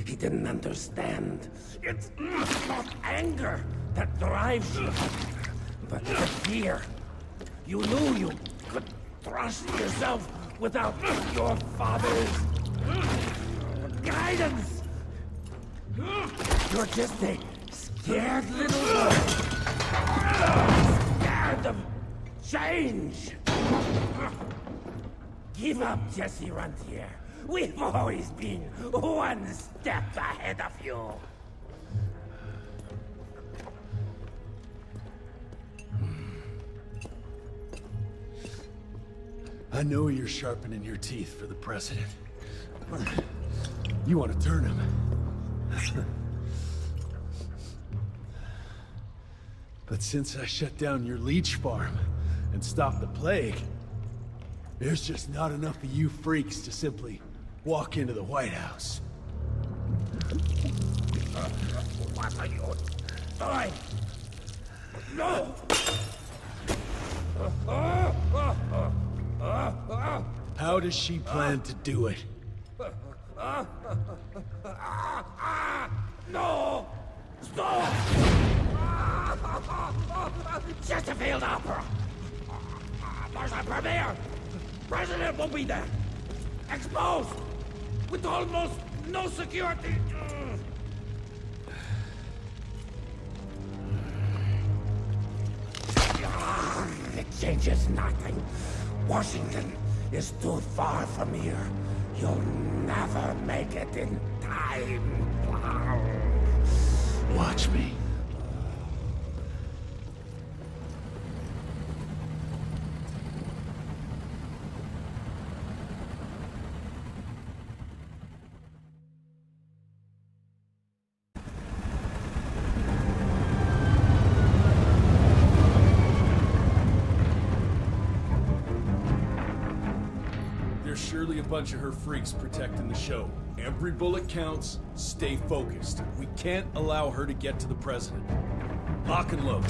He didn't understand. It's not anger that drives you, but the fear. You knew you could trust yourself without your father's guidance. You're just a scared little boy. Scared of change. Give up, Jesse Runtier. We've always been one step ahead of you. I know you're sharpening your teeth for the president. You want to turn him. But since I shut down your leech farm and stopped the plague, there's just not enough of you freaks to simply walk into the White House. What are you doing? No! How does she plan to do it? No! Stop! Just a field opera! There's a premiere! President will be there! Exposed! With almost no security! It changes nothing. Washington is too far from here. You'll never make it in time. Watch me. Surely a bunch of her freaks protecting the show. Every bullet counts. Stay focused. We can't allow her to get to the president. Lock and load.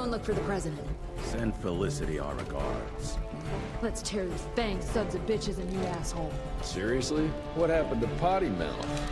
Look for the president. Send Felicity our regards. Let's tear these bang sons of bitches a new asshole. Seriously? What happened to Potty Mouth?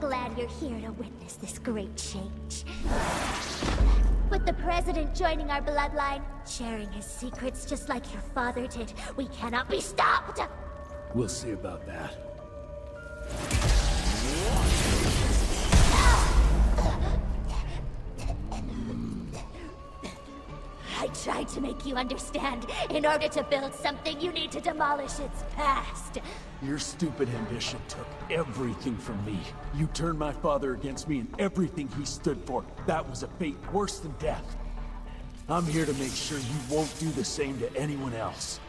glad you're here to witness this great change. With the president joining our bloodline, sharing his secrets just like your father did, we cannot be stopped! We'll see about that. I tried to make you understand. In order to build something, you need to demolish its past. Your stupid ambition took everything from me. You turned my father against me and everything he stood for. That was a fate worse than death. I'm here to make sure you won't do the same to anyone else.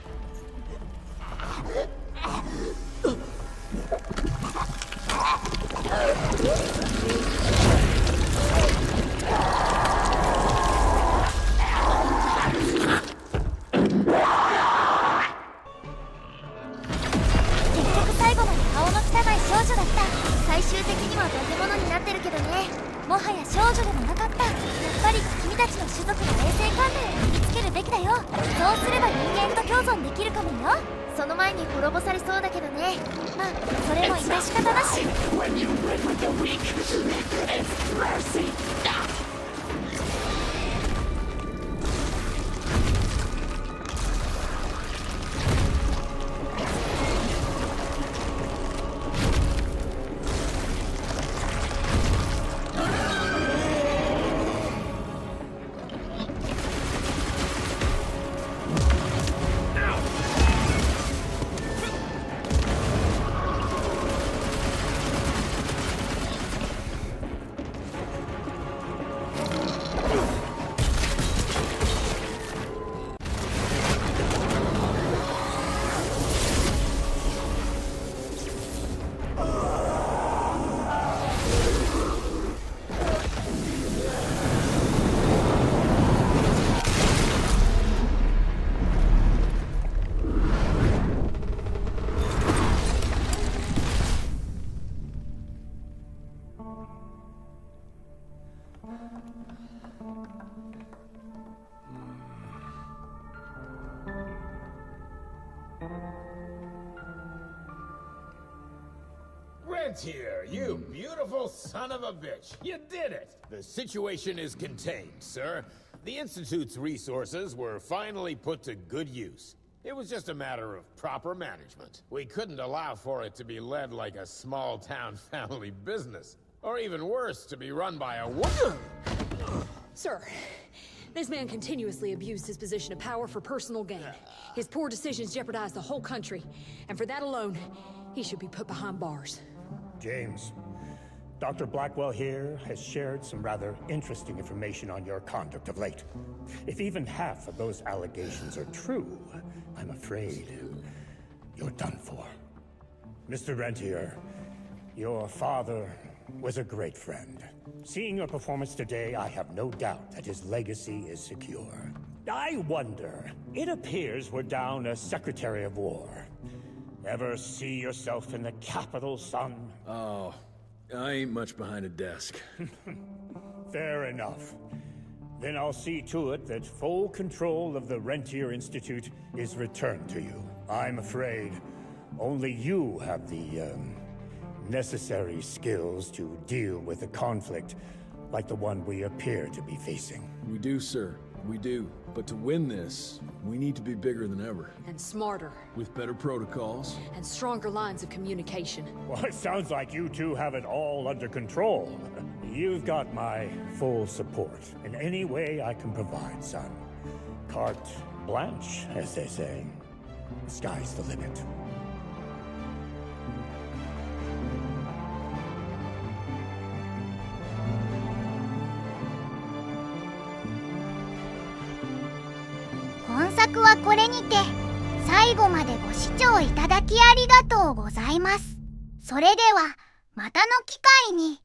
When you win with the weak, it's mercy. Rentier, you beautiful son of a bitch. You did it. The situation is contained, sir. The Institute's resources were finally put to good use. It was just a matter of proper management. We couldn't allow for it to be led like a small-town family business. Or even worse, to be run by a woman. Sir, this man continuously abused his position of power for personal gain. His poor decisions jeopardized the whole country. And for that alone, he should be put behind bars. James, Dr. Blackwell here has shared some rather interesting information on your conduct of late. If even half of those allegations are true, I'm afraid you're done for. Mr. Rentier, your father was a great friend. Seeing your performance today, I have no doubt that his legacy is secure. I wonder, it appears we're down a Secretary of War. Ever see yourself in the capital, son? Oh, I ain't much behind a desk. Fair enough. Then I'll see to it that full control of the Rentier Institute is returned to you. I'm afraid only you have the, necessary skills to deal with a conflict like the one we appear to be facing. We do, sir. We do. But to win this, we need to be bigger than ever. And smarter. With better protocols. And stronger lines of communication. Well, it sounds like you two have it all under control. You've got my full support in any way I can provide, son. Carte blanche, as they say. The sky's the limit.「本作はこれにて最後までご視聴いただきありがとうございます。それではまたの機会に。